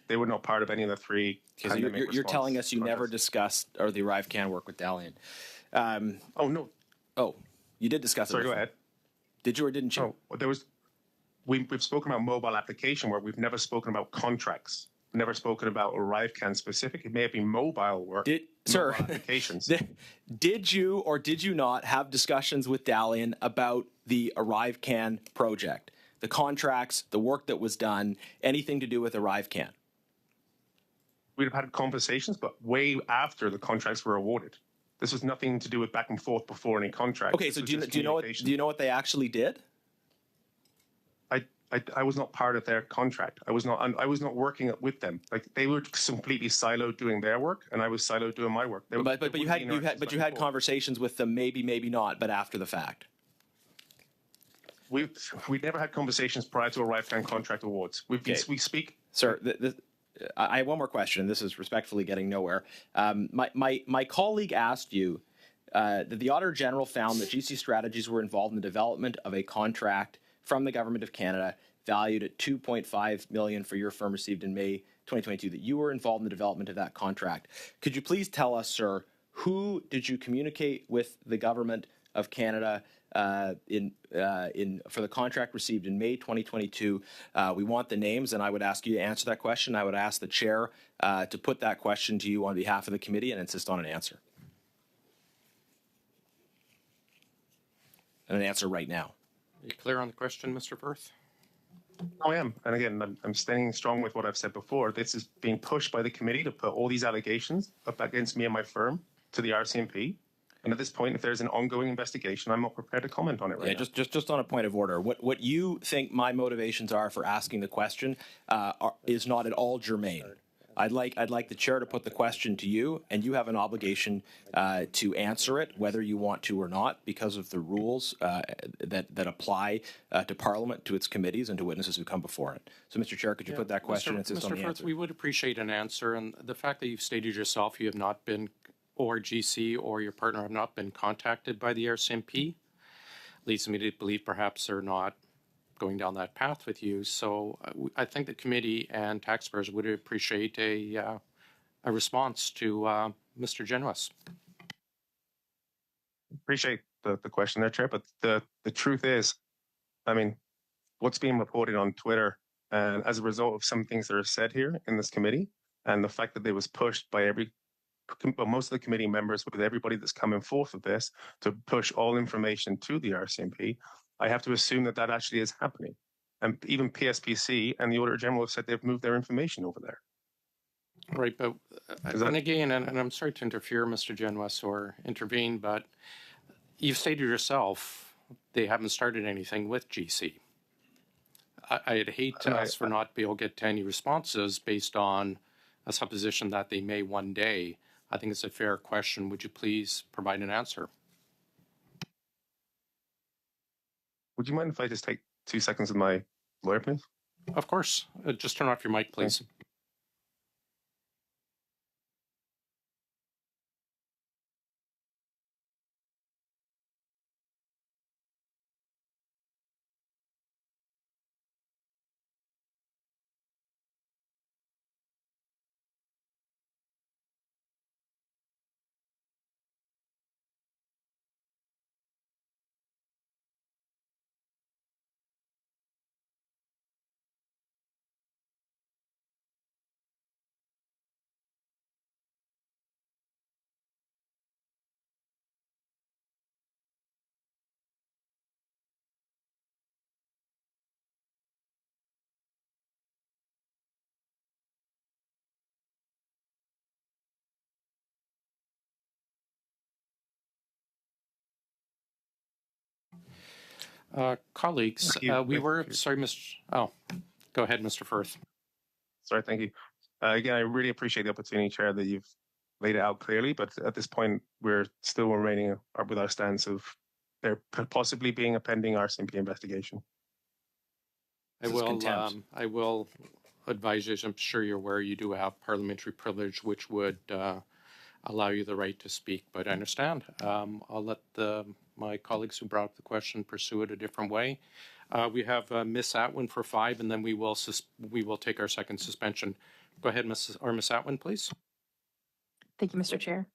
they were not part of any of the three. You're telling us you never discussed or the ArriveCAN work with Dalian. Oh, no. Oh, you did discuss it. Sorry, go ahead. Did you or didn't you? No, we've spoken about mobile application work. We've never spoken about contracts. Never spoken about ArriveCAN specific. It may have been mobile work. Sir, applications. Did you or did you not have discussions with Dalian about the ArriveCAN project, the contracts, the work that was done, anything to do with ArriveCAN? We'd have had conversations, but way after the contracts were awarded. This was nothing to do with back and forth before any contract. Okay, so do you know what they actually did? I was not part of their contract. I was not working with them. Like, they were completely siloed doing their work, and I was siloed doing my work. But you had conversations with them, maybe not, but after the fact. We never had conversations prior to ArriveCAN contract awards. We speak. Sir, I have one more question. This is respectfully getting nowhere. My colleague asked you that the Auditor General found that GC Strategies were involved in the development of a contract from the Government of Canada valued at $2.5 million for your firm received in May 2022, that you were involved in the development of that contract. Could you please tell us, sir, who did you communicate with the Government of Canada for the contract received in May 2022. We want the names, and I would ask you to answer that question. I would ask the chair to put that question to you on behalf of the committee and insist on an answer. And an answer right now. Are you clear on the question, Mr. Firth? I am. And again, I'm standing strong with what I've said before. This is being pushed by the committee to put all these allegations up against me and my firm to the RCMP. And at this point, if there's an ongoing investigation, I'm not prepared to comment on it right now. Just on a point of order. What you think my motivations are for asking the question is not at all germane. I'd like the chair to put the question to you, and you have an obligation to answer it, whether you want to or not, because of the rules that apply to Parliament, to its committees, and to witnesses who come before it. So, Mr. Chair, could you put that question and insist on the answer? We would appreciate an answer, and the fact that you've stated yourself you have not been, or GC or your partner have not been contacted by the RCMP, leads me to believe perhaps they're not going down that path with you. So I think the committee and taxpayers would appreciate a response to Mr. Genuis. Appreciate the question there, Chair, but the truth is, I mean, what's being reported on Twitter, and as a result of some things that are said here in this committee, and the fact that it was pushed by most of the committee members, with everybody that's coming forth of this, to push all information to the RCMP, I have to assume that that actually is happening. And even PSPC and the Auditor General have said they've moved their information over there. Right, but and again, and I'm sorry to interfere, Mr. Genuis, or intervene, but you've stated yourself they haven't started anything with GC. I'd hate to ask for not be able to get to any responses based on a supposition that they may one day. I think it's a fair question. Would you please provide an answer? Would you mind if I just take 2 seconds with my lawyer, please? Of course. Just turn off your mic, please. Thanks. Colleagues, we were, sorry, oh, go ahead, Mr. Firth. Sorry, thank you. Again, I really appreciate the opportunity, Chair, that you've laid it out clearly, but at this point, we're still remaining with our stance of there possibly being a pending RCMP investigation. I will advise you, as I'm sure you're aware, you do have parliamentary privilege, which would allow you the right to speak, but I understand. I'll let my colleagues who brought up the question pursue it a different way. We have Miss Atwin for 5, and then we will take our second suspension. Go ahead, Miss Atwin, please. Thank you, Mr. Chair.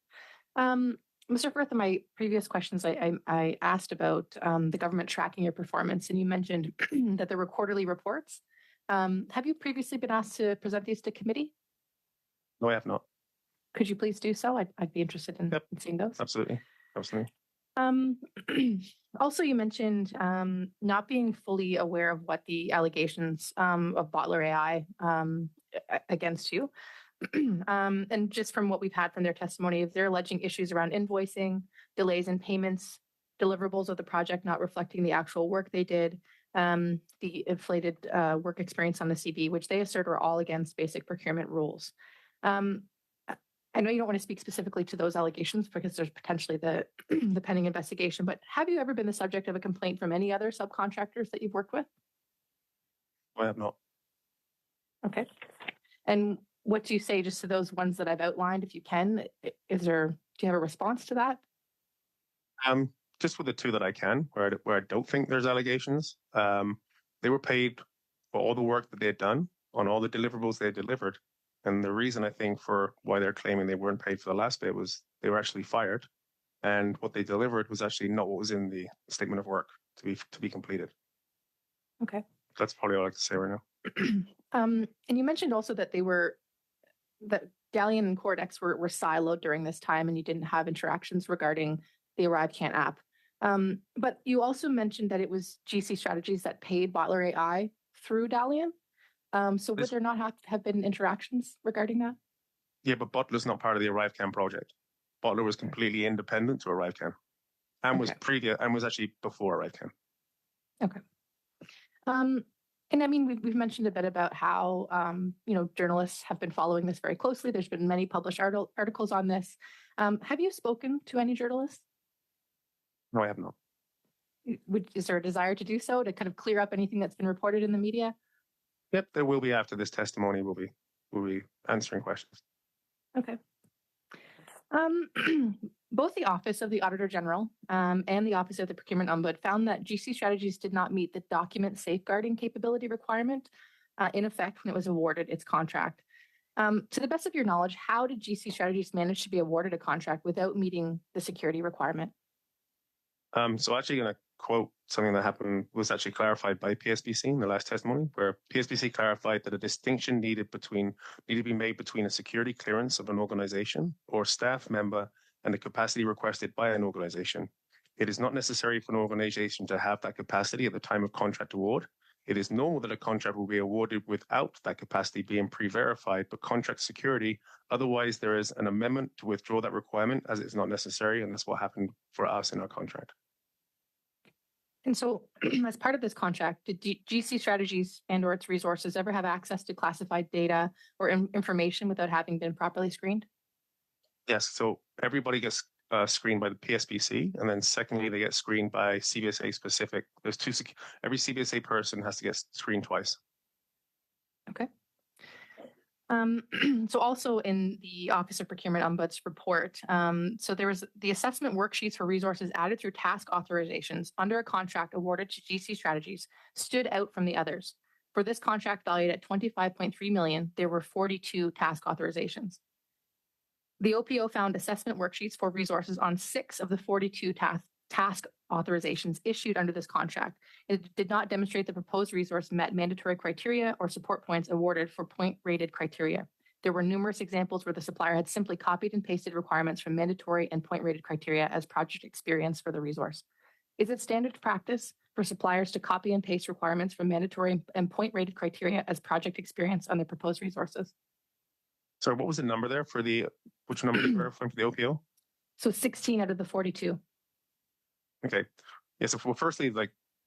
Mr. Firth, in my previous questions, I asked about the government tracking your performance, and you mentioned that there were quarterly reports. Have you previously been asked to present these to committee? No, I have not. Could you please do so? I'd be interested in seeing those. Absolutely. Absolutely. Also, you mentioned not being fully aware of what the allegations of Bottler AI against you. And just from what we've had from their testimony, they're alleging issues around invoicing, delays in payments, deliverables of the project not reflecting the actual work they did, the inflated work experience on the CB, which they assert are all against basic procurement rules. I know you don't want to speak specifically to those allegations because there's potentially the pending investigation, but have you ever been the subject of a complaint from any other subcontractors that you've worked with? I have not. Okay. And what do you say just to those ones that I've outlined, if you can? Do you have a response to that? Just with the 2 that I can, where I don't think there's allegations. They were paid for all the work that they had done on all the deliverables they had delivered. And the reason I think for why they're claiming they weren't paid for the last bit was they were actually fired. and what they delivered was actually not what was in the statement of work to be completed. Okay. That's probably all I can say right now. And you mentioned also that that Galleon and Cordex were siloed during this time, and you didn't have interactions regarding the ArriveCan app. But you also mentioned that it was GC Strategies that paid Bottler AI through Dalian. So would there not have been interactions regarding that? Yeah, but Bottler's not part of the ArriveCan project. Bottler was completely independent to ArriveCan, and was actually before ArriveCan. Okay. And I mean, we've mentioned a bit about how journalists have been following this very closely. There's been many published articles on this. Have you spoken to any journalists? No, I have not. Is there a desire to do so, to kind of clear up anything that's been reported in the media? Yep, there will be after this testimony. We'll be answering questions. Okay. Both the Office of the Auditor General and the Office of the Procurement Ombud found that GC Strategies did not meet the document safeguarding capability requirement in effect when it was awarded its contract. To the best of your knowledge, how did GC Strategies manage to be awarded a contract without meeting the security requirement? So actually going to quote something that was actually clarified by PSBC in the last testimony, where PSBC clarified that a distinction needed to be made between a security clearance of an organization or staff member and the capacity requested by an organization. It is not necessary for an organization to have that capacity at the time of contract award. It is normal that a contract will be awarded without that capacity being pre-verified, but contract security, otherwise there is an amendment to withdraw that requirement as it's not necessary, and that's what happened for us in our contract. And so, as part of this contract, did GC Strategies and/or its resources ever have access to classified data or information without having been properly screened? Yes, so everybody gets screened by the PSBC, and then secondly, they get screened by CBSA specific. There's every CBSA person has to get screened twice. Okay. So also in the Office of Procurement Ombud's report, so there was the assessment worksheets for resources added through task authorizations under a contract awarded to GC Strategies stood out from the others. For this contract valued at $25.3 million, there were 42 task authorizations. The OPO found assessment worksheets for resources on 6 of the 42 task authorizations issued under this contract. It did not demonstrate the proposed resource met mandatory criteria or support points awarded for point-rated criteria. There were numerous examples where the supplier had simply copied and pasted requirements from mandatory and point-rated criteria as project experience for the resource. Is it standard practice for suppliers to copy and paste requirements from mandatory and point-rated criteria as project experience on their proposed resources? So what was the number there for which number did you refer for the OPO? So 16 out of the 42. Okay. Yeah, so firstly,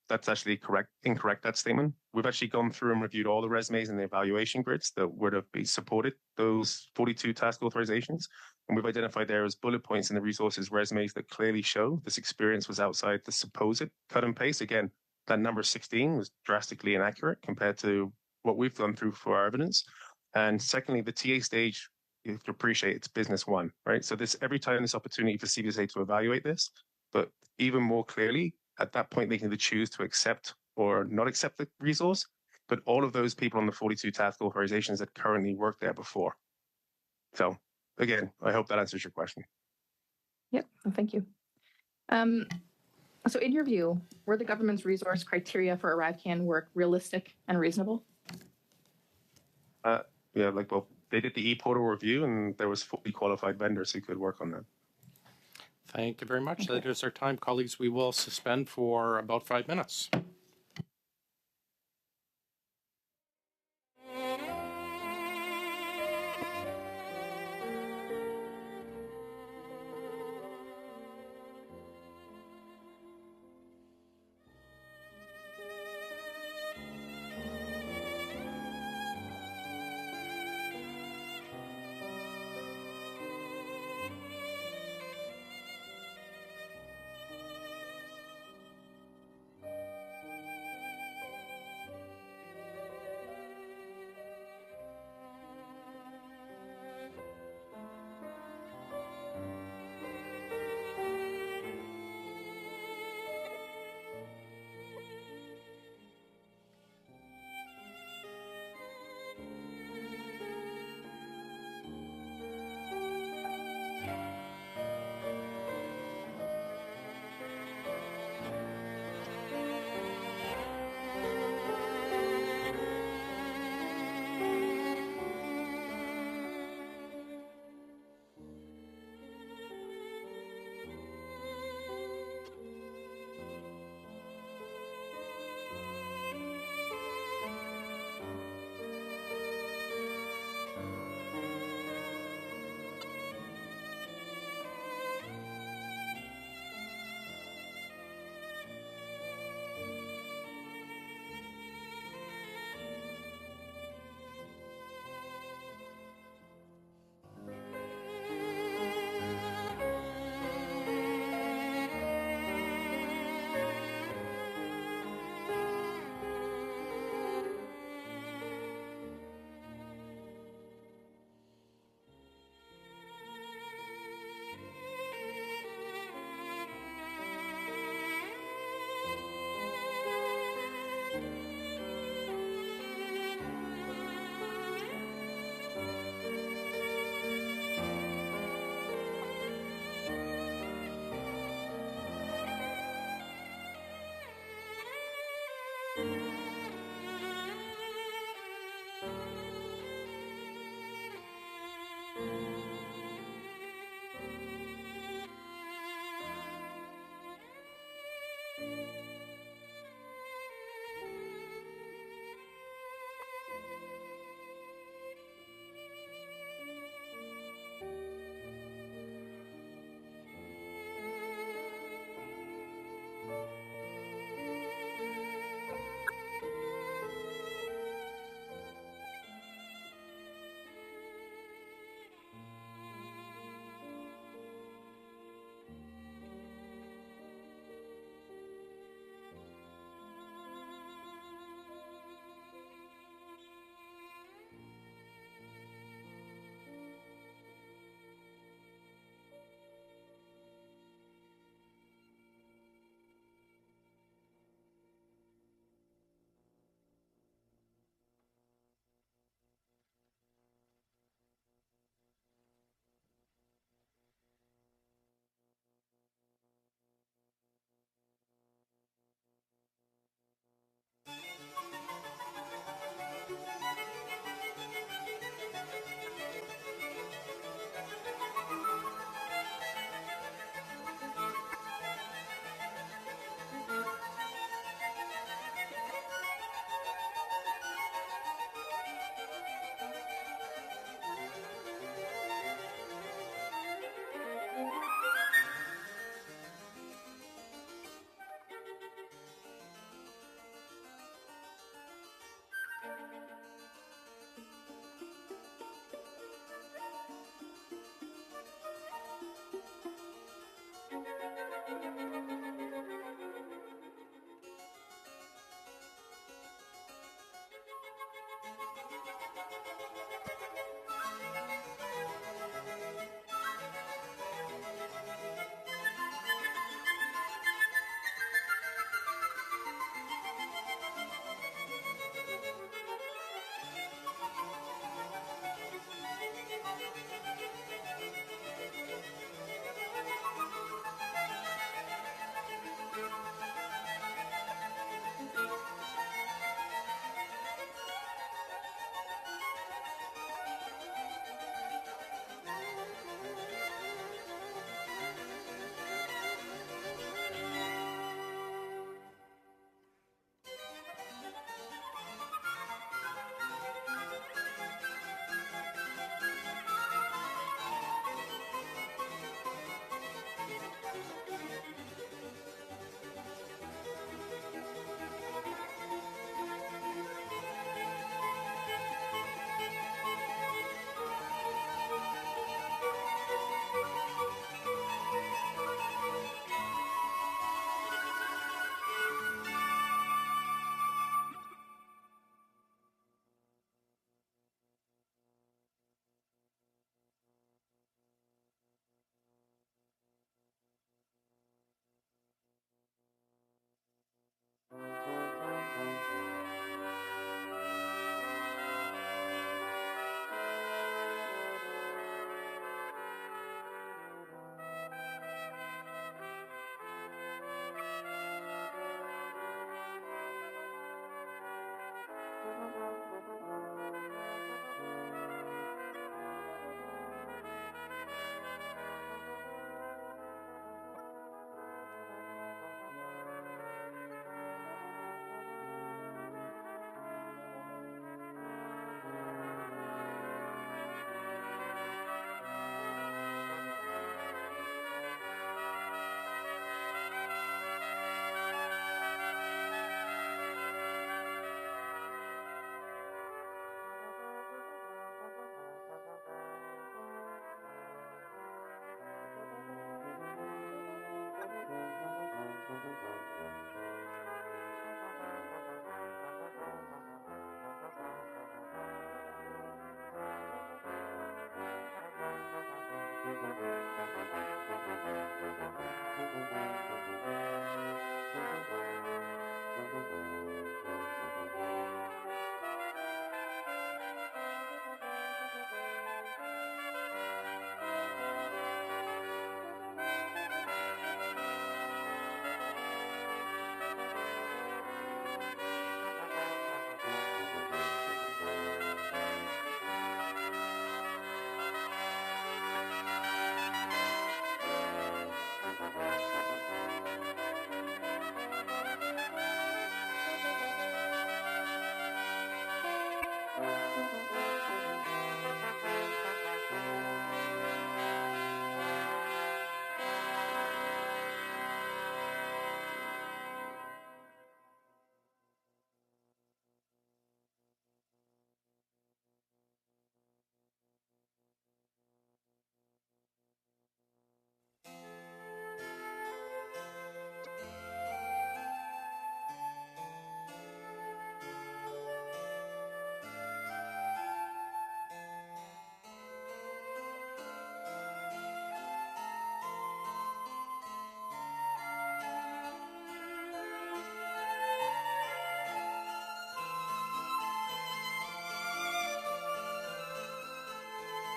that's actually incorrect, that statement. We've actually gone through and reviewed all the resumes and the evaluation grids that would have been supported those 42 task authorizations. And we've identified there as bullet points in the resources resumes that clearly show this experience was outside the supposed cut and paste. Again, that number 16 was drastically inaccurate compared to what we've gone through for our evidence. And secondly, the TA stage, you have to appreciate it's business one, right? So every time this opportunity for CBSA to evaluate this, but even more clearly, at that point, they can either choose to accept or not accept the resource. But all of those people on the 42 task authorizations that currently worked there before. So again, I hope that answers your question. Yep, well, thank you. So in your view, were the government's resource criteria for ArriveCan work realistic and reasonable? Yeah, they did the e-portal review and there was fully qualified vendors who could work on that. Thank you very much. That is our time, colleagues. We will suspend for about 5 minutes.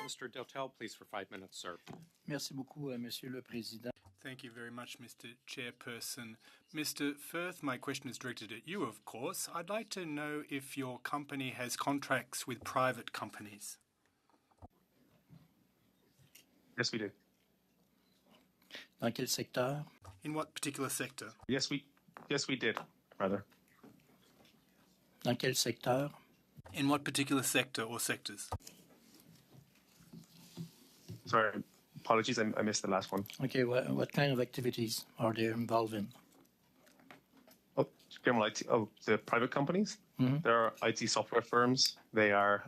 Mr. Deltel, please, for 5 minutes, sir. Merci beaucoup, Monsieur le Président. Thank you very much, Mr. Chairperson. Mr. Firth, my question is directed at you, of course. I'd like to know if your company has contracts with private companies. Yes, we did. Dans quel secteur? In what particular sector? Yes, we did, rather. Dans quel secteur? In what particular sector or sectors? Sorry, apologies, I missed the last one. Okay, what kind of activities are they involved in? Oh, general IT. Oh, the private companies? Mhm. There are IT software firms. They are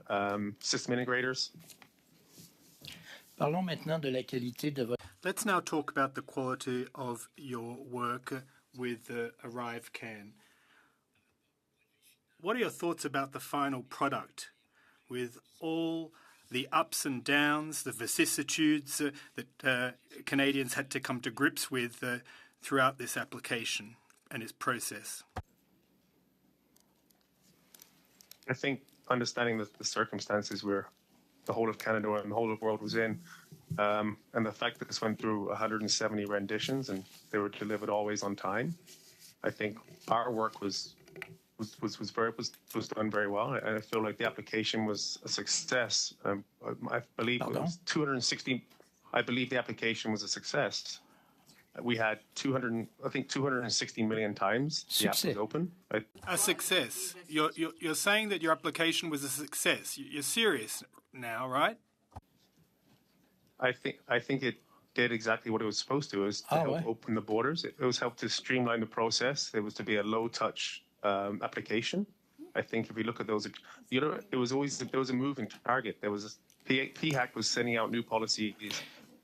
system integrators. Parlons maintenant de la qualité de votre... Let's now talk about the quality of your work with ArriveCAN. What are your thoughts about the final product with all the ups and downs, the vicissitudes that Canadians had to come to grips with throughout this application and its process? I think understanding the circumstances where the whole of Canada and the whole of the world was in, and the fact that this went through 170 renditions and they were delivered always on time, I think our work was done very well, and I feel like the application was a success. I believe it was 260. I believe the application was a success. We had 260 million times the app was open. A success. You're saying that your application was a success. You're serious now, right? I think it did exactly what it was supposed to. It was to help open the borders. It was help to streamline the process. It was to be a low touch application. I think if you look at those, there was a moving target. There was PHAC was sending out new policies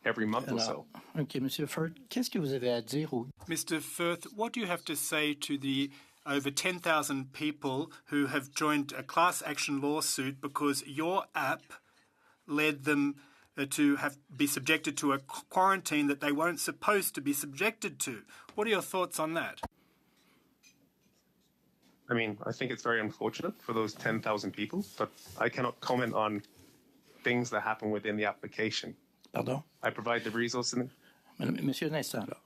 every month or so. Okay, Monsieur Firth, qu'est-ce que vous avez à dire? Mr. Firth, what do you have to say to the over 10,000 people who have joined a class action lawsuit because your app led them to be subjected to a quarantine that they weren't supposed to be subjected to? What are your thoughts on that? I mean, I think it's very unfortunate for those 10,000 people, but I cannot comment on things that happen within the application. Pardon? I provide the resources. Monsieur, un instant, là.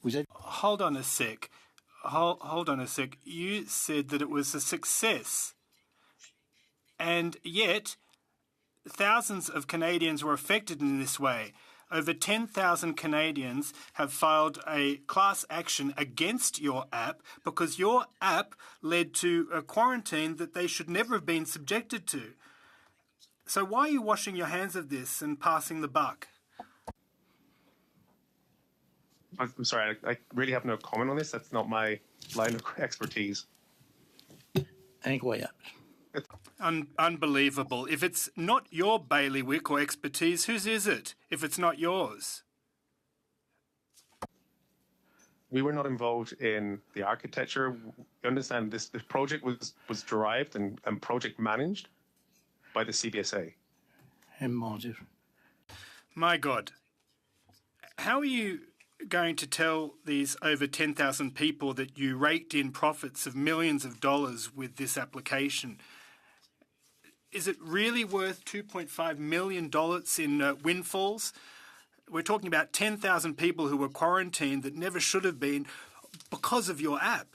Vous êtes... Hold on a sec. Hold on a sec. You said that it was a success. And yet, thousands of Canadians were affected in this way. Over 10,000 Canadians have filed a class action against your app because your app led to a quarantine that they should never have been subjected to. So why are you washing your hands of this and passing the buck? I'm sorry, I really have no comment on this. That's not my line of expertise. Incroyable. Unbelievable. If it's not your bailiwick or expertise, whose is it if it's not yours? We were not involved in the architecture. You understand this project was derived and project managed by the CBSA. Mon Dieu. My God. How are you going to tell these over 10,000 people that you raked in profits of millions of dollars with this application? Is it really worth $2.5 million in windfalls? We're talking about 10,000 people who were quarantined that never should have been because of your app.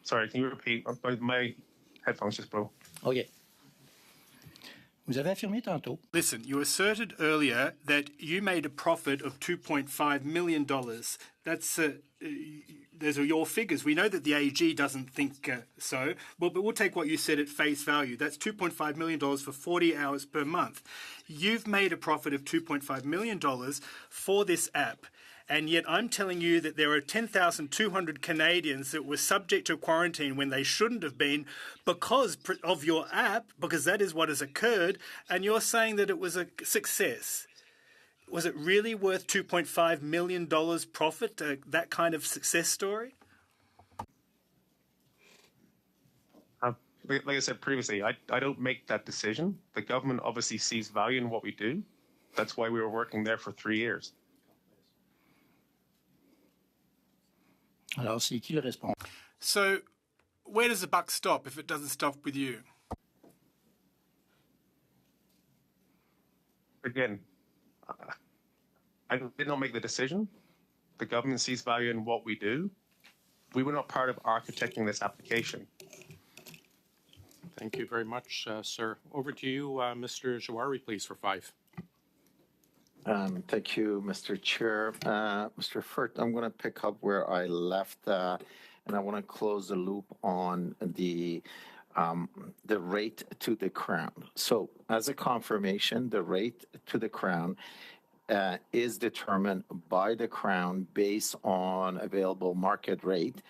Sorry, can you repeat? My headphones just broke. Okay. Vous avez affirmé tantôt. Listen, you asserted earlier that you made a profit of $2.5 million. That's those are your figures. We know that the AG doesn't think so. Well, but we'll take what you said at face value. That's $2.5 million for 40 hours per month. You've made a profit of $2.5 million for this app. And yet I'm telling you that there are 10,200 Canadians that were subject to quarantine when they shouldn't have been because of your app, because that is what has occurred, and you're saying that it was a success. Was it really worth $2.5 million profit, that kind of success story? Like I said previously, I don't make that decision. The government obviously sees value in what we do. That's why we were working there for 3 years. Alors, c'est qui le responsable? So, where does the buck stop if it doesn't stop with you? Again, I did not make the decision. The government sees value in what we do. We were not part of architecting this application. Thank you very much, sir. Over to you, Mr. Jawari, please, for 5. Thank you, Mr. Chair. Mr. Furt, I'm going to pick up where I left, and I want to close the loop on the rate to the Crown. So, as a confirmation, the rate to the Crown is determined by the Crown based on available market rate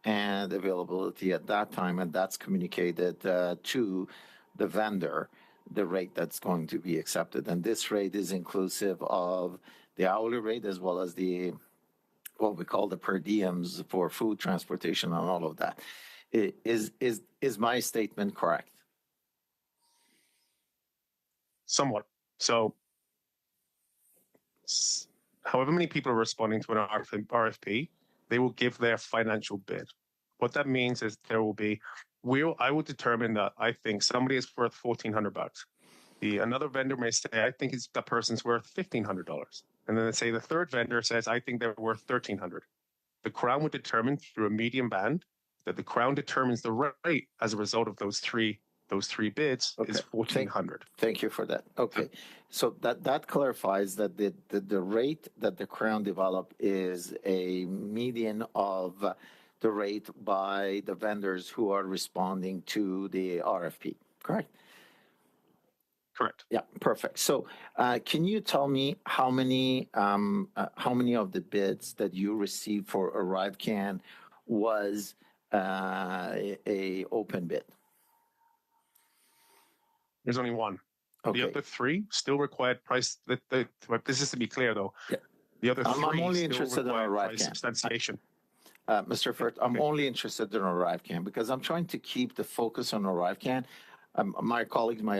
and availability at that time, and that's communicated to the vendor, the rate that's going to be accepted. And this rate is inclusive of the hourly rate as well as the what we call the per diems for food, transportation, and all of that. Is my statement correct? Somewhat. So, however many people are responding to an RFP, they will give their financial bid. What that means is there will be, I will determine that I think somebody is worth $1,400. Another vendor may say, I think that person's worth $1,500. And then they say the third vendor says, I think they're worth $1,300. The Crown would determine through a medium band that the Crown determines the rate as a result of those three bids is $1,400. Thank you for that. Okay, so that clarifies that the rate that the Crown developed is a median of the rate by the vendors who are responding to the RFP, correct? Correct. Yeah, perfect. So, can you tell me how many of the bids that you received for ArriveCan was a open bid? There's only one. Okay. The other 3 still required price. This is to be clear, though. Yeah. The other 3 I'm only still interested in require price ArriveCan. substantiation. Mr. Furt, I'm only interested in ArriveCan because I'm trying to keep the focus on ArriveCan. My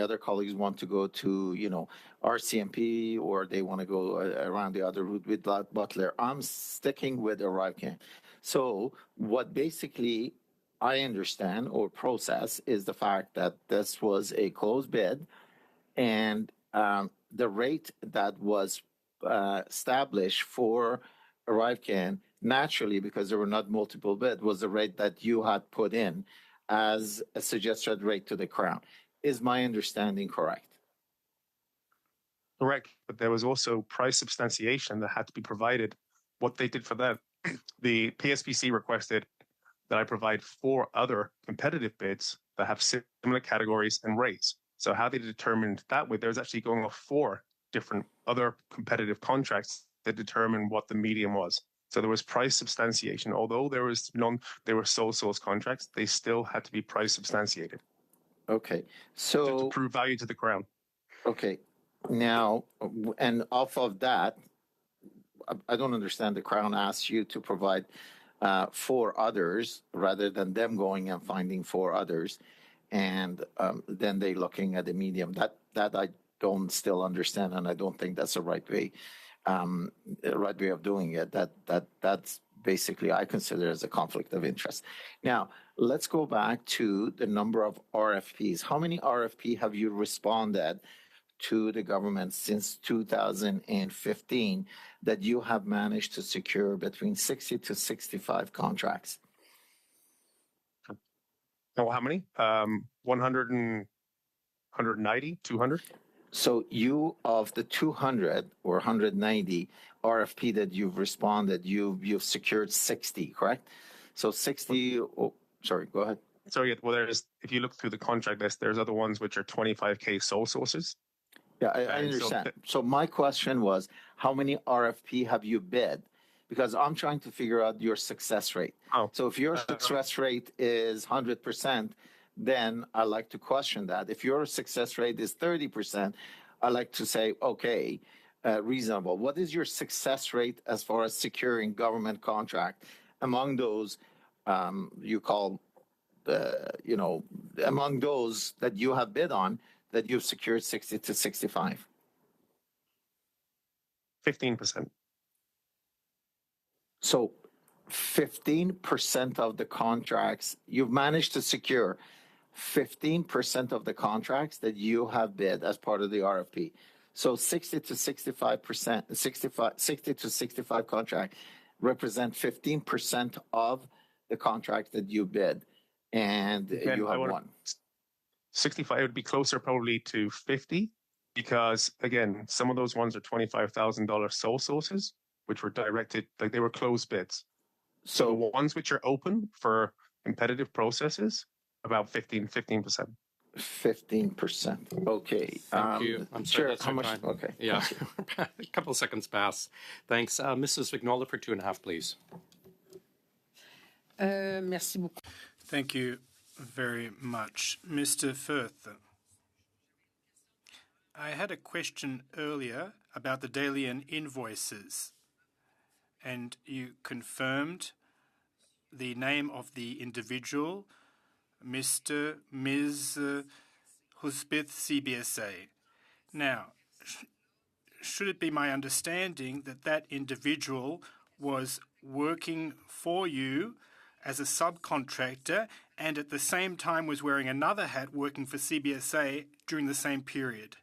other colleagues want to go to, RCMP, or they want to go around the other route with Butler. I'm sticking with ArriveCan. So what basically I understand or process is the fact that this was a closed bid, and the rate that was established for ArriveCan, naturally, because there were not multiple bids, was the rate that you had put in as a suggested rate to the Crown. Is my understanding correct? Correct. But there was also price substantiation that had to be provided. What they did for that, the PSPC requested that I provide 4 other competitive bids that have similar categories and rates. So how they determined that way, there's actually going off 4 different other competitive contracts that determine what the median was. So there was price substantiation. Although there were sole source contracts, they still had to be price substantiated. Okay. So to prove value to the Crown. Okay. Now, and off of that, I don't understand. The Crown asks you to provide 4 others rather than them going and finding 4 others, and then they looking at the medium. That I don't still understand, and I don't think that's the right way of doing it. That's basically I consider as a conflict of interest. Now, let's go back to the number of RFPs. How many RFP have you responded to the government since 2015 that you have managed to secure between 60 to 65 contracts? Oh, how many? 100 and 190, 200? So you, of the 200 or 190 RFP that you've responded, you've secured 60, correct? So 60, sorry, go ahead. Sorry, well, if you look through the contract list, there's other ones which are 25K sole sources. Yeah, I understand. So my question was, how many RFP have you bid? Because I'm trying to figure out your success rate. So if your success rate is 100%, then I like to question that. If your success rate is 30%, I like to say, okay, reasonable. What is your success rate as far as securing government contract among those you call, among those that you have bid on, that you've secured 60 to 65? 15%. So 15% of the contracts you've managed to secure 15% of the contracts that you have bid as part of the RFP. So 60 to 65 contract represent 15% of the contract that you bid, and Again, you have won. 65 would be closer probably to 50, because again, some of those ones are $25,000 sole sources, which were directed, like they were closed bids. So the ones which are open for competitive processes, about 15%. 15%. Okay. Thank you. I'm sorry, Chair, that's how your much? time. Okay. Yeah, a couple of seconds pass. Thanks. Mrs. Vignola for 2.5, please. Merci beaucoup. Thank you very much. Mr. Firth, I had a question earlier about the Dalian invoices, and you confirmed the name of the individual, Mr. Ms. Huspith, CBSA. Now, should it be my understanding that that individual was working for you as a subcontractor and at the same time was wearing another hat working for CBSA during the same period?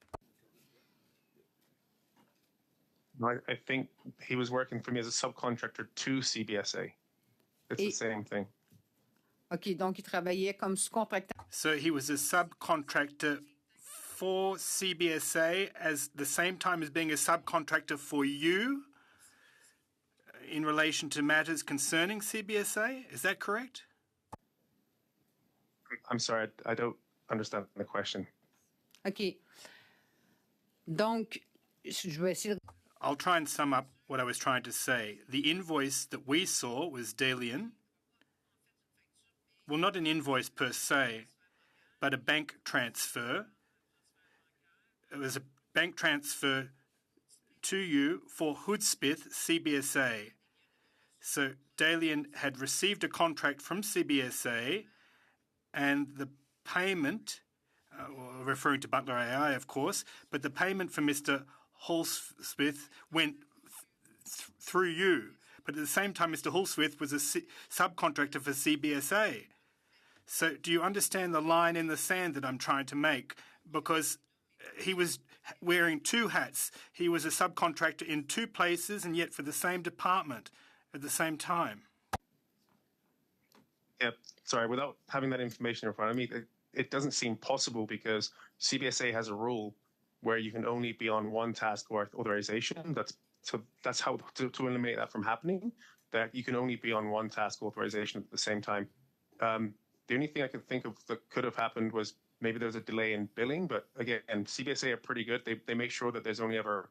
I think he was working for me as a subcontractor to CBSA. It's the same thing. OK, donc il travaillait comme sous-contractant. So he was a subcontractor for CBSA as the same time as being a subcontractor for you in relation to matters concerning CBSA? Is that correct? I'm sorry, I don't understand the question. OK. Donc, je vais essayer de... I'll try and sum up what I was trying to say. The invoice that we saw was Dalian. Well, not an invoice per se, but a bank transfer. It was a bank transfer to you for Hoodspith CBSA. So Dalian had received a contract from CBSA, and the payment, referring to Butler AI, of course, but the payment for Mr. Holsmith went through you. But at the same time, Mr. Holsmith was a subcontractor for CBSA. So do you understand the line in the sand that I'm trying to make? Because he was wearing two hats. He was a subcontractor in two places and yet for the same department at the same time. Yeah, sorry, without having that information in front of me, it doesn't seem possible because CBSA has a rule where you can only be on one task or authorization. That's how to eliminate that from happening, that you can only be on one task authorization at the same time. The only thing I could think of that could have happened was maybe there's a delay in billing, but again, CBSA are pretty good. They make sure that there's only ever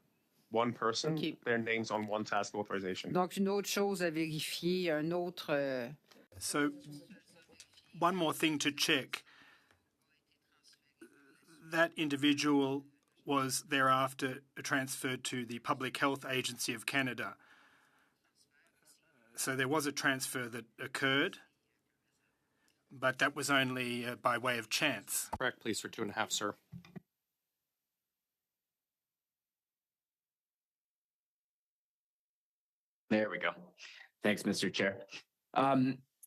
one person, their name's on one task authorization. Donc, une autre chose à vérifier, un autre... So, one more thing to check. That individual was thereafter transferred to the Public Health Agency of Canada. So there was a transfer that occurred, but that was only by way of chance. Correct, please, for 2.5, sir. There we go. Thanks, Mr. Chair.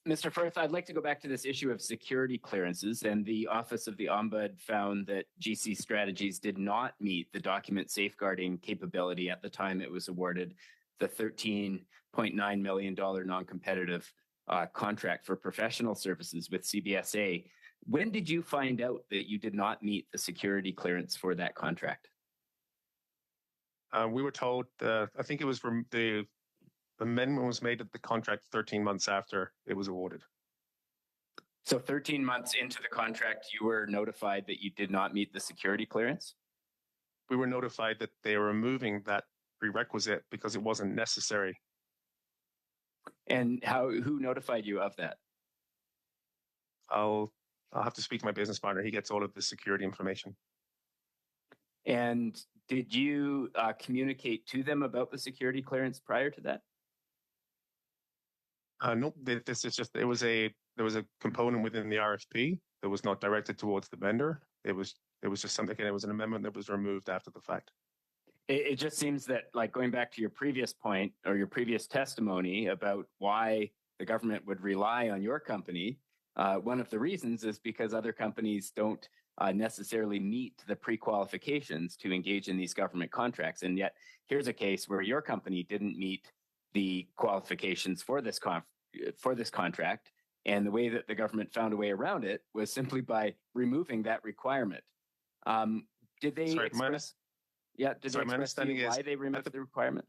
Mr. Firth, I'd like to go back to this issue of security clearances, and the Office of the Ombudsman found that GC Strategies did not meet the document safeguarding capability at the time it was awarded the $13.9 million non-competitive contract for professional services with CBSA. When did you find out that you did not meet the security clearance for that contract? We were told, I think it was from the amendment was made at the contract 13 months after it was awarded. So 13 months into the contract, you were notified that you did not meet the security clearance? We were notified that they were removing that prerequisite because it wasn't necessary. And who notified you of that? I'll have to speak to my business partner. He gets all of the security information. And did you communicate to them about the security clearance prior to that? Nope. This is just there was a component within the RFP that was not directed towards the vendor. It was just something. It was an amendment that was removed after the fact. It just seems that, like, going back to your previous point or your previous testimony about why the government would rely on your company, one of the reasons is because other companies don't necessarily meet the pre-qualifications to engage in these government contracts. And yet here's a case where your company didn't meet the qualifications for this contract. And the way that the government found a way around it was simply by removing that requirement. Did they express? Yeah, did they express to you why they removed the requirement?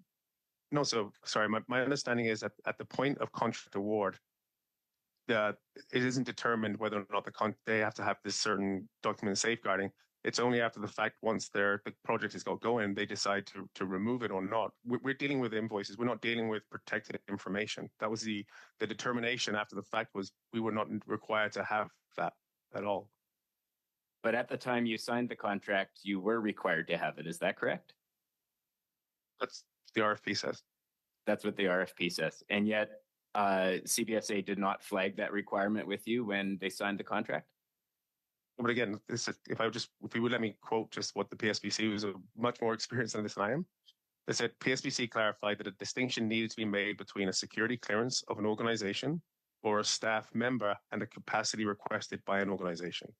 No, so sorry, my understanding is that at the point of contract award, it isn't determined whether or not they have to have this certain document safeguarding. It's only after the fact, once the project has got going, they decide to remove it or not. We're dealing with invoices. We're not dealing with protected information. That was the determination after the fact, was we were not required to have that at all. But at the time you signed the contract, you were required to have it. Is that correct? That's the RFP says. That's what the RFP says. And yet CBSA did not flag that requirement with you when they signed the contract? But again, if you would let me quote just what the PSBC, was much more experienced than this than I am. They said PSBC clarified that a distinction needed to be made between a security clearance of an organization or a staff member and a capacity requested by an organization.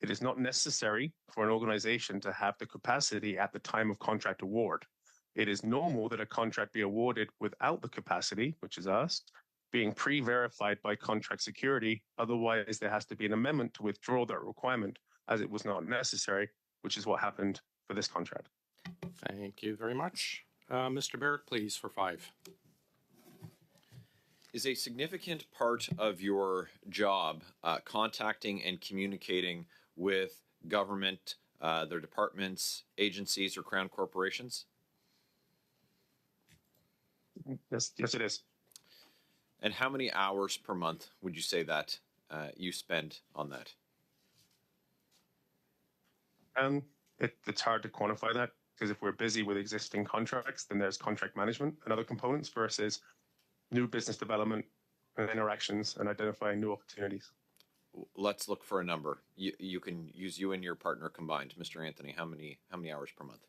It is not necessary for an organization to have the capacity at the time of contract award. It is normal that a contract be awarded without the capacity, which is us, being pre-verified by contract security. Otherwise, there has to be an amendment to withdraw that requirement, as it was not necessary, which is what happened for this contract. Thank you very much. Mr. Barrett, please, for 5. Is a significant part of your job contacting and communicating with government, their departments, agencies, or crown corporations? Yes, it is. And how many hours per month would you say that you spend on that? It's hard to quantify that, because if we're busy with existing contracts, then there's contract management and other components versus new business development and interactions and identifying new opportunities. Let's look for a number. You can use you and your partner combined. Mr. Anthony, how many hours per month?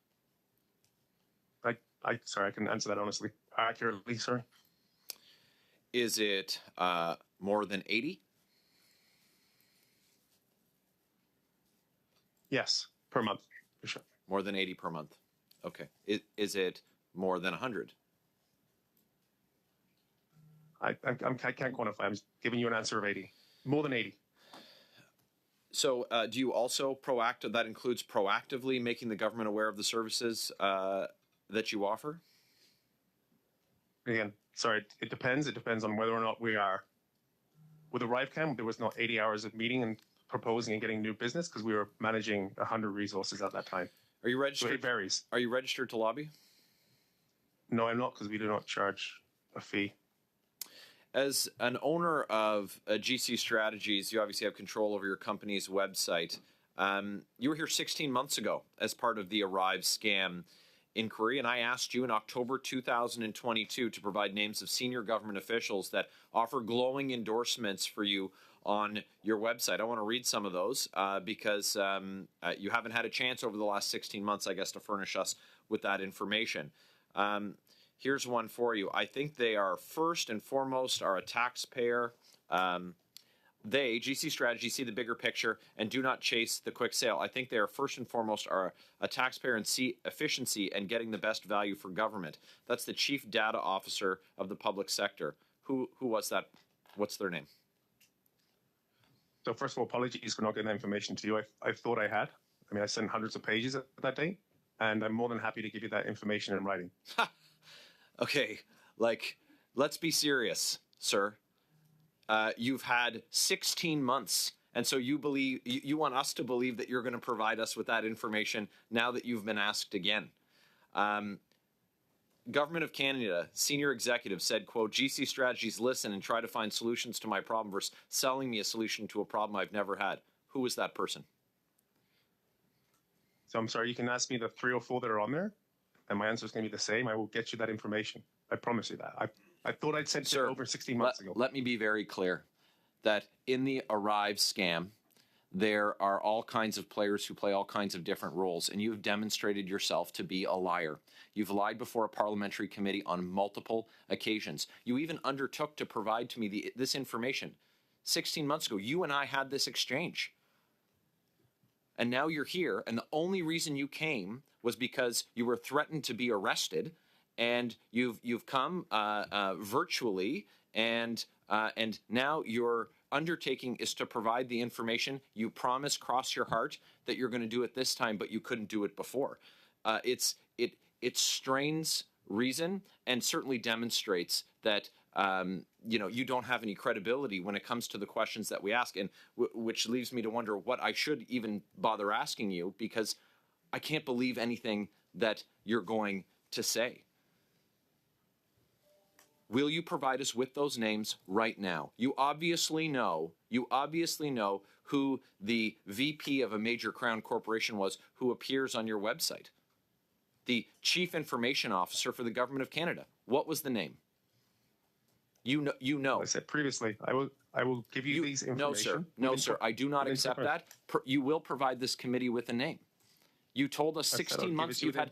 Sorry, I can answer that honestly, accurately, sorry. Is it more than 80? Yes, per month, for sure. More than 80 per month. Okay. Is it more than 100? I can't quantify. I'm just giving you an answer of 80. More than 80. So do you also that includes proactively making the government aware of the services that you offer? Again, sorry, it depends. It depends on whether or not we are. With ArriveCam, there was not 80 hours of meeting and proposing and getting new business, because we were managing 100 resources at that time. Are you registered? So it varies. Are you registered to lobby? No, I'm not, because we do not charge a fee. As an owner of GC Strategies, you obviously have control over your company's website. You were here 16 months ago as part of the Arrive scam inquiry, and I asked you in October 2022 to provide names of senior government officials that offer glowing endorsements for you on your website. I want to read some of those because you haven't had a chance over the last 16 months, I guess, to furnish us with that information. Here's one for you. I think they are first and foremost are a taxpayer. They, GC Strategy, see the bigger picture and do not chase the quick sale. I think they are first and foremost are a taxpayer and see efficiency and getting the best value for government. That's the Chief Data Officer of the public sector. Who was that? What's their name? So first of all, apologies for not getting that information to you. I thought I had. I mean, I sent hundreds of pages at that date, and I'm more than happy to give you that information in writing. Okay, let's be serious, sir. You've had 16 months, and so you want us to believe that you're going to provide us with that information now that you've been asked again. Government of Canada senior executive said, quote, GC Strategies listen and try to find solutions to my problem versus selling me a solution to a problem I've never had. Who was that person? So I'm sorry, you can ask me the 3 or 4 that are on there, and my answer is going to be the same. I will get you that information. I promise you that. I thought I'd sent it over 16 months ago. Let me be very clear that in the Arrive scam, there are all kinds of players who play all kinds of different roles, and you've demonstrated yourself to be a liar. You've lied before a parliamentary committee on multiple occasions. You even undertook to provide to me this information 16 months ago. You and I had this exchange. And now you're here, and the only reason you came was because you were threatened to be arrested, and you've come virtually, and now your undertaking is to provide the information you promise, cross your heart, that you're going to do it this time, but you couldn't do it before. It strains reason and certainly demonstrates that you don't have any credibility when it comes to the questions that we ask, and which leaves me to wonder what I should even bother asking you, because I can't believe anything that you're going to say. Will you provide us with those names right now? You obviously know who the VP of a major crown corporation was who appears on your website. The Chief Information Officer for the Government of Canada. What was the name? You know. I said previously, I will give you these information. No, sir. I do not accept that. You will provide this committee with a name. You told us 16 months. You've had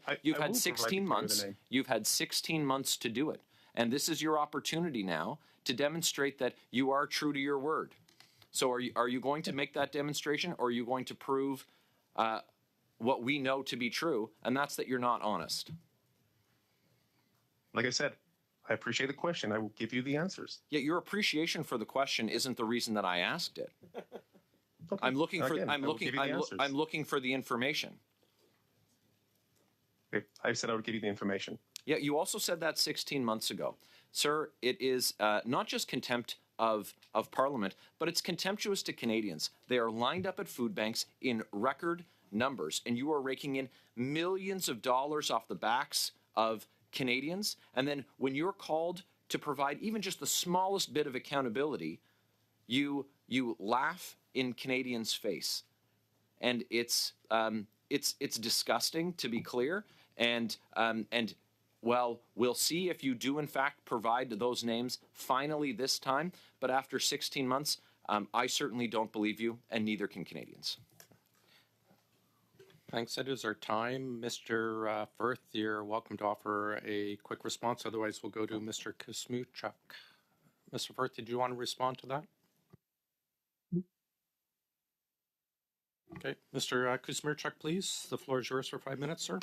16 months. You've had 16 months to do it. And this is your opportunity now to demonstrate that you are true to your word. So are you going to make that demonstration, or are you going to prove what we know to be true, and that's that you're not honest? Like I said, I appreciate the question. I will give you the answers. Yet your appreciation for the question isn't the reason that I asked it. Okay. I'm looking for the information. Okay. I said I would give you the information. Yeah, you also said that 16 months ago. Sir, it is not just contempt of Parliament, but it's contemptuous to Canadians. They are lined up at food banks in record numbers, and you are raking in millions of dollars off the backs of Canadians. And then when you're called to provide even just the smallest bit of accountability, you laugh in Canadians' face. And it's disgusting, to be clear. And well, we'll see if you do in fact provide those names finally this time. But after 16 months, I certainly don't believe you, and neither can Canadians. Thanks. That is our time. Mr. Firth, you're welcome to offer a quick response. Otherwise, we'll go to Mr. Kuzmichuk. Mr. Firth, did you want to respond to that? Okay. Mr. Kuzmichuk, please. The floor is yours for 5 minutes, sir.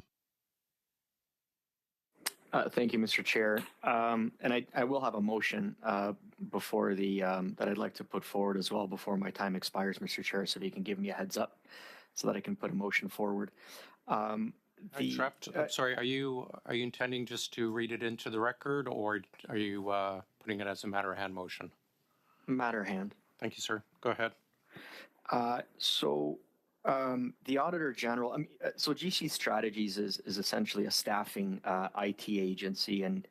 Thank you, Mr. Chair. And I will have a motion before that I'd like to put forward as well before my time expires, Mr. Chair, so if you can give me a heads up so that I can put a motion forward. I'm sorry, are you intending just to read it into the record, or are you putting it as a matter of hand motion? Matter of hand. Thank you, sir. Go ahead. The Auditor General, so GC Strategies is essentially a staffing IT agency, and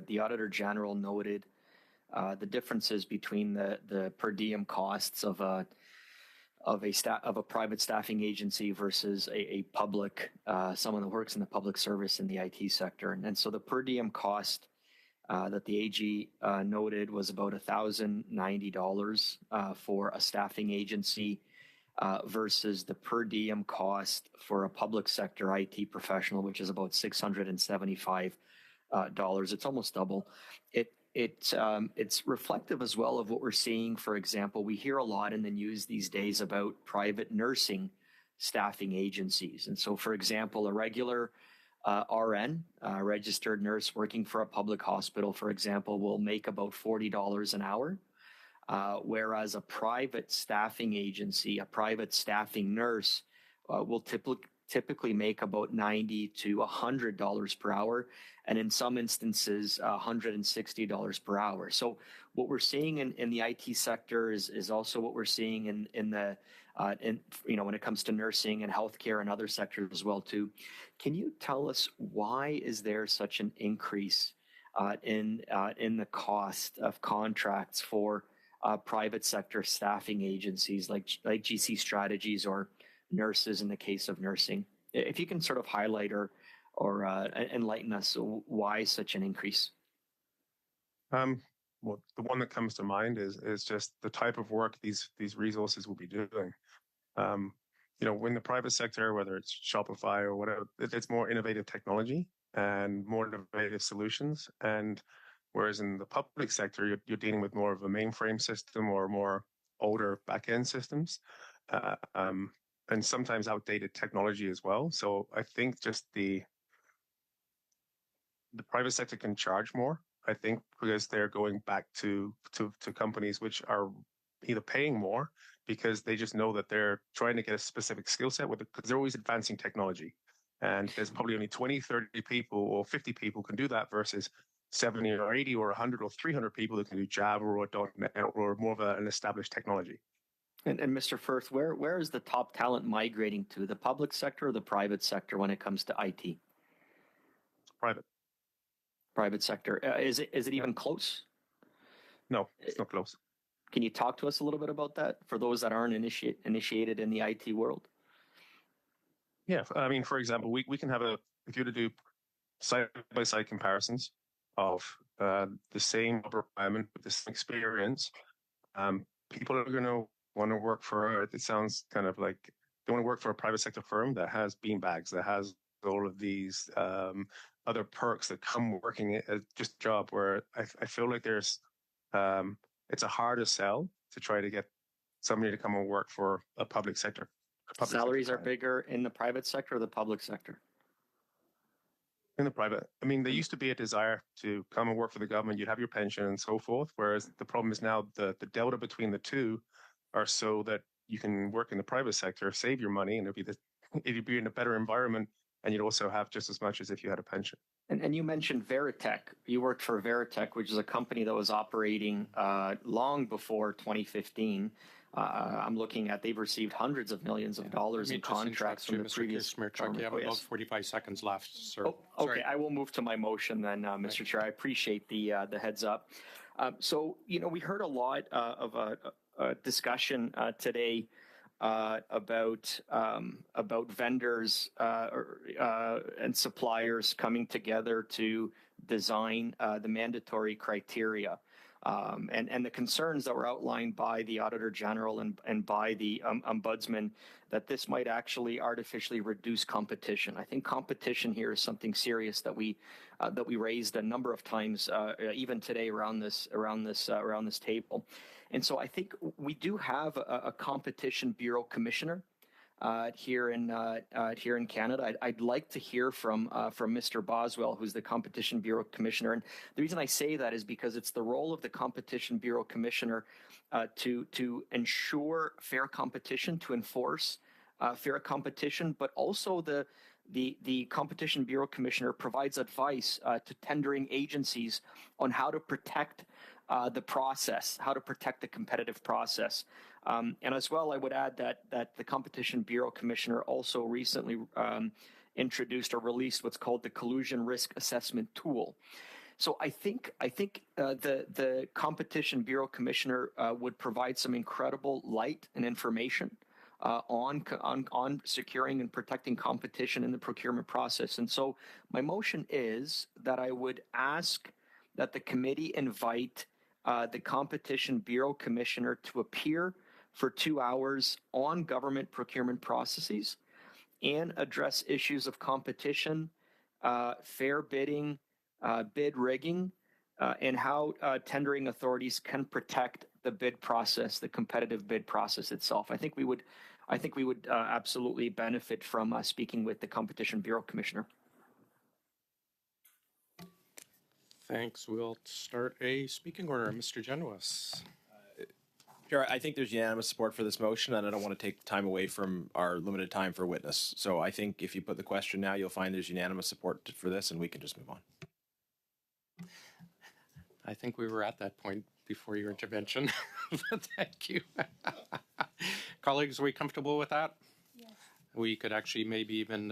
the Auditor General noted the differences between the per diem costs of a private staffing agency versus a public someone that works in the public service in the IT sector, and so the per diem cost that the AG noted was about $1,090 for a staffing agency. Versus the per diem cost for a public sector IT professional, which is about $675. It's almost double. It's reflective as well of what we're seeing. For example, we hear a lot in the news these days about private nursing staffing agencies. And so, for example, a regular RN, registered nurse working for a public hospital, for example, will make about $40 an hour. Whereas a private staffing agency, a private staffing nurse will typically make about $90 to $100 per hour, and in some instances, $160 per hour. So what we're seeing in the IT sector is also what we're seeing in when it comes to nursing and healthcare and other sectors as well too. Can you tell us why is there such an increase in the cost of contracts for private sector staffing agencies like GC Strategies or nurses in the case of nursing? If you can sort of highlight or enlighten us why such an increase. Well, the one that comes to mind is just the type of work these resources will be doing. In the private sector, whether it's Shopify or whatever, it's more innovative technology and more innovative solutions. And whereas in the public sector, you're dealing with more of a mainframe system or more older back-end systems, and sometimes outdated technology as well. So I think just the private sector can charge more, I think, because they're going back to companies which are either paying more because they just know that they're trying to get a specific skill set with it, because they're always advancing technology. And there's probably only 20, 30 people or 50 people can do that versus 70 or 80 or 100 or 300 people that can do Java or .NET or more of an established technology. And Mr. Firth, where is the top talent migrating to, the public sector or the private sector when it comes to IT? Private sector. Is it even close? No, it's not close. Can you talk to us a little bit about that for those that aren't initiated in the IT world? Yeah, I mean, for example, we can have if you were to do side-by-side comparisons of the same requirement with the same experience, people are going to want to work for, it sounds kind of like, they want to work for a private sector firm that has beanbags, that has all of these other perks that come working at just a job, where I feel like there's, it's a harder sell to try to get somebody to come and work for a public sector. Salaries are bigger in the private sector or the public sector? In the private. I mean, there used to be a desire to come and work for the government. You'd have your pension and so forth. Whereas the problem is now the delta between the two are so that you can work in the private sector, save your money, and it'd be in a better environment, and you'd also have just as much as if you had a pension. And you mentioned Veritech. You worked for Veritech, which is a company that was operating long before 2015. I'm looking at, they've received hundreds of millions of dollars in contracts from the previous Smirchuk, you have about 45 seconds left, sir. Oh, okay, I will move to my motion then, Mr. Chair. I appreciate the heads up. So, we heard a lot of discussion today about vendors and suppliers coming together to design the mandatory criteria. And the concerns that were outlined by the Auditor General and by the Ombudsman, that this might actually artificially reduce competition. I think competition here is something serious that we raised a number of times, even today around this table. And so I think we do have a Competition Bureau Commissioner here in Canada. I'd like to hear from Mr. Boswell, who's the Competition Bureau Commissioner. And the reason I say that is because it's the role of the Competition Bureau Commissioner to ensure fair competition, to enforce fair competition, but also the Competition Bureau Commissioner provides advice to tendering agencies on how to protect the process, how to protect the competitive process. And as well, I would add that the Competition Bureau Commissioner also recently introduced or released what's called the Collusion Risk Assessment Tool. So I think the Competition Bureau Commissioner would provide some incredible light and information on securing and protecting competition in the procurement process. And so my motion is that I would ask that the committee invite the Competition Bureau Commissioner to appear for 2 hours on government procurement processes and address issues of competition, fair bidding, bid rigging, and how tendering authorities can protect the bid process, the competitive bid process itself. I think we would absolutely benefit from speaking with the Competition Bureau Commissioner. Thanks. We'll start a speaking order. Mr. Genuis. Chair, I think there's unanimous support for this motion, and I don't want to take time away from our limited time for witness. So I think if you put the question now, you'll find there's unanimous support for this, and we can just move on. I think we were at that point before your intervention. Thank you. Colleagues, are we comfortable with that? Yes. We could actually maybe even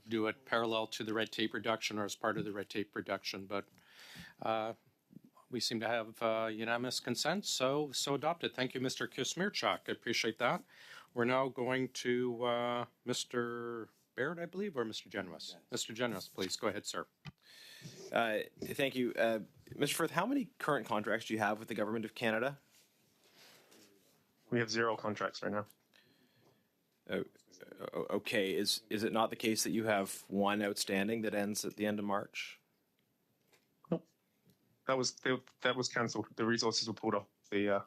do it parallel to the red tape reduction or as part of the red tape reduction, but we seem to have unanimous consent, so adopted. Thank you, Mr. Smirchuk. I appreciate that. We're now going to Mr. Baird, I believe, or Mr. Genuis? Yes. Mr. Genuis, please go ahead, sir. Thank you. Mr. Firth, how many current contracts do you have with the Government of Canada? We have 0 contracts right now. Okay, is it not the case that you have one outstanding that ends at the end of March? That was cancelled. The resources were pulled off the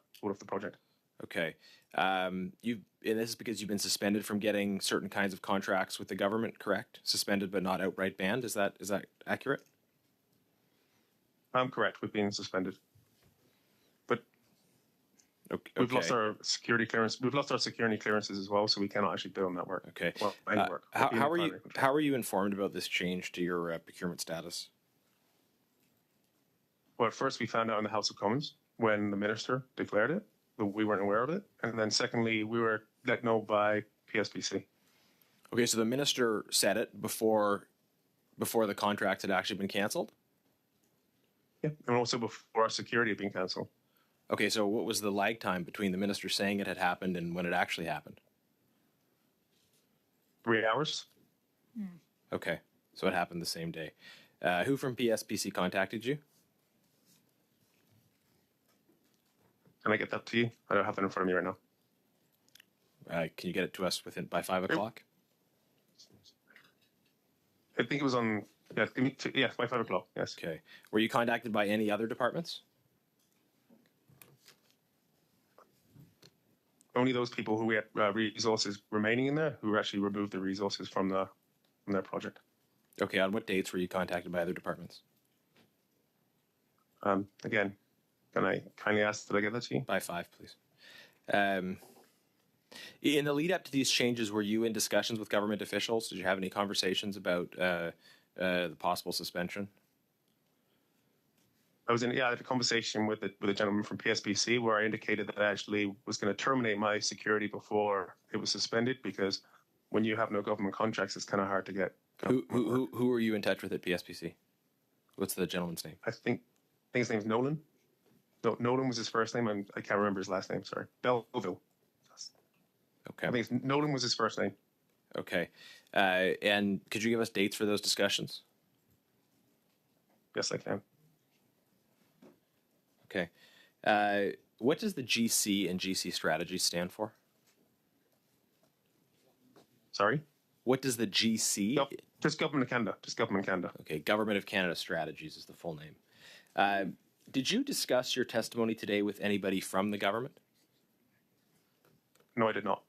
project. Okay. And this is because you've been suspended from getting certain kinds of contracts with the government, correct? Suspended but not outright banned. Is that accurate? Correct. We've been suspended. But okay. We've lost our security clearance. We've lost our security clearances as well, so we cannot actually bid on that work. Okay. Well, any work. How are you informed about this change to your procurement status? Well, at first we found out in the House of Commons when the minister declared it, but we weren't aware of it. And then secondly, we were let know by PSPC. Okay, so the minister said it before the contract had actually been canceled? Yeah, and also before our security had been canceled. Okay, so what was the lag time between the minister saying it had happened and when it actually happened? 3 hours. Okay, so it happened the same day. Who from PSPC contacted you? Can I get that to you? I don't have that in front of me right now. Can you get it to us by 5 o'clock? I think it was on. Yes, by 5 o'clock. Yes. Okay. Were you contacted by any other departments? Only those people who we had resources remaining in there who actually removed the resources from their project. Okay. On what dates were you contacted by other departments? Again, can I kindly ask that I get that to you? By 5, please. In the lead up to these changes, were you in discussions with government officials? Did you have any conversations about the possible suspension? I had a conversation with the gentleman from PSPC where I indicated that I actually was going to terminate my security before it was suspended, because when you have no government contracts, it's kind of hard to get. Who were you in touch with at PSPC? What's the gentleman's name? I think his name's Nolan. No, Nolan was his first name, and I can't remember his last name. Sorry, Belleville. Okay. I think Nolan was his first name. Okay. And could you give us dates for those discussions? Yes, I can. Okay. What does the GC and GC strategy stand for? Sorry? What does the GC? Just Government of Canada. Just Government of Canada. Okay, Government of Canada Strategies is the full name. Did you discuss your testimony today with anybody from the government? No, I did not.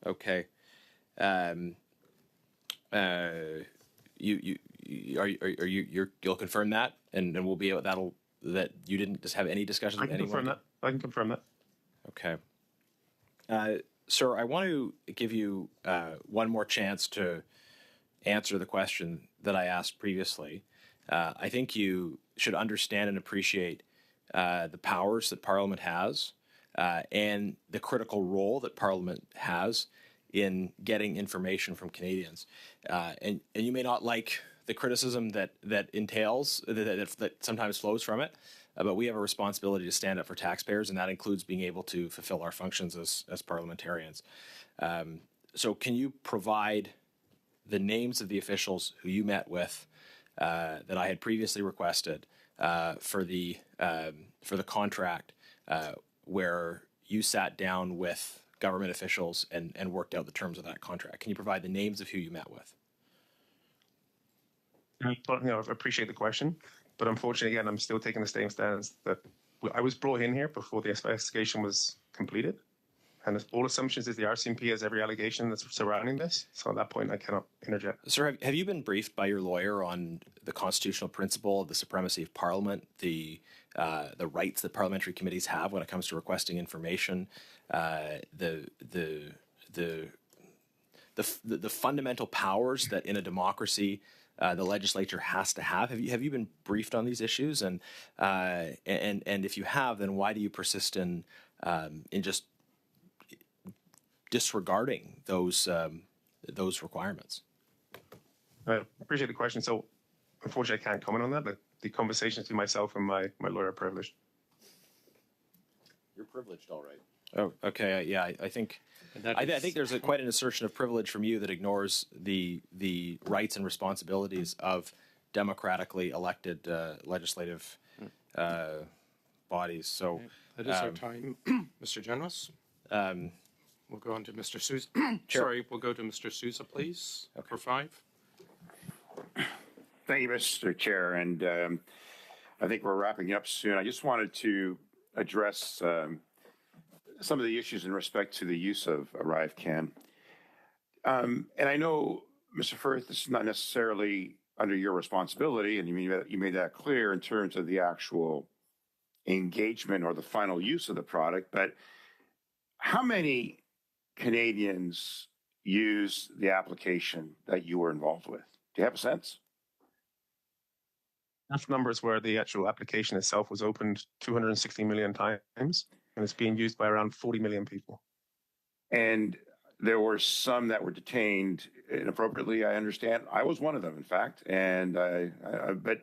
Okay. You'll confirm that, and we'll be able that you didn't just have any discussions with anyone. I can confirm that. Okay. Sir, I want to give you one more chance to answer the question that I asked previously. I think you should understand and appreciate the powers that Parliament has and the critical role that Parliament has in getting information from Canadians. And you may not like the criticism that entails, that sometimes flows from it, but we have a responsibility to stand up for taxpayers, and that includes being able to fulfill our functions as parliamentarians. So can you provide the names of the officials who you met with that I had previously requested for the contract where you sat down with government officials and worked out the terms of that contract? Can you provide the names of who you met with? I appreciate the question, but unfortunately, again, I'm still taking the same stance that I was brought in here before the investigation was completed. And all assumptions is the RCMP has every allegation that's surrounding this. So at that point, I cannot interject. Sir, have you been briefed by your lawyer on the constitutional principle of the supremacy of Parliament, the rights that parliamentary committees have when it comes to requesting information, the fundamental powers that in a democracy the legislature has to have? Have you been briefed on these issues? And if you have, then why do you persist in just disregarding those requirements? I appreciate the question. So, unfortunately, I can't comment on that. But the conversations between myself and my lawyer are privileged. You're privileged, all right. Oh, okay. Yeah, I think there's quite an assertion of privilege from you that ignores the rights and responsibilities of democratically elected legislative bodies. So that is our time, Mr. Generous. We'll go on to Mr. Sousa. Sorry, we'll go to Mr. Sousa, please, for 5. Thank you, Mr. Chair. And I think we're wrapping up soon. I just wanted to address some of the issues in respect to the use of ArriveCAN. And I know, Mr. Firth, this is not necessarily under your responsibility, and you made that clear in terms of the actual engagement or the final use of the product, but how many Canadians use the application that you were involved with? Do you have a sense? Enough numbers where the actual application itself was opened 260 million times, and it's being used by around 40 million people. And there were some that were detained inappropriately, I understand. I was one of them, in fact. And but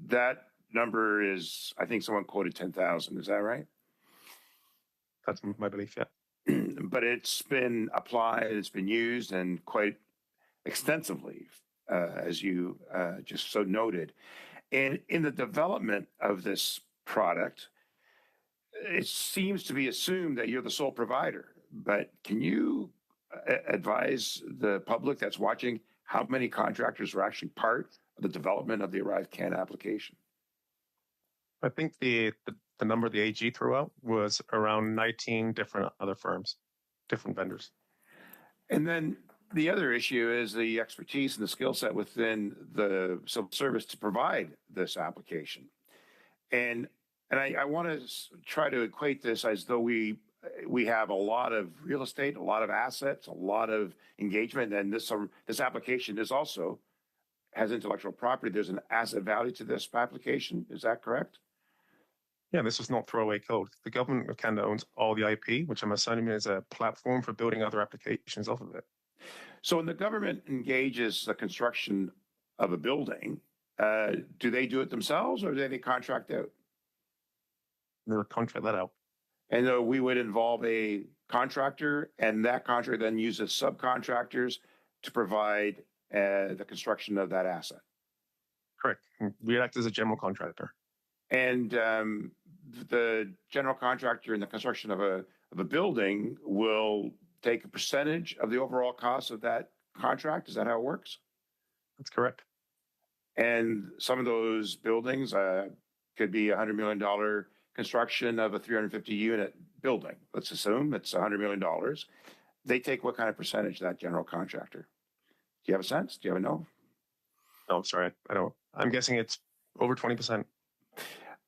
that number is, I think someone quoted 10,000. Is that right? That's my belief, yeah. But it's been applied, it's been used, and quite extensively, as you just so noted. And in the development of this product, it seems to be assumed that you're the sole provider. But can you advise the public that's watching how many contractors were actually part of the development of the ArriveCAN application? I think the number the AG threw out was around 19 different other firms, different vendors. And then the other issue is the expertise and the skill set within the civil service to provide this application. And I want to try to equate this as though we have a lot of real estate, a lot of assets, a lot of engagement, and this application is also has intellectual property. There's an asset value to this application. Is that correct? Yeah, this was not throwaway code. The government of Canada owns all the IP, which I'm assuming is a platform for building other applications off of it. So when the government engages the construction of a building, do they do it themselves or do they contract out? They would contract that out. And we would involve a contractor, and that contractor then uses subcontractors to provide the construction of that asset. Correct. We act as a general contractor. And the general contractor in the construction of a building will take a percentage of the overall cost of that contract. Is that how it works? That's correct. And some of those buildings could be $100 million construction of a 350 unit building. Let's assume it's $100 million. They take what kind of percentage, that general contractor? Do you have a sense? Do you have a know? No, I'm sorry. I don't. I'm guessing it's over 20%.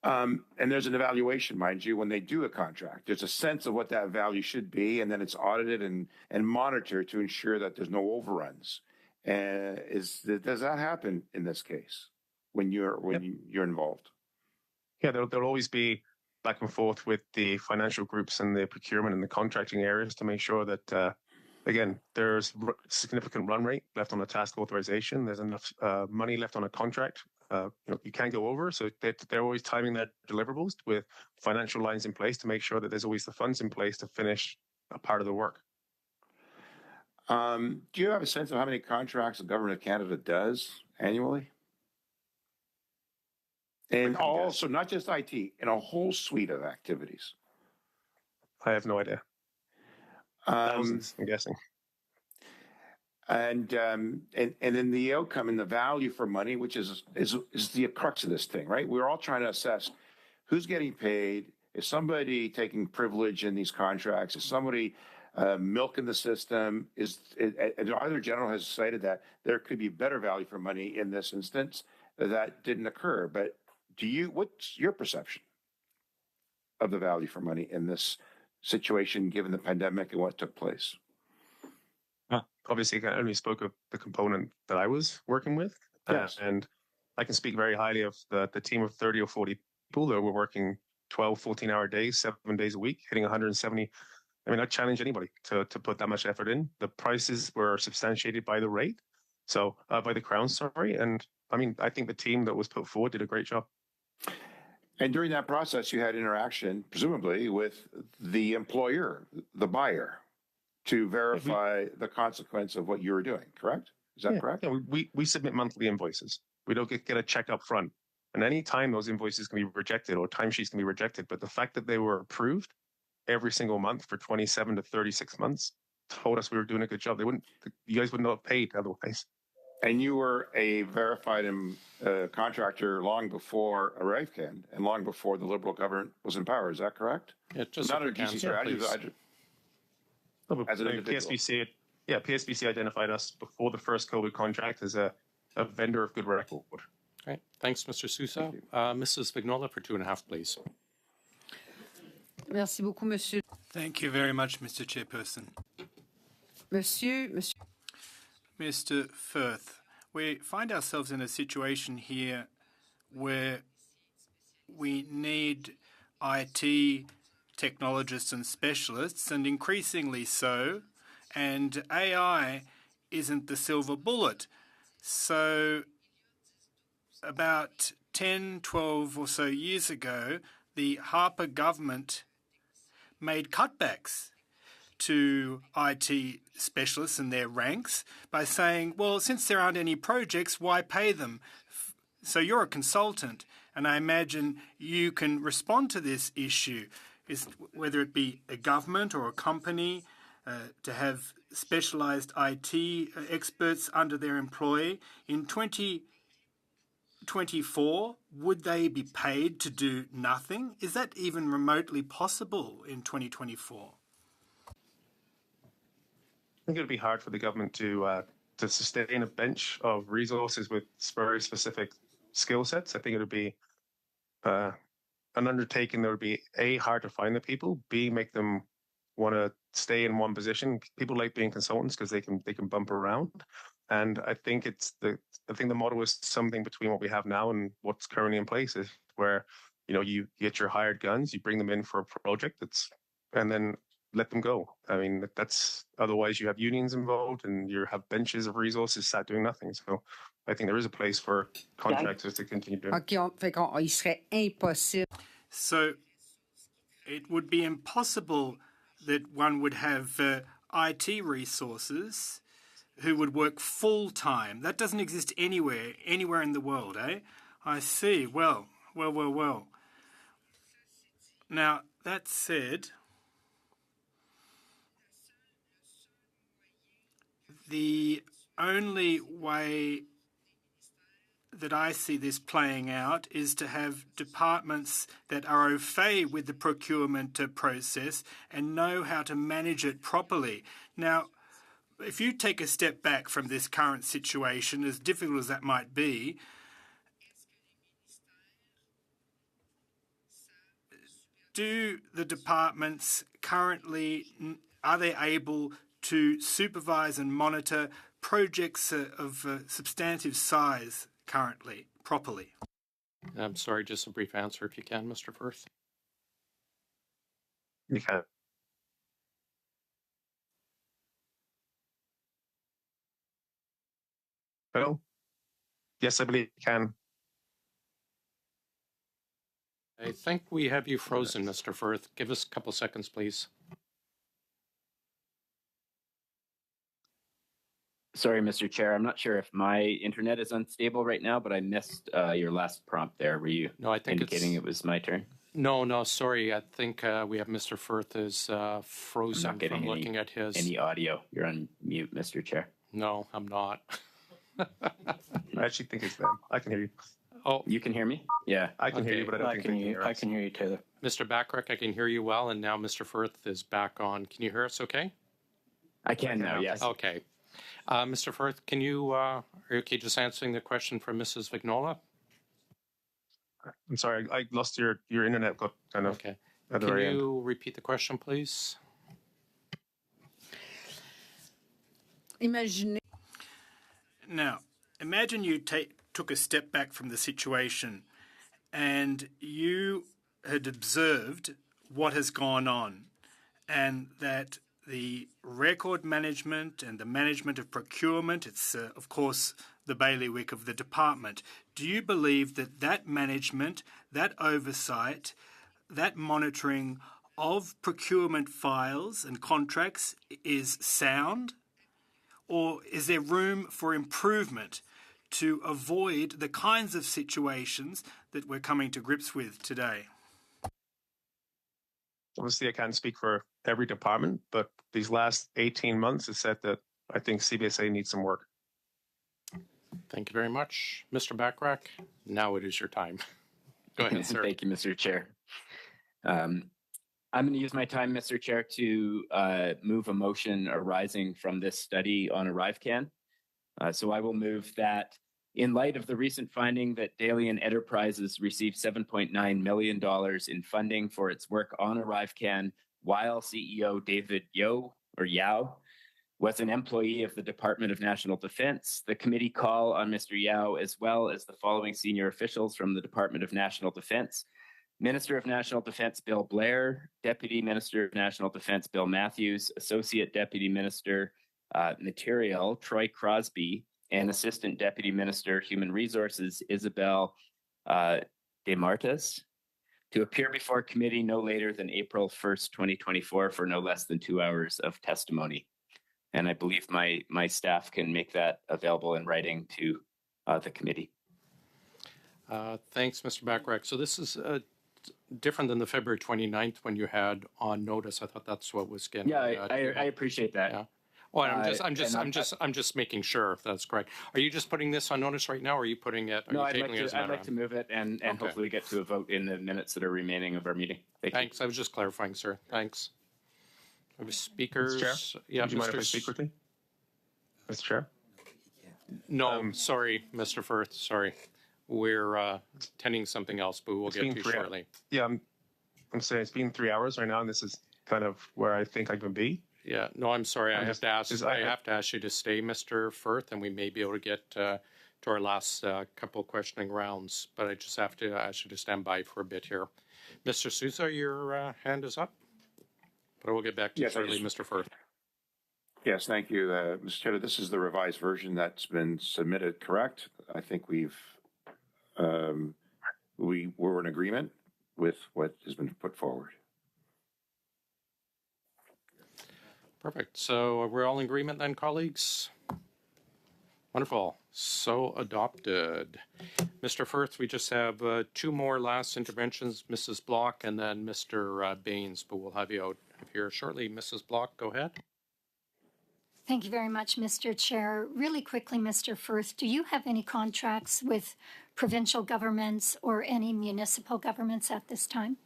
And there's an evaluation, mind you, when they do a contract. There's a sense of what that value should be, and then it's audited and monitored to ensure that there's no overruns. Does that happen in this case when you're involved? Yeah, there'll always be back and forth with the financial groups and the procurement and the contracting areas to make sure that, again, there's significant run rate left on a task authorization. There's enough money left on a contract. You can't go over, so they're always timing their deliverables with financial lines in place to make sure that there's always the funds in place to finish a part of the work. Do you have a sense of how many contracts the government of Canada does annually? And also, not just IT, in a whole suite of activities. I have no idea. Thousands, I'm guessing. And then the outcome and the value for money, which is the crux of this thing, right? We're all trying to assess who's getting paid. Is somebody taking privilege in these contracts? Is somebody milking the system? And either general has cited that there could be better value for money in this instance. That didn't occur. But what's your perception of the value for money in this situation, given the pandemic and what took place? Obviously, I only spoke of the component that I was working with. Yes. And I can speak very highly of the team of 30 or 40 people that were working 12, 14-hour days, 7 days a week, hitting 170. I mean, I challenge anybody to put that much effort in. The prices were substantiated by the rate, so by the Crown, sorry. And I mean, I think the team that was put forward did a great job. And during that process, you had interaction, presumably, with the employer, the buyer, to verify the consequence of what you were doing, correct? Is that correct? Yeah, we submit monthly invoices. We don't get a check up front. And any time those invoices can be rejected or timesheets can be rejected, but the fact that they were approved every single month for 27 to 36 months told us we were doing a good job. You guys wouldn't have paid otherwise. And you were a verified contractor long before Arrivecam and long before the Liberal government was in power. Is that correct? Yeah, just not a GC strategy. As an individual. PSBC identified us before the first COVID contract as a vendor of good record. Great. Thanks, Mr. Sousa. Mrs. Vignola for 2.5, please. Merci beaucoup, Monsieur. Thank you very much, Mr. Chairperson. Mr. Firth, we find ourselves in a situation here where we need IT technologists and specialists, and increasingly so, and AI isn't the silver bullet. So about 10, 12 or so years ago, the Harper government made cutbacks to IT specialists and their ranks by saying, well, since there aren't any projects, why pay them? So you're a consultant, and I imagine you can respond to this issue, whether it be a government or a company, to have specialized IT experts under their employ. In 2024, would they be paid to do nothing? Is that even remotely possible in 2024? I think it would be hard for the government to sustain a bench of resources with very specific skill sets. I think it would be an undertaking that would be A, hard to find the people, B, make them want to stay in one position. People like being consultants because they can bump around. And I think the model is something between what we have now and what's currently in place, is where you get your hired guns, you bring them in for a project and then let them go. I mean, otherwise you have unions involved and you have benches of resources sat doing nothing. So I think there is a place for contractors to continue doing. Il serait impossible. So it would be impossible that one would have IT resources who would work full-time. That doesn't exist anywhere in the world, eh? I see. Well. Now, that said, the only way that I see this playing out is to have departments that are au fait with the procurement process and know how to manage it properly. Now, if you take a step back from this current situation, as difficult as that might be, do the departments currently, are they able to supervise and monitor projects of substantive size currently, properly? I'm sorry, just a brief answer if you can, Mr. Firth. You can. Well, yes, I believe you can. I think we have you frozen, Mr. Firth. Give us a couple seconds, please. Sorry, Mr. Chair. I'm not sure if my internet is unstable right now, but I missed your last prompt there. Were you indicating it was my turn? No, sorry. I think we have Mr. Firth is frozen. I'm not getting looking at his... any audio. You're on mute, Mr. Chair. No, I'm not. I actually think it's them. I can hear you. Oh, you can hear me? Yeah. I can hear you, but I don't think they can hear us. I can hear you, Taylor. Mr. Backrack, I can hear you well, and now Mr. Firth is back on. Can you hear us okay? I can now, yes. Okay. Mr. Firth, can you, are you okay just answering the question from Mrs. Vignola? I'm sorry, I lost your internet got kind of okay. At the Can very you end. Repeat the question, please? Now, imagine you took a step back from the situation and you had observed what has gone on, and that the record management and the management of procurement, it's of course the bailiwick of the department. Do you believe that that management, that oversight, that monitoring of procurement files and contracts is sound? Or is there room for improvement to avoid the kinds of situations that we're coming to grips with today? Obviously, I can't speak for every department, but these last 18 months has said that I think CBSA needs some work. Thank you very much. Mr. Backrack, now it is your time. Go ahead, sir. Thank you, Mr. Chair. I'm going to use my time, Mr. Chair, to move a motion arising from this study on ArriveCan. So I will move that in light of the recent finding that Dalian Enterprises received $7.9 million in funding for its work on ArriveCan while CEO David Yao was an employee of the Department of National Defense. The committee call on Mr. Yao, as well as the following senior officials from the Department of National Defense: Minister of National Defense Bill Blair, Deputy Minister of National Defense Bill Matthews, Associate Deputy Minister Material Troy Crosby, and Assistant Deputy Minister Human Resources Isabel DeMartis, to appear before committee no later than April 1st, 2024 for no less than 2 hours of testimony. And I believe my staff can make that available in writing to the committee. Thanks, Mr. Backrack. So this is different than the February 29th when you had on notice. I thought that's what was getting. Yeah, I appreciate that. Yeah. Well, I'm just making sure if that's correct. Are you just putting this on notice right now, or are you putting it? No, I'd like to move it and okay, hopefully get to a vote in the minutes that are remaining of our meeting. Thanks. I was just clarifying, sir. Thanks. Speakers. Mr. Chair? Yeah, Would you mind if I speak quickly? Mr. Chair? No, sorry, Mr. Firth. Sorry. We're attending something else, but we'll get to you shortly. Yeah, I'm saying it's been 3 hours right now, and this is kind of where I think I can be. Yeah, no, I'm sorry. I have to ask you to stay, Mr. Firth, and we may be able to get to our last couple of questioning rounds, but I just have to ask you to stand by for a bit here. Mr. Sousa, your hand is up, but I will get back to you shortly, Mr. Firth. Yes, thank you, Mr. Chair. This is the revised version that's been submitted, correct? I think we were in agreement with what has been put forward. Perfect. So we're all in agreement then, colleagues? Wonderful. So adopted. Mr. Firth, we just have two more last interventions, Mrs. Block and then Mr. Baines, but we'll have you out of here shortly. Mrs. Block, go ahead. Thank you very much, Mr. Chair. Really quickly, Mr. Firth, do you have any contracts with provincial governments or any municipal governments at this time?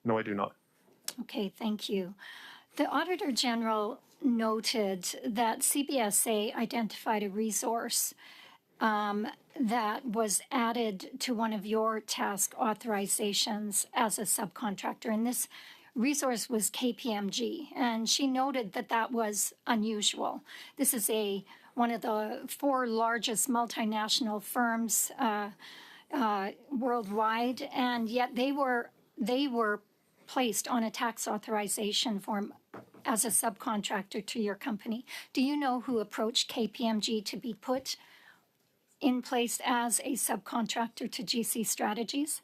No, I do not. Okay, thank you. The Auditor General noted that CBSA identified a resource that was added to one of your task authorizations as a subcontractor, and this resource was KPMG, and she noted that that was unusual. This is one of the 4 largest multinational firms worldwide, and yet they were placed on a tax authorization form as a subcontractor to your company. Do you know who approached KPMG to be put in place as a subcontractor to GC Strategies?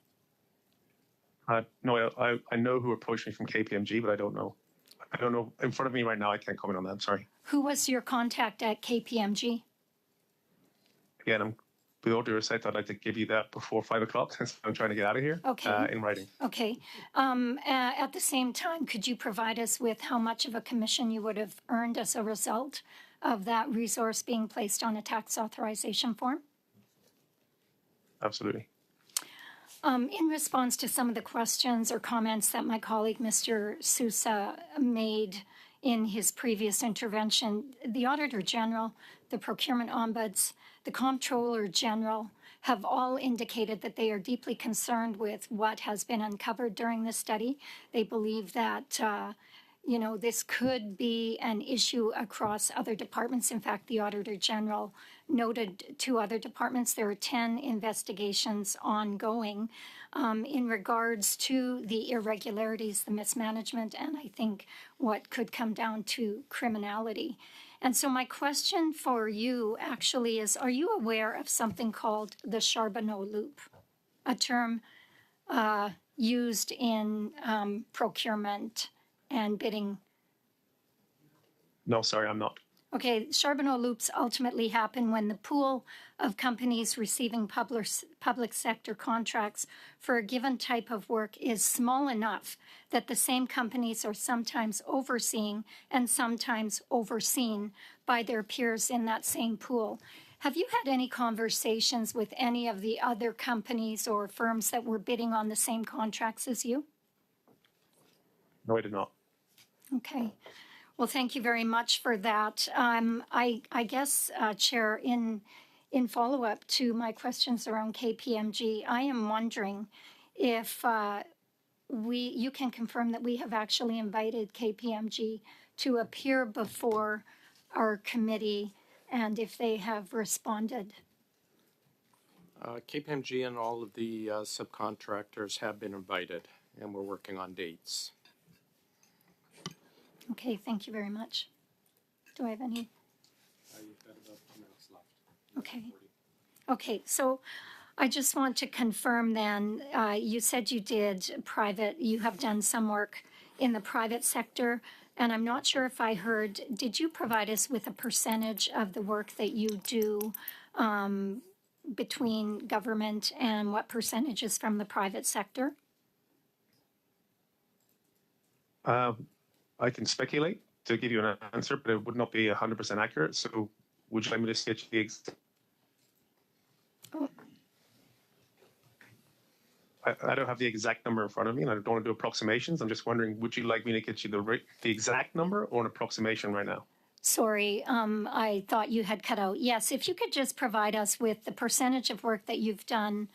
No, I know who approached me from KPMG, but I don't know. I don't know. In front of me right now, I can't comment on that. I'm sorry. Who was your contact at KPMG? Again, with all due respect, I'd like to give you that before 5 o'clock since I'm trying to get out of here. Okay. In writing. Okay. At the same time, could you provide us with how much of a commission you would have earned as a result of that resource being placed on a tax authorization form? Absolutely. In response to some of the questions or comments that my colleague, Mr. Sousa, made in his previous intervention, the Auditor General, the Procurement Ombuds, the Comptroller General have all indicated that they are deeply concerned with what has been uncovered during this study. They believe that this could be an issue across other departments. In fact, the Auditor General noted 2 other departments. There are 10 investigations ongoing in regards to the irregularities, the mismanagement, and I think what could come down to criminality. And so my question for you actually is, are you aware of something called the Charbonneau Loop, a term used in procurement and bidding? No, sorry, I'm not. Okay, Charbonneau loops ultimately happen when the pool of companies receiving public sector contracts for a given type of work is small enough that the same companies are sometimes overseeing and sometimes overseen by their peers in that same pool. Have you had any conversations with any of the other companies or firms that were bidding on the same contracts as you? No, I did not. Okay. Well, thank you very much for that. I guess, Chair, in follow-up to my questions around KPMG, I am wondering if you can confirm that we have actually invited KPMG to appear before our committee and if they have responded. KPMG and all of the subcontractors have been invited, and we're working on dates. Okay, thank you very much. Do I have any? You've got about 2 minutes left. Okay. Okay, so I just want to confirm then, you said you have done some work in the private sector, and I'm not sure if I heard, did you provide us with a percentage of the work that you do between government and what percentage is from the private sector? I can speculate to give you an answer, but it would not be 100% accurate. So would you like me to sketch the I don't have the exact number in front of me, and I don't want to do approximations. I'm just wondering, would you like me to get you the exact number or an approximation right now? Sorry, I thought you had cut out. Yes, if you could just provide us with the percentage of work that you've done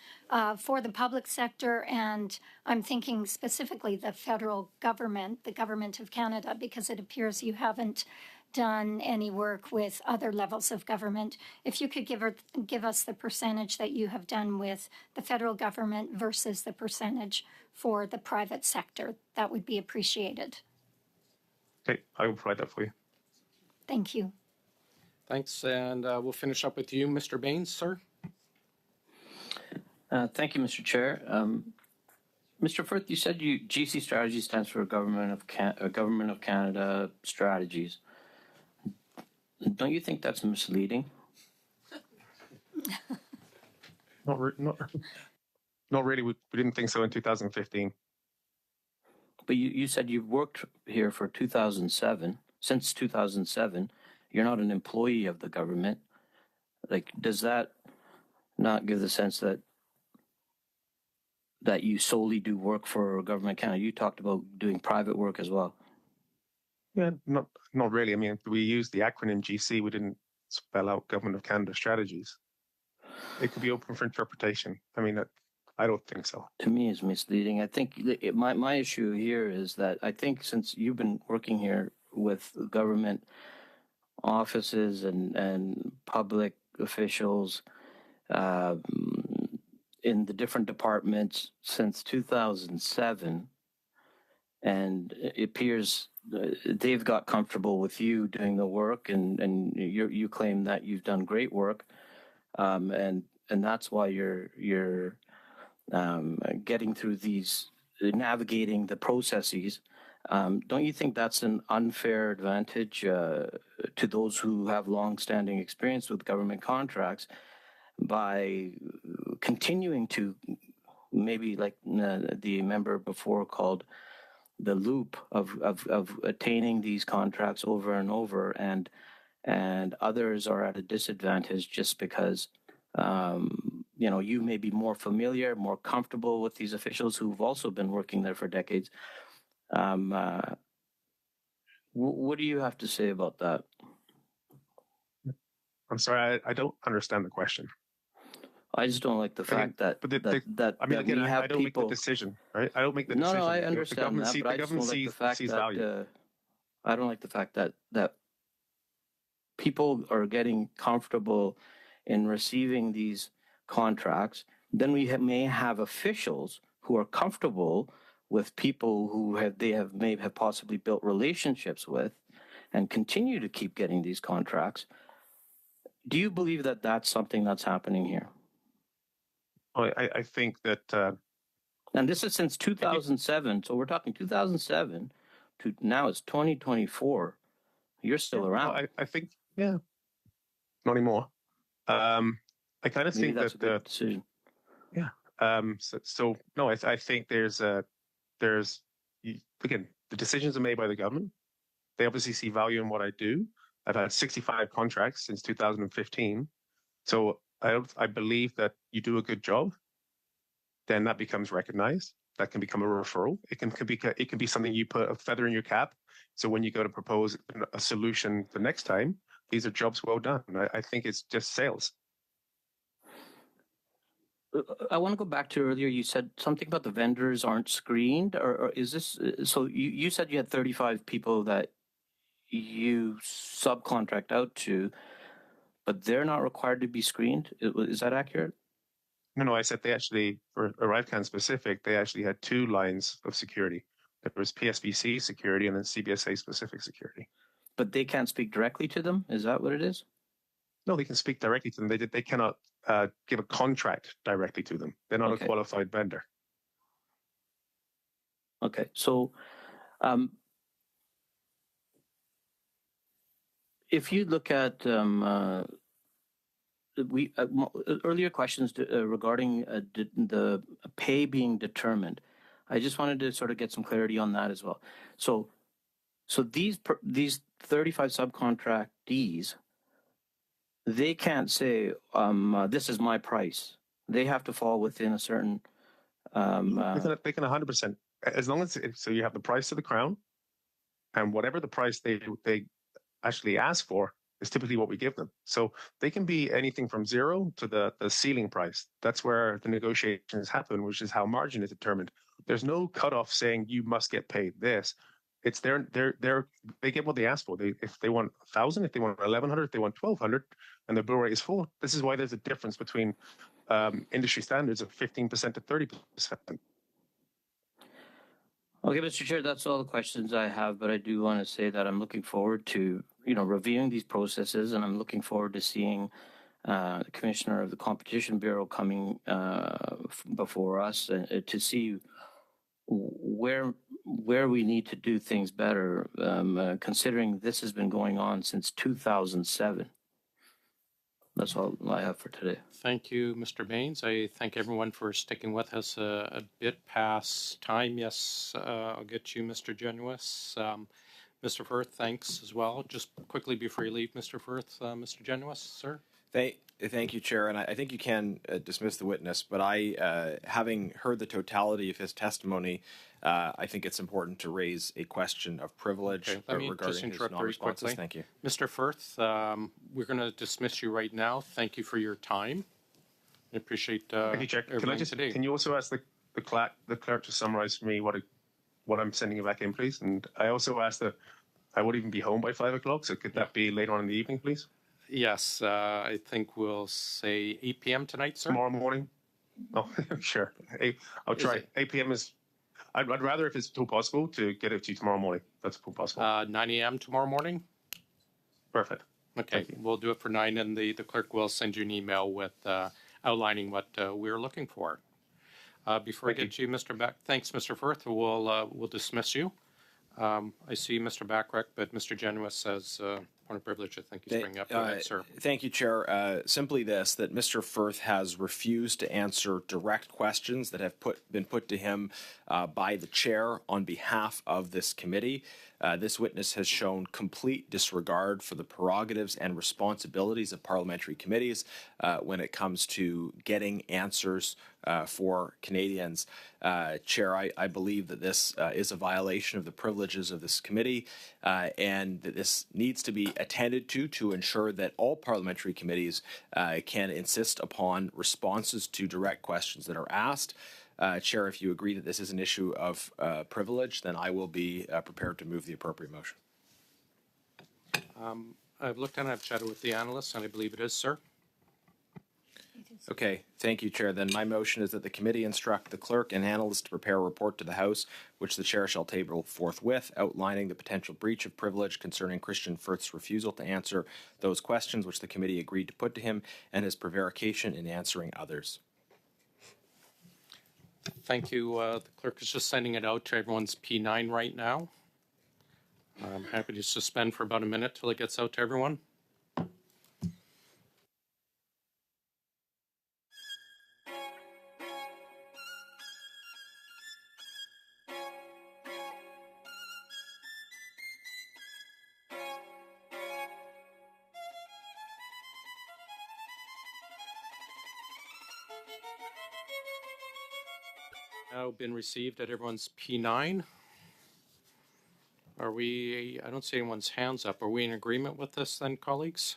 for the public sector, and I'm thinking specifically the federal government, the Government of Canada, because it appears you haven't done any work with other levels of government. If you could give us the percentage that you have done with the federal government versus the percentage for the private sector, that would be appreciated. Okay, I will provide that for you. Thank you. Thanks, and we'll finish up with you, Mr. Baines, sir. Thank you, Mr. Chair. Mr. Firth, you said GC Strategies stands for Government of Canada Strategies. Don't you think that's misleading? Not really. We didn't think so in 2015. But you said you've worked here for 2007. Since 2007, you're not an employee of the government. Like, does that not give the sense that you solely do work for Government Canada? You talked about doing private work as well. Yeah, not really. I mean, we used the acronym GC. We didn't spell out Government of Canada Strategies. It could be open for interpretation. I mean, I don't think so. To me, it's misleading. I think my issue here is that I think since you've been working here with government offices and public officials in the different departments since 2007, and it appears they've got comfortable with you doing the work, and you claim that you've done great work, and that's why you're getting through navigating the processes. Don't you think that's an unfair advantage to those who have long-standing experience with government contracts by continuing to, maybe like the member before called, the loop of attaining these contracts over and over, and others are at a disadvantage just because you may be more familiar, more comfortable with these officials who've also been working there for decades. What do you have to say about that? I'm sorry, I don't understand the question. I just don't like the fact that I mean, again, I don't make the decision, right? I don't make the decision. No, I understand that, but I just don't like the fact that I don't like the fact that people are getting comfortable in receiving these contracts. Then we may have officials who are comfortable with people who may have possibly built relationships with, and continue to keep getting these contracts. Do you believe that that's something that's happening here? I think that... and this is since 2007, so we're talking 2007 to now it's 2024. You're still around. I think Yeah, not anymore. I kind of Maybe think that's that a good decision. yeah. So no, I think again, the decisions are made by the government. They obviously see value in what I do. I've had 65 contracts since 2015. So I believe that you do a good job, then that becomes recognized. That can become a referral. It can be something you put a feather in your cap. So when you go to propose a solution the next time, these are jobs well done. I think it's just sales. I want to go back to earlier. You said something about the vendors aren't screened, or is this so? You said you had 35 people that you subcontract out to, but they're not required to be screened. Is that accurate? No, I said they actually, for ArriveCan specific, they actually had two lines of security. There was PSBC security and then CBSA specific security. But they can't speak directly to them? Is that what it is? No, they can speak directly to them. They cannot give a contract directly to them. They're not Okay. a qualified vendor. Okay, so if you look at earlier questions regarding the pay being determined, I just wanted to sort of get some clarity on that as well. So these 35 subcontractees, they can't say this is my price. They have to fall within a certain. They can 100%, as long as so you have the price of the crown, and whatever the price they actually ask for is typically what we give them. So they can be anything from zero to the ceiling price. That's where the negotiations happen, which is how margin is determined. There's no cutoff saying you must get paid this. It's they get what they ask for. If they want 1,000, if they want 1,100, if they want 1,200, and the bill rate is full. This is why there's a difference between industry standards of 15% to 30%. Okay, Mr. Chair, that's all the questions I have, but I do want to say that I'm looking forward to, reviewing these processes, and I'm looking forward to seeing the Commissioner of the Competition Bureau coming before us to see where we need to do things better, considering this has been going on since 2007. That's all I have for today. Thank you, Mr. Baines. I thank everyone for sticking with us a bit past time. Yes, I'll get you, Mr. Genuis. Mr. Firth, thanks as well. Just quickly before you leave, Mr. Firth, Mr. Genuis, sir. Thank you, Chair. And I think you can dismiss the witness, but having heard the totality of his testimony, I think it's important to raise a question of privilege regarding just interrupt his very quickly. Thank you. Mr. Firth, we're going to dismiss you right now. Thank you for your time. I appreciate Thank you, Chair. Can you also ask the clerk to summarize for me what I'm sending back in, please? And I also asked that I would even be home by 5 o'clock, so could that be later on in the evening, please? Yes, I think we'll say 8 p.m. tonight, sir. Tomorrow morning? Oh, sure. I'll try. 8 p.m. is... I'd rather, if it's still possible, to get it to you tomorrow morning. That's possible. 9 a.m. tomorrow morning? Perfect. Okay, we'll do it for 9, and the clerk will send you an email with outlining what we're looking for. Before I get to you, Mr. Back, thanks, Mr. Firth. We'll dismiss you. I see Mr. Backrack, but Mr. Genuis says point of privilege. I think he's bringing up. Go ahead, sir. Thank you, Chair. Simply this, that Mr. Firth has refused to answer direct questions that have been put to him by the Chair on behalf of this committee. This witness has shown complete disregard for the prerogatives and responsibilities of parliamentary committees when it comes to getting answers for Canadians. Chair, I believe that this is a violation of the privileges of this committee and that this needs to be attended to ensure that all parliamentary committees can insist upon responses to direct questions that are asked. Chair, if you agree that this is an issue of privilege, then I will be prepared to move the appropriate motion. I've looked and I've chatted with the analysts, and I believe it is, sir. Okay, thank you, Chair. Then my motion is that the committee instruct the clerk and analyst to prepare a report to the House, which the Chair shall table forthwith, outlining the potential breach of privilege concerning Christian Firth's refusal to answer those questions which the committee agreed to put to him and his prevarication in answering others. Thank you. The clerk is just sending it out to everyone's P9 right now. I'm happy to suspend for about a minute till it gets out to everyone. Now been received at everyone's P9. Are we, I don't see anyone's hands up. Are we in agreement with this then, colleagues?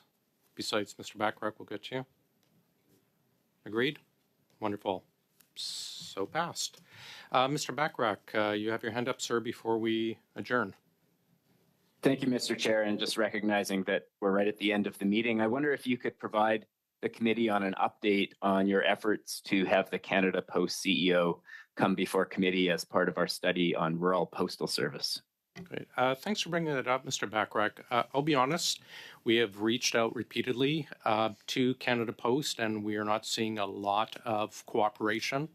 Besides Mr. Backrack, we'll get to you. Agreed? Wonderful. So passed. Mr. Backrack, you have your hand up, sir, before we adjourn. Thank you, Mr. Chair. And just recognizing that we're right at the end of the meeting, I wonder if you could provide the committee on an update on your efforts to have the Canada Post CEO come before committee as part of our study on rural postal service. Great. Thanks for bringing that up, Mr. Backrack. I'll be honest, we have reached out repeatedly to Canada Post, and we are not seeing a lot of cooperation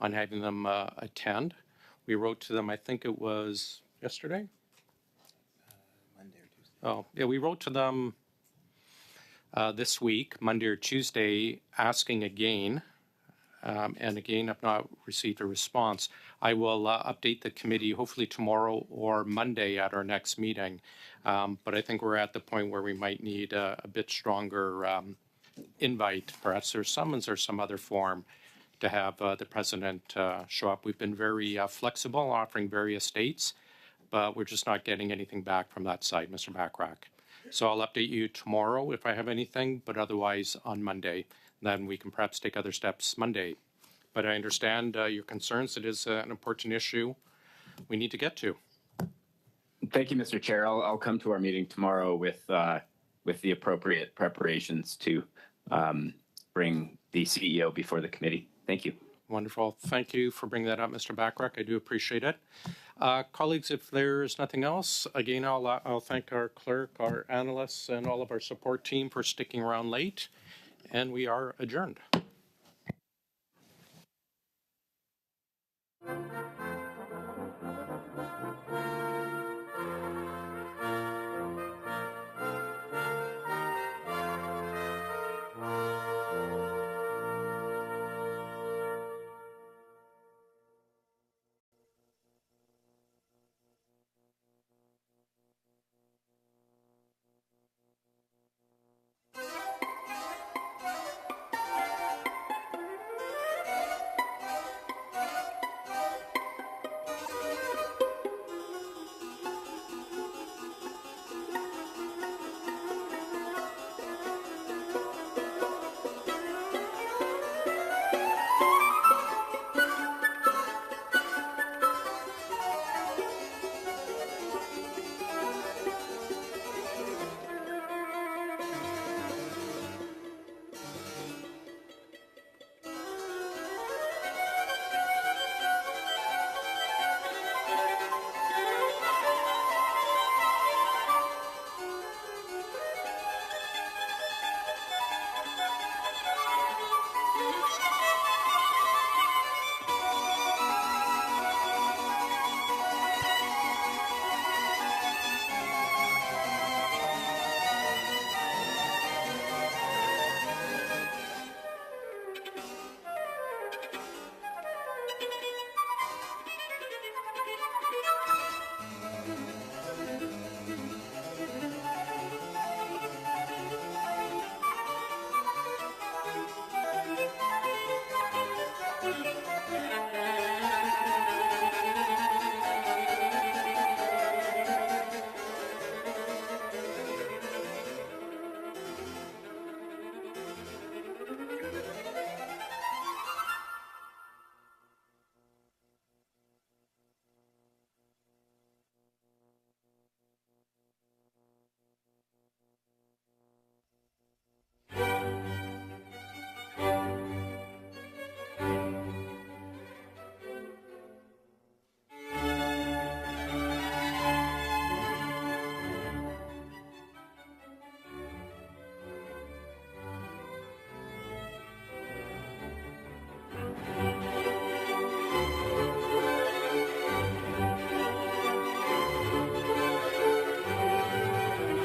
on having them attend. We wrote to them, I think it was yesterday? Monday or Tuesday. Oh, yeah, we wrote to them this week, Monday or Tuesday, asking again. And again, I've not received a response. I will update the committee hopefully tomorrow or Monday at our next meeting. But I think we're at the point where we might need a bit stronger invite, perhaps there's summons or some other form to have the president show up. We've been very flexible, offering various dates, but we're just not getting anything back from that side, Mr. Backrack. So I'll update you tomorrow if I have anything, but otherwise on Monday. Then we can perhaps take other steps Monday. But I understand your concerns. It is an important issue we need to get to. Thank you, Mr. Chair. I'll come to our meeting tomorrow with the appropriate preparations to bring the CEO before the committee. Thank you. Wonderful. Thank you for bringing that up, Mr. Backrack. I do appreciate it. Colleagues, if there's nothing else, again, I'll thank our clerk, our analysts, and all of our support team for sticking around late. And we are adjourned.